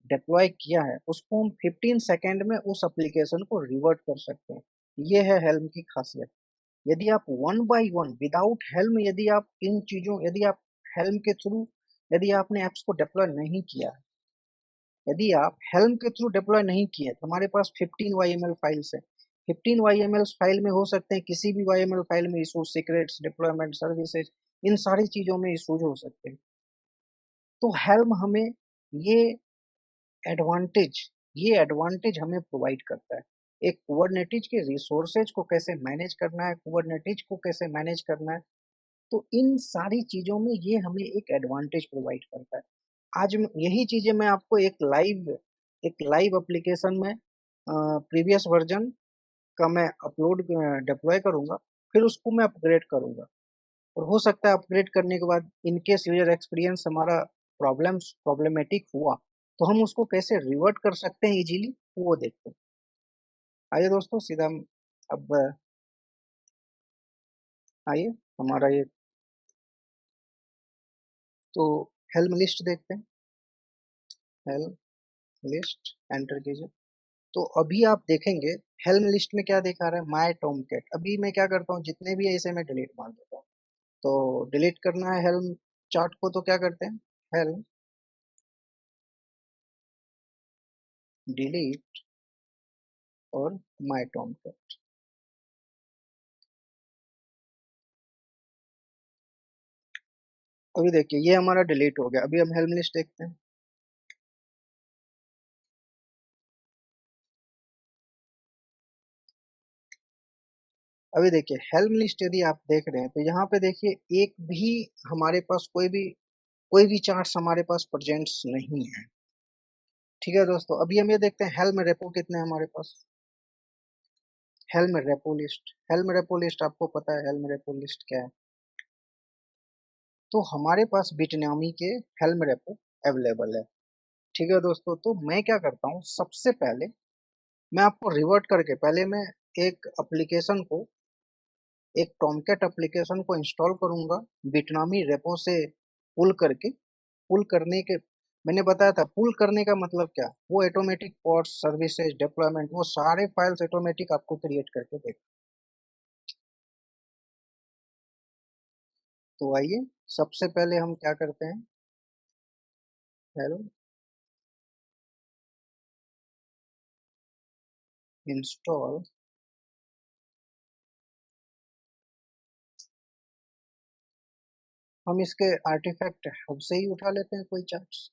डिप्लॉय किया है, उसको हम 15 सेकेंड में उस एप्लीकेशन को रिवर्ट कर सकते हैं। ये है हेल्म की खासियत। यदि आप one by one without helm, यदि आप हेल्म के थ्रू, यदि आपने एप्स को डिप्लॉय नहीं किया, यदि आप हेल्म के थ्रू डिप्लॉय नहीं किए, तो हमारे पास 15 YML फाइल्स है। 15 YML फाइल में हो सकते हैं, किसी भी YML फाइल में इशू, सीक्रेट्स, डिप्लॉयमेंट सर्विसेज, इन सारी चीजों में इशूज हो सकते हैं। तो हेल्म हमें ये एडवांटेज ये एडवांटेज हमें प्रोवाइड करता है। एक कुबरनेटिज के रिसोर्सेज को कैसे मैनेज करना है, कुबरनेटिज को कैसे मैनेज करना है, तो इन सारी चीजों में ये हमें एक एडवांटेज प्रोवाइड करता है। यही चीजें मैं आपको एक लाइव एप्लीकेशन में प्रीवियस वर्जन का मैं अपलोड डिप्लॉय करूंगा, फिर उसको मैं अपग्रेड करूंगा, और हो सकता है अपग्रेड करने के बाद इनकेस यूजर एक्सपीरियंस हमारा प्रॉब्लमेटिक हुआ, तो हम उसको कैसे रिवर्ट कर सकते हैं इजीली, वो देखते हैं। आइए दोस्तों, सीधा अब आइए हमारा ये, तो हेल्म लिस्ट देखते हैं। हेल्म लिस्ट एंटर कीजिए। तो अभी आप देखेंगे हेल्म लिस्ट में क्या दिखा रहा है, माय टॉम कैट। अभी मैं क्या करता हूँ, जितने भी है इसे मैं डिलीट मार देता हूँ। तो डिलीट करना है हेल्म चार्ट को, तो क्या करते हैं, हेल्म डिलीट और माय टॉम कैट। अभी देखिए ये हमारा डिलीट हो गया। अभी हम हेल्म लिस्ट देखते हैं। अभी देखिए हेल्म लिस्ट यदि आप देख रहे हैं, तो यहाँ पे देखिए एक भी हमारे पास कोई भी चार्ट्स हमारे पास प्रेजेंट्स नहीं है। ठीक है दोस्तों, अभी हम ये देखते हैं हेल्म रेपो कितने हैं हमारे पास। हेल्म रेपो लिस्ट आपको पता है हेल्म रेपो लिस्ट क्या है। तो हमारे पास बिटनामी के हेल्म रेपो अवेलेबल है। ठीक है दोस्तों, तो मैं क्या करता हूँ, सबसे पहले मैं आपको रिवर्ट करके, पहले मैं एक एप्लीकेशन को, एक टॉमकेट एप्लीकेशन को इंस्टॉल करूंगा, बिटनामी रेपो से पुल करके। पुल करने के मैंने बताया था, पुल करने का मतलब क्या, वो ऑटोमेटिक पोर्ट्स, सर्विसेज, डिप्लॉयमेंट, वो सारे फाइल्स ऑटोमेटिक आपको क्रिएट करके देगा। तो आइए सबसे पहले हम क्या करते हैं, हेलो इंस्टॉल, हम इसके आर्टिफैक्ट हब से ही उठा लेते हैं कोई चार्ट्स।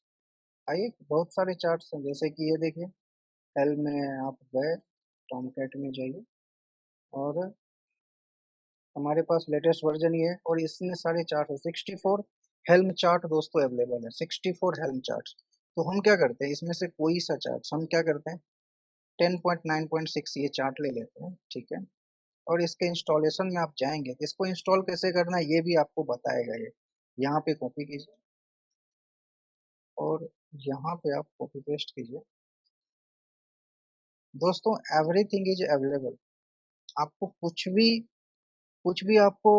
आइए, बहुत सारे चार्ट्स हैं, जैसे कि ये देखिए, हेल में आप गए, टॉमकैट में जाइए, और हमारे पास लेटेस्ट वर्जन ही है, और इसमें सारे चार्ट है। 64 हेल्म चार्ट दोस्तों अवेलेबल है, 64 हेल्म चार्ट। तो हम क्या करते हैं, इसमें से कोई सा चार्ट हम क्या करते हैं, 10.9.6 ये चार्ट ले लेते हैं, ठीक है। और इसके इंस्टॉलेशन में आप जाएंगे, इसको इंस्टॉल कैसे करना है ये भी आपको बताएगा ये। यहाँ पे कॉपी कीजिए, और यहाँ पे आप कॉपी पेस्ट कीजिए। दोस्तों एवरीथिंग इज अवेलेबल, आपको कुछ भी आपको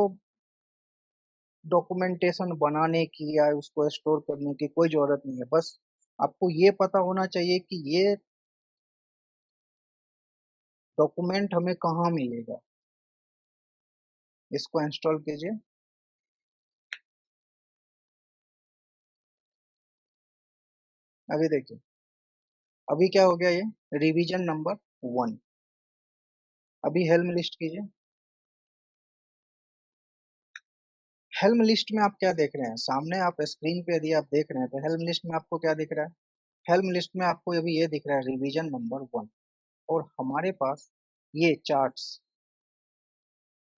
डॉक्यूमेंटेशन बनाने की या उसको स्टोर करने की कोई जरूरत नहीं है। बस आपको ये पता होना चाहिए कि ये डॉक्यूमेंट हमें कहाँ मिलेगा। इसको इंस्टॉल कीजिए। अभी देखिए, अभी क्या हो गया, ये रिवीजन नंबर 1। अभी हेल्म लिस्ट कीजिए। हेल्म लिस्ट में आप क्या देख रहे हैं सामने, आप स्क्रीन पे यदि आप देख रहे हैं तो हेल्म लिस्ट में आपको क्या दिख रहा है? हेल्म लिस्ट में आपको अभी ये दिख रहा है रिवीजन नंबर 1। और हमारे पास ये चार्ट्स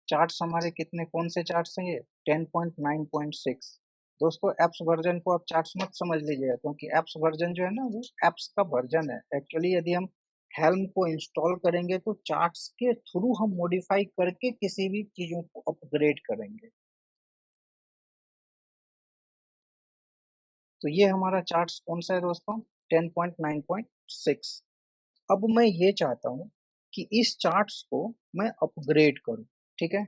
चार्ट्स हमारे कितने कौन से चार्ट्स हैं? ये 10.9.6। दोस्तों एप्स वर्जन को आप चार्ट्स मत समझ लीजिएगा, क्योंकि एप्स वर्जन जो है ना वो एप्स का वर्जन है। एक्चुअली यदि हम हेल्म को इंस्टॉल करेंगे तो चार्ट्स के थ्रू हम मॉडिफाई करके किसी भी चीजों को अपग्रेड करेंगे। तो ये हमारा चार्ट्स कौन सा है दोस्तों? 10.9.6। अब मैं ये चाहता हूँ कि इस चार्ट्स को मैं अपग्रेड करूँ, ठीक है?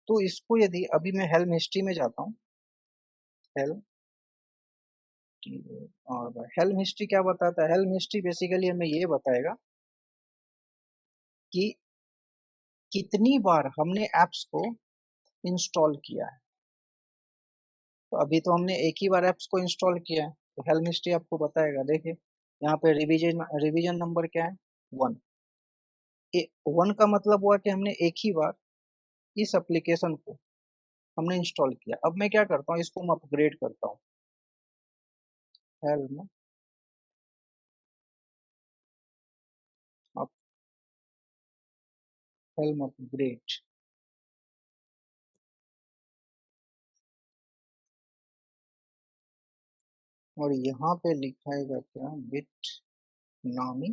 तो इसको यदि अभी मैं हेल्म हिस्ट्री में जाता हूँ, हेल्म और हेल्म हिस्ट्री क्या बताता है? हेल्म हिस्ट्री बेसिकली हमें ये बताएगा कि कितनी बार हमने एप्स को इंस्टॉल किया है। तो अभी तो हमने एक ही बार एप्स को इंस्टॉल किया है, तो हेल्म हिस्ट्री आपको बताएगा। देखिए यहाँ पे रिवीजन रिवीजन नंबर क्या है? 1। 1 का मतलब हुआ कि हमने एक ही बार इस एप्लीकेशन को हमने इंस्टॉल किया। अब मैं क्या करता हूँ, इसको मैं अपग्रेड करता हूँ। Helm up helm upgrade. और यहाँ पे लिखाएगा क्या? बिट नामी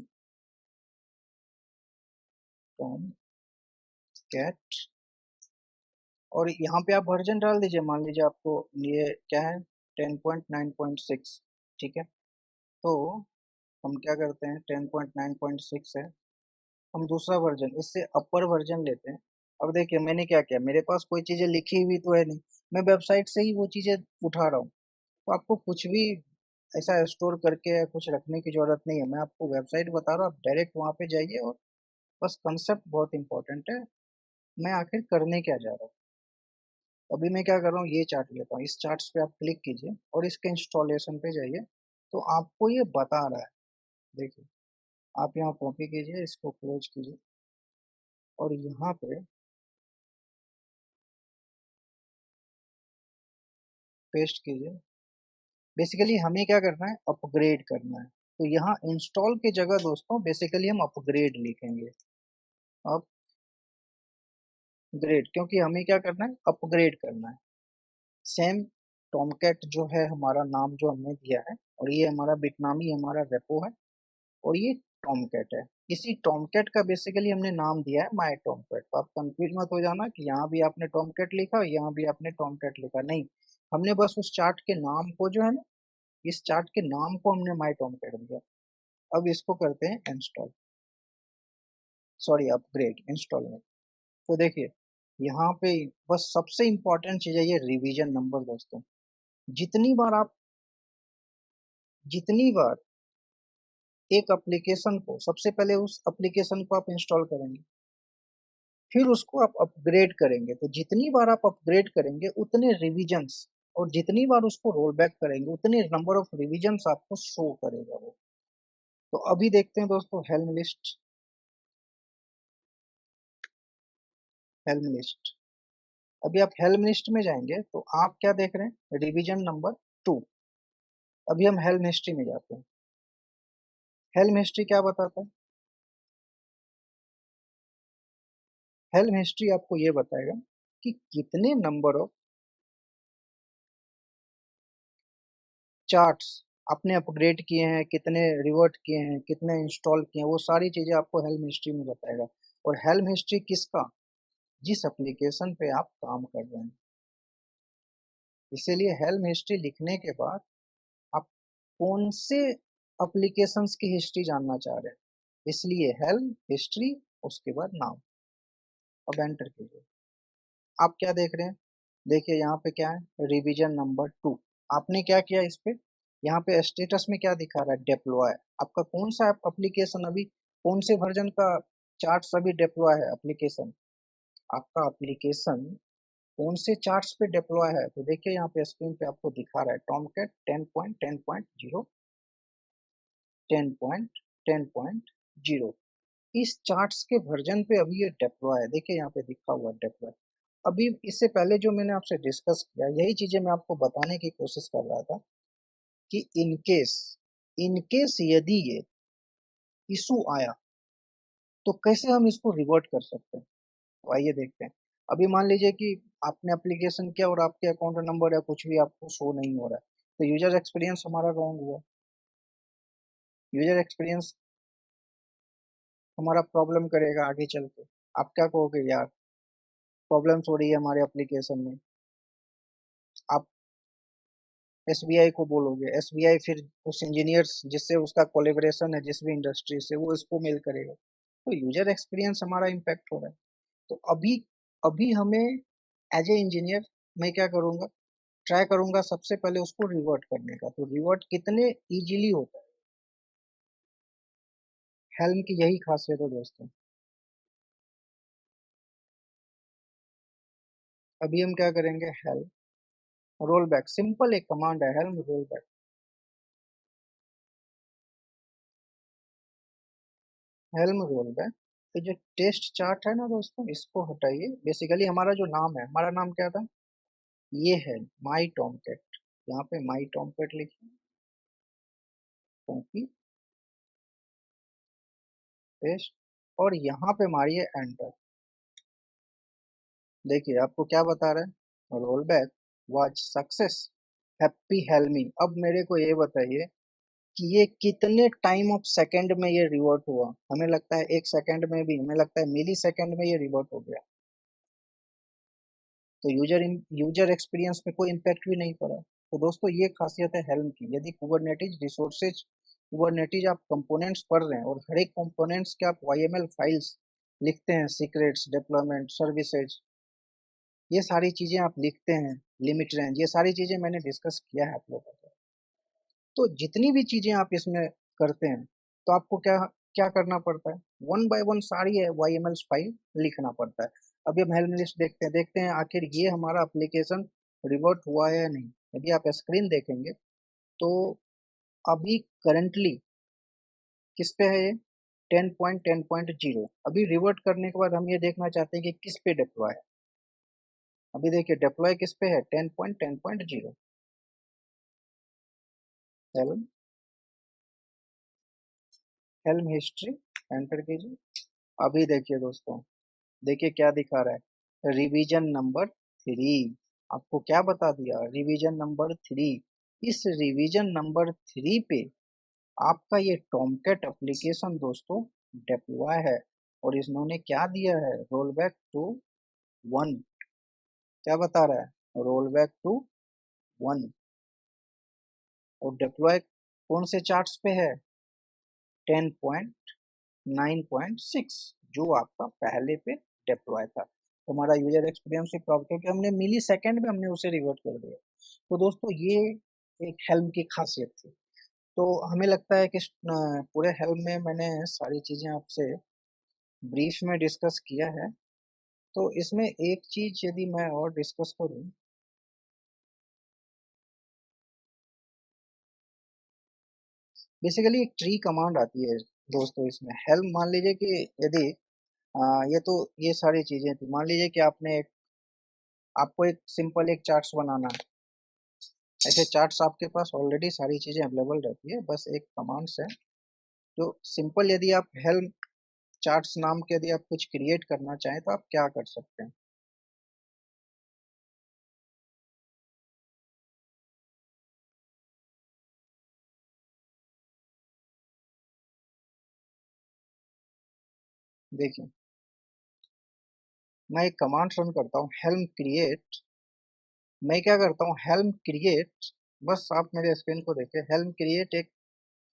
टॉम कैट। और यहाँ पे आप वर्जन डाल दीजिए, मान लीजिए आपको ये क्या है? 10.9.6, ठीक है? तो हम क्या करते हैं, 10.9.6 है, हम दूसरा वर्जन इससे अपर वर्जन लेते हैं। अब देखिए मैंने क्या किया, मेरे पास कोई चीजें लिखी हुई तो है नहीं, मैं वेबसाइट से ही वो चीजें उठा रहा हूँ। तो आपको कुछ भी ऐसा स्टोर करके कुछ रखने की जरूरत नहीं है, मैं आपको वेबसाइट बता रहा हूँ, आप डायरेक्ट वहाँ पे जाइए। और बस कंसेप्ट बहुत इंपॉर्टेंट है, मैं आखिर करने क्या जा रहा हूँ। अभी मैं क्या कर रहा हूँ, ये चार्ट लेता हूँ, इस चार्ट्स पे आप क्लिक कीजिए और इसके इंस्टॉलेशन पे जाइए, तो आपको ये बता रहा है। देखिए आप यहाँ कॉपी कीजिए, इसको क्लोज कीजिए और यहाँ पे पेस्ट कीजिए। बेसिकली हमें क्या करना है, अपग्रेड करना है। तो यहाँ इंस्टॉल की जगह दोस्तों बेसिकली हम अपग्रेड लिखेंगे। अपग्रेड, क्योंकि हमें क्या करना है, अपग्रेड करना है। सेम टॉमकैट जो है हमारा नाम जो हमने दिया है, और ये हमारा बिटनामी हमारा रेपो है, और ये टॉमकैट है। इसी टॉमकैट का बेसिकली हमने नाम दिया है माय टॉमकैट। तो आप कंफ्यूज मत हो जाना कि यहाँ भी आपने टॉमकैट लिखा और यहाँ भी आपने टॉमकैट लिखा, नहीं। हमने बस उस चार्ट के नाम को जो है ना, इस चार्ट के नाम को हमने माय टॉमकैट दिया। अब इसको करते हैं इंस्टॉल, सॉरी अपग्रेड, इंस्टॉल में। तो देखिए यहाँ पे बस सबसे इंपॉर्टेंट चीज है ये रिवीजन नंबर दोस्तों। जितनी बार आप जितनी बार एक एप्लीकेशन को, सबसे पहले उस एप्लीकेशन को आप इंस्टॉल करेंगे, फिर उसको आप अपग्रेड करेंगे, तो जितनी बार आप अपग्रेड करेंगे उतने रिविजन्स, और जितनी बार उसको रोल बैक करेंगे उतने नंबर ऑफ रिविजन्स आपको शो करेगा वो। तो अभी देखते हैं दोस्तों हेल्म लिस्ट। हेल्म लिस्ट, अभी आप हेल्म लिस्ट में जाएंगे तो आप क्या देख रहे हैं, रिवीजन नंबर 2। अभी हम हेल्म हिस्ट्री में जाते हैं। हेल्म हिस्ट्री क्या बताता है? हेल्म हिस्ट्री आपको ये बताएगा कि कितने नंबर ऑफ चार्ट्स आपने अपग्रेड किए हैं, कितने रिवर्ट किए हैं, कितने इंस्टॉल किए हैं, वो सारी चीजें आपको हेल्म हिस्ट्री में बताएगा। और हेल्म हिस्ट्री किसका? जिस एप्लीकेशन पे आप काम कर रहे हैं। इसीलिए हेल्म हिस्ट्री लिखने के बाद आप कौन से एप्लीकेशंस की हिस्ट्री जानना चाह रहे हैं, इसलिए हेल्म हिस्ट्री, उसके बाद नाम। अब एंटर कीजिए। आप क्या देख रहे हैं? देखिए यहाँ पे क्या है, रिवीजन नंबर 2। आपने क्या किया इस पे, यहाँ पे स्टेटस में क्या दिखा रहा है, डिप्लॉय। आपका कौन सा एप्लीकेशन अभी, कौन से वर्जन का चार्ट्स अभी डिप्लॉय है एप्लीकेशन? आपका एप्लीकेशन कौन से चार्ट्स पे डिप्लॉय है? तो देखिए यहाँ पे स्क्रीन पे आपको दिखा रहा है टॉमकैट 10.10.0, 10.10.0। इस चार्ट्स के वर्जन पे अभी ये डिप्लॉय है, देखिए यहाँ पे दिखा हुआ डिप्लॉय। अभी इससे पहले जो मैंने आपसे डिस्कस किया, यही चीजें मैं आपको बताने की कोशिश कर रहा था कि इनकेस यदि ये इशू आया तो कैसे हम इसको रिवर्ट कर सकते हैं। तो आइए देखते हैं। अभी मान लीजिए कि आपने एप्लीकेशन किया और आपके अकाउंट नंबर या कुछ भी आपको शो नहीं हो रहा है, तो यूजर एक्सपीरियंस हमारा रॉन्ग हुआ। यूजर एक्सपीरियंस हमारा प्रॉब्लम करेगा आगे चल के। आप क्या कहोगे, यार प्रॉब्लम्स हो रही है हमारे एप्लीकेशन में। आप एसबीआई को बोलोगे, एसबीआई फिर उस इंजीनियर्स जिससे उसका कोलेबरेशन है जिस भी इंडस्ट्री से, वो इसको मेल करेगा। तो यूजर एक्सपीरियंस हमारा इम्पैक्ट हो रहा है। तो अभी अभी हमें एज ए इंजीनियर मैं क्या करूंगा, ट्राई करूंगा सबसे पहले उसको रिवर्ट करने का। तो रिवर्ट कितने इजीली होता है, हेल्म की यही खासियत है दोस्तों। अभी हम क्या करेंगे, हेल्म रोल बैक, सिंपल एक कमांड है, helm roll back. Helm roll back. तो जो टेस्ट चार्ट है ना दोस्तों, इसको हटाइए। बेसिकली हमारा जो नाम है, हमारा नाम क्या था, ये है माई टॉमकेट। यहाँ पे माई टॉमकेट लिखिए, कॉपी पेस्ट, और यहाँ पे मारिए एंटर। देखिए आपको क्या बता रहा है, roll back was success, happy helming. अब मेरे को ये बताइए कि ये कितने टाइम ऑफ सेकंड में ये रिवर्ट हुआ। हमें लगता है 1 सेकंड में भी, हमें लगता है मिली सेकंड में ये रिवर्ट हो गया। तो यूजर एक्सपीरियंस पे कोई इम्पैक्ट भी नहीं पड़ा। तो दोस्तों ये खासियत है हेल्म की। यदि कुबरनेटिज रिसोर्सेज, कुबरनेटिज आप कंपोनेंट्स पढ़ रहे हैं और हर एक कंपोनेंट्स के आप वाईएमएल फाइल्स लिखते हैं, सीक्रेट्स, डिप्लॉयमेंट, सर्विसेज, ये सारी चीजें आप लिखते हैं, लिमिट रेंज, ये सारी चीजें मैंने डिस्कस किया है आप लोगों को। तो जितनी भी चीजें आप इसमें करते हैं, तो आपको क्या क्या करना पड़ता है, वन बाय वन सारी वाईएमएल फाइल लिखना पड़ता है। अभी हम हेल्प लिस्ट देखते हैं आखिर ये हमारा एप्लीकेशन रिवर्ट हुआ है या नहीं। यदि आप स्क्रीन देखेंगे तो अभी करंटली किस पे है ये, 10.10.0। अभी रिवर्ट करने के बाद हम ये देखना चाहते हैं कि किस पे डिप्लॉय है। अभी देखिए डिप्लॉय किस पे है, 10.10.0। हेल्म हेल्म हिस्ट्री एंटर कीजिए। अभी देखिए दोस्तों, देखिए क्या दिखा रहा है, रिवीजन नंबर 3। आपको क्या बता दिया, रिवीजन नंबर 3। इस रिवीजन नंबर 3 पे आपका ये टॉमकेट एप्लीकेशन दोस्तों डिप्लॉय है। और इन्होंने क्या दिया है, रोल बैक टू 1। क्या बता रहा है, रोल बैक टू 1। और डिप्लॉय कौन से चार्ट्स पे है, 10.9.6, जो आपका पहले पे डिप्लॉय था। तो हमारा यूजर एक्सपीरियंस से प्रॉब्लम, क्योंकि हमने मिली सेकेंड में हमने उसे रिवर्ट कर दिया। तो दोस्तों ये एक हेल्म की खासियत थी। तो हमें लगता है कि पूरे हेल्म में मैंने सारी चीजें आपसे ब्रीफ में डिस्कस किया है। तो इसमें एक चीज यदि मैं और डिस्कस करूं, बेसिकली एक ट्री कमांड आती है दोस्तों इसमें। हेल्म मान लीजिए कि यदि ये तो ये सारी चीजें थी, मान लीजिए कि आपको एक सिंपल एक चार्ट्स बनाना है। ऐसे चार्ट्स आपके पास ऑलरेडी सारी चीजें अवेलेबल रहती है, बस एक कमांड्स है जो सिंपल। यदि आप हेल्म चार्ट्स नाम के यदि आप कुछ क्रिएट करना चाहें तो आप क्या कर सकते हैं। देखिए मैं एक कमांड रन करता हूँ, हेल्म क्रिएट। मैं क्या करता हूँ, हेल्म क्रिएट, बस आप मेरे स्क्रीन को देखिए, हेल्म क्रिएट एक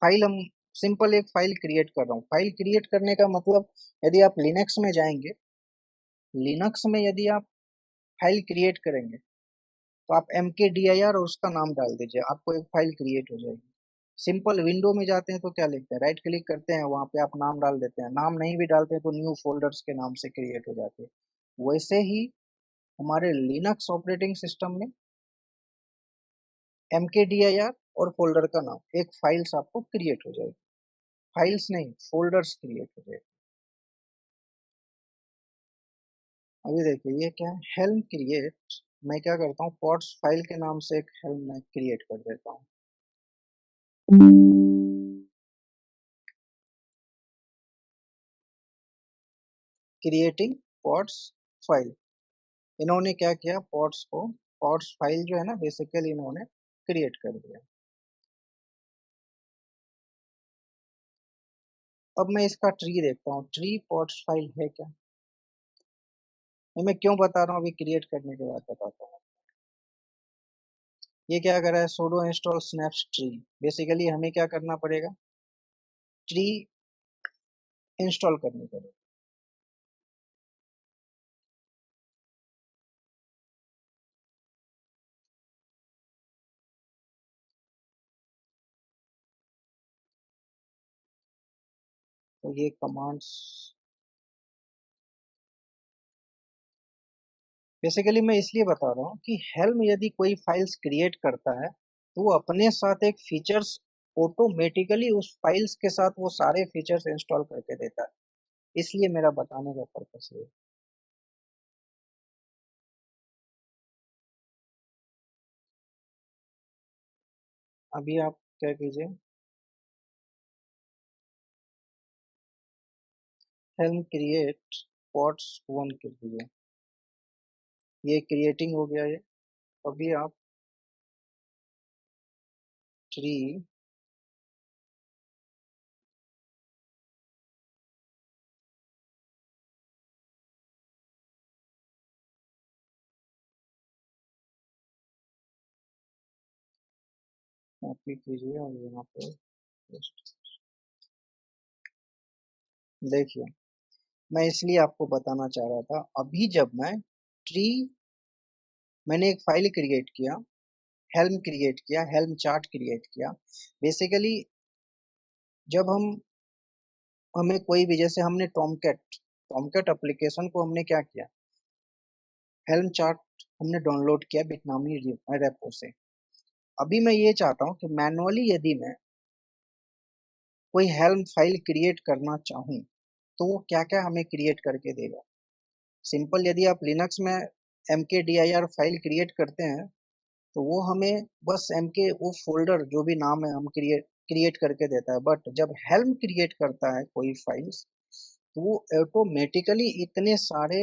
फाइल, हम सिंपल एक फाइल क्रिएट कर रहा हूँ। फाइल क्रिएट करने का मतलब, यदि आप लिनक्स में जाएंगे, लिनक्स में यदि आप फाइल क्रिएट करेंगे तो आप mkdir और उसका नाम डाल दीजिए, आपको एक फाइल क्रिएट हो जाएगी। सिंपल विंडो में जाते हैं तो क्या लिखते हैं, राइट क्लिक करते हैं, वहां पे आप नाम डाल देते हैं। नाम नहीं भी डालते हैं तो न्यू फोल्डर्स के नाम से क्रिएट हो जाती है। वैसे ही हमारे लिनक्स ऑपरेटिंग सिस्टम में mkdir और फोल्डर का नाम, एक फाइल्स आपको क्रिएट हो जाएगी। फाइल्स नहीं, फोल्डर्स क्रिएट हो जाएगी। अभी देखिए ये क्या है, हेल्म क्रिएट। मैं क्या करता हूँ, पॉट्स फाइल के नाम से एक हेल्म मैं क्रिएट कर देता हूँ। Creating pots file. इन्होंने क्या किया, पॉट्स को, पॉट्स फाइल जो है ना बेसिकली इन्होंने क्रिएट कर दिया। अब मैं इसका ट्री देखता हूँ, ट्री पॉट्स फाइल है क्या। ये मैं क्यों बता रहा हूँ, अभी क्रिएट करने के बाद बताता हूँ। ये क्या कर रहा है, sudo install snaps tree. Basically हमें क्या करना पड़ेगा, ट्री इंस्टॉल करनी पड़ेगी। तो ये कमांड्स बेसिकली मैं इसलिए बता रहा हूँ कि हेल्म यदि कोई फाइल्स क्रिएट करता है तो वो अपने साथ एक फीचर्स ऑटोमेटिकली उस फाइल्स के साथ वो सारे फीचर्स इंस्टॉल करके देता है। इसलिए मेरा बताने का पर्पस है। अभी आप क्या कीजिए, हेल्म क्रिएट पॉट्स वन कर दीजिए। ये क्रिएटिंग हो गया ये। अभी आप ट्री कॉपी कीजिए और यहाँ पे paste। देखिए मैं इसलिए आपको बताना चाह रहा था, अभी जब मैं ट्री, मैंने एक फाइल क्रिएट किया, हेल्म क्रिएट किया, हेल्म चार्ट क्रिएट किया। बेसिकली जब हमें कोई भी, जैसे हमने टॉमकैट टॉमकैट एप्लीकेशन को हमने क्या किया, हेल्म चार्ट हमने डाउनलोड किया बिटनामी रेपो से। अभी मैं ये चाहता हूँ कि मैनुअली यदि मैं कोई हेल्म फाइल क्रिएट करना चाहूँ तो वो क्या क्या हमें क्रिएट करके देगा। सिंपल, यदि आप लिनक्स में mkdir फाइल क्रिएट करते हैं तो वो हमें बस mk वो फोल्डर जो भी नाम है हम क्रिएट क्रिएट करके देता है। बट जब हेल्म क्रिएट करता है कोई फाइल्स तो वो ऑटोमेटिकली इतने सारे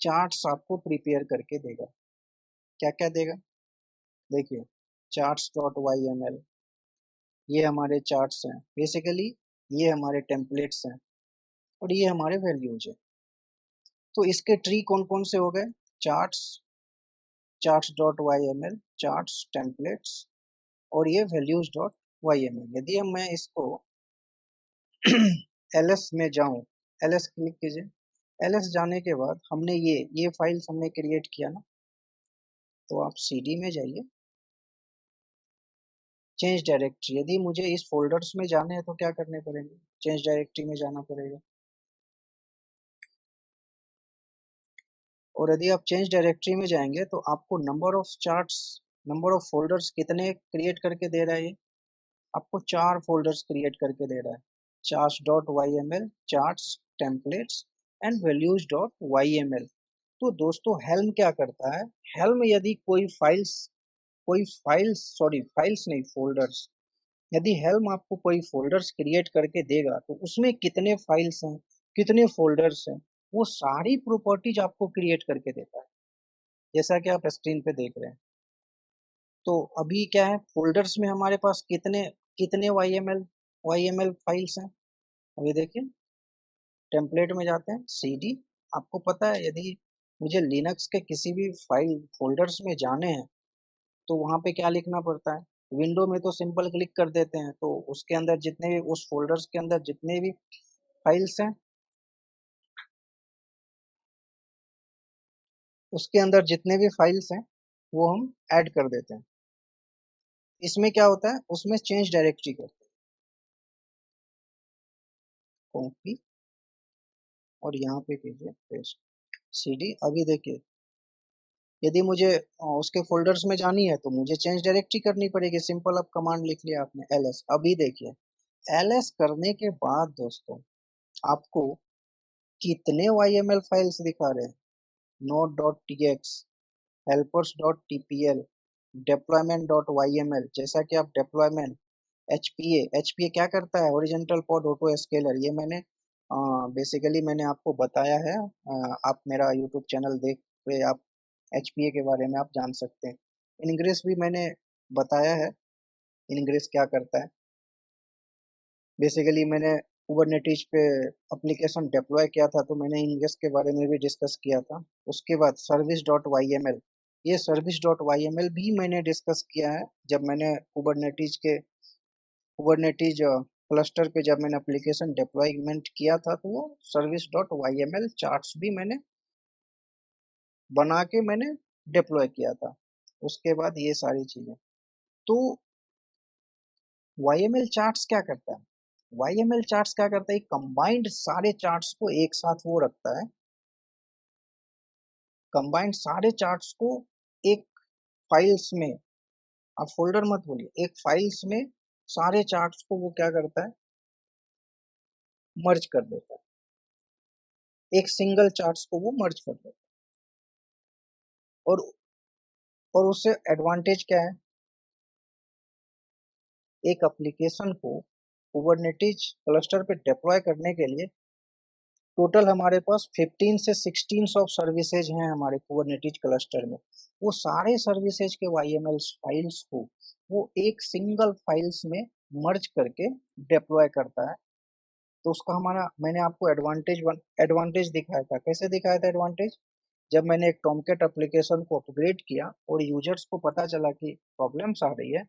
चार्ट्स आपको प्रिपेयर करके देगा। क्या क्या देगा, देखिए, charts dot Y M L, ये हमारे चार्ट्स हैं बेसिकली, ये हमारे टेम्पलेट्स हैं और ये हमारे वैल्यूज हैं। तो इसके ट्री कौन कौन से हो गए, charts, charts dot Y M L, charts, templates और ये values dot Y M L. यदि हम मैं इसको एलएस में जाऊं, एलएस क्लिक कीजिए। एलएस जाने के बाद हमने ये फाइल्स हमने क्रिएट किया ना, तो आप सीडी में जाइए, चेंज डायरेक्टरी। यदि मुझे इस फोल्डर्स में जाने हैं तो क्या करने पड़ेंगे, चेंज डायरेक्टरी में जाना पड़ेगा। और यदि आप चेंज डायरेक्टरी में जाएंगे तो आपको number of charts, number of folders कितने क्रिएट करके दे रहा है ये, आपको 4 फोल्डर्स क्रिएट करके दे रहा है। Charts dot Y M L, charts, templates and values dot Y M L. तो दोस्तों हेल्म क्या करता है, हेल्म यदि कोई फाइल्स, सॉरी फाइल्स नहीं, फोल्डर्स, यदि हेल्म आपको कोई फोल्डर्स क्रिएट करके देगा तो उसमें कितने फाइल्स हैं, कितने फोल्डर्स हैं, वो सारी प्रॉपर्टीज आपको क्रिएट करके देता है, जैसा कि आप स्क्रीन पे देख रहे हैं। तो अभी क्या है, फोल्डर्स में हमारे पास कितने कितने वाई एम एल फाइल्स हैं। अभी देखिए, टेम्पलेट में जाते हैं, सीडी, आपको पता है यदि मुझे लिनक्स के किसी भी फाइल फोल्डर्स में जाने हैं तो वहां पे क्या लिखना पड़ता है। विंडो में तो सिंपल क्लिक कर देते हैं, तो उसके अंदर जितने भी, उस फोल्डर्स के अंदर जितने भी फाइल्स हैं, उसके अंदर जितने भी फाइल्स हैं वो हम ऐड कर देते हैं। इसमें क्या होता है, उसमें चेंज डायरेक्टरी करते हैं, कॉपी और यहाँ पे कीजिए पेस्ट, सीडी। अभी देखिए, यदि मुझे उसके फोल्डर्स में जानी है तो मुझे चेंज डायरेक्टरी करनी पड़ेगी। सिंपल, अब कमांड लिख लिया आपने एलएस। अभी देखिए, एलएस करने के बाद दोस्तों आपको कितने YML फाइल्स दिखा रहे हैं? node.txt, helpers.tpl, deployment.yml। जैसा कि आप डिप्लॉयमेंट, एचपीए क्या करता है? Horizontal pod auto scalar. ये मैंने बेसिकली मैंने आपको बताया है। आप मेरा यूट्यूब चैनल देख के आप एचपीए के बारे में आप जान सकते हैं। इनग्रेस भी मैंने बताया है, इनग्रेस क्या करता है। बेसिकली मैंने कुबरनेटिस पे एप्लीकेशन डिप्लॉय किया था, तो मैंने इनग्रेस के बारे में भी डिस्कस किया था। उसके बाद service dot Y M L, ये service dot Y M L भी मैंने डिस्कस किया है जब मैंने कुबरनेटिस क्लस्टर पे जब मैंने एप्लीकेशन डिप्लॉयमेंट किया था, तो वो service dot Y M L charts भी मैंने बना के मैंने डिप्लॉय किया था। उसके बाद ये सारी चीजें। तो YML चार्ट्स क्या करता है? YML चार्ट्स क्या करता है? कंबाइंड सारे चार्ट्स को एक साथ वो रखता है, कंबाइंड सारे चार्ट्स को एक फाइल्स में, आप फोल्डर मत बोलिए, एक फाइल्स में सारे चार्ट्स को वो क्या करता है? मर्ज कर देता है, एक सिंगल चार्ट्स को वो मर्ज कर देता है। और उससे एडवांटेज क्या है? एक एप्लीकेशन को कुबरनेटिस क्लस्टर पे डिप्लॉय करने के लिए टोटल हमारे पास 15 से 16 ऑफ सर्विसेज हैं हमारे कुबरनेटिस क्लस्टर में। वो सारे सर्विसेज के YML फाइल्स को वो एक सिंगल फाइल्स में मर्ज करके डिप्लॉय करता है। तो उसका हमारा, मैंने आपको एडवांटेज दिखाया था। कैसे दिखाया था एडवांटेज? जब मैंने एक टॉमकेट एप्लीकेशन को अपग्रेड किया और यूजर्स को पता चला कि प्रॉब्लम्स आ रही है,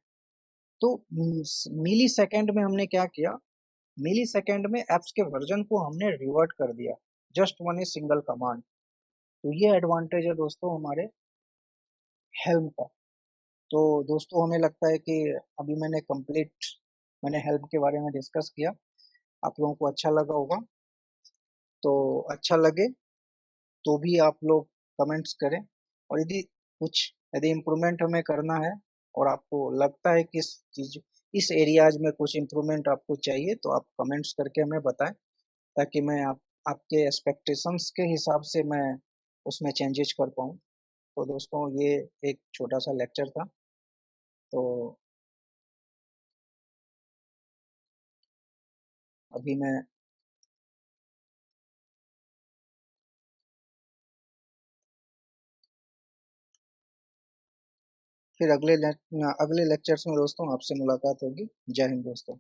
तो मिली सेकेंड में हमने क्या किया? मिली सेकेंड में एप्स के वर्जन को हमने रिवर्ट कर दिया, just one a single command. तो ये एडवांटेज है दोस्तों हमारे हेल्म का। तो दोस्तों हमें लगता है कि अभी मैंने हेल्म के बारे में डिस्कस किया, आप लोगों को अच्छा लगा होगा। तो अच्छा लगे तो भी आप लोग कमेंट्स करें, और यदि इम्प्रूवमेंट हमें करना है और आपको लगता है कि इस एरियाज में कुछ इम्प्रूवमेंट आपको चाहिए, तो आप कमेंट्स करके हमें बताएं, ताकि मैं आपके एक्सपेक्टेशंस के हिसाब से मैं उसमें चेंजेस कर पाऊँ। तो दोस्तों ये एक छोटा सा लेक्चर था। तो अभी मैं फिर अगले लेक्चर्स में दोस्तों आपसे मुलाकात होगी। जय हिंद दोस्तों।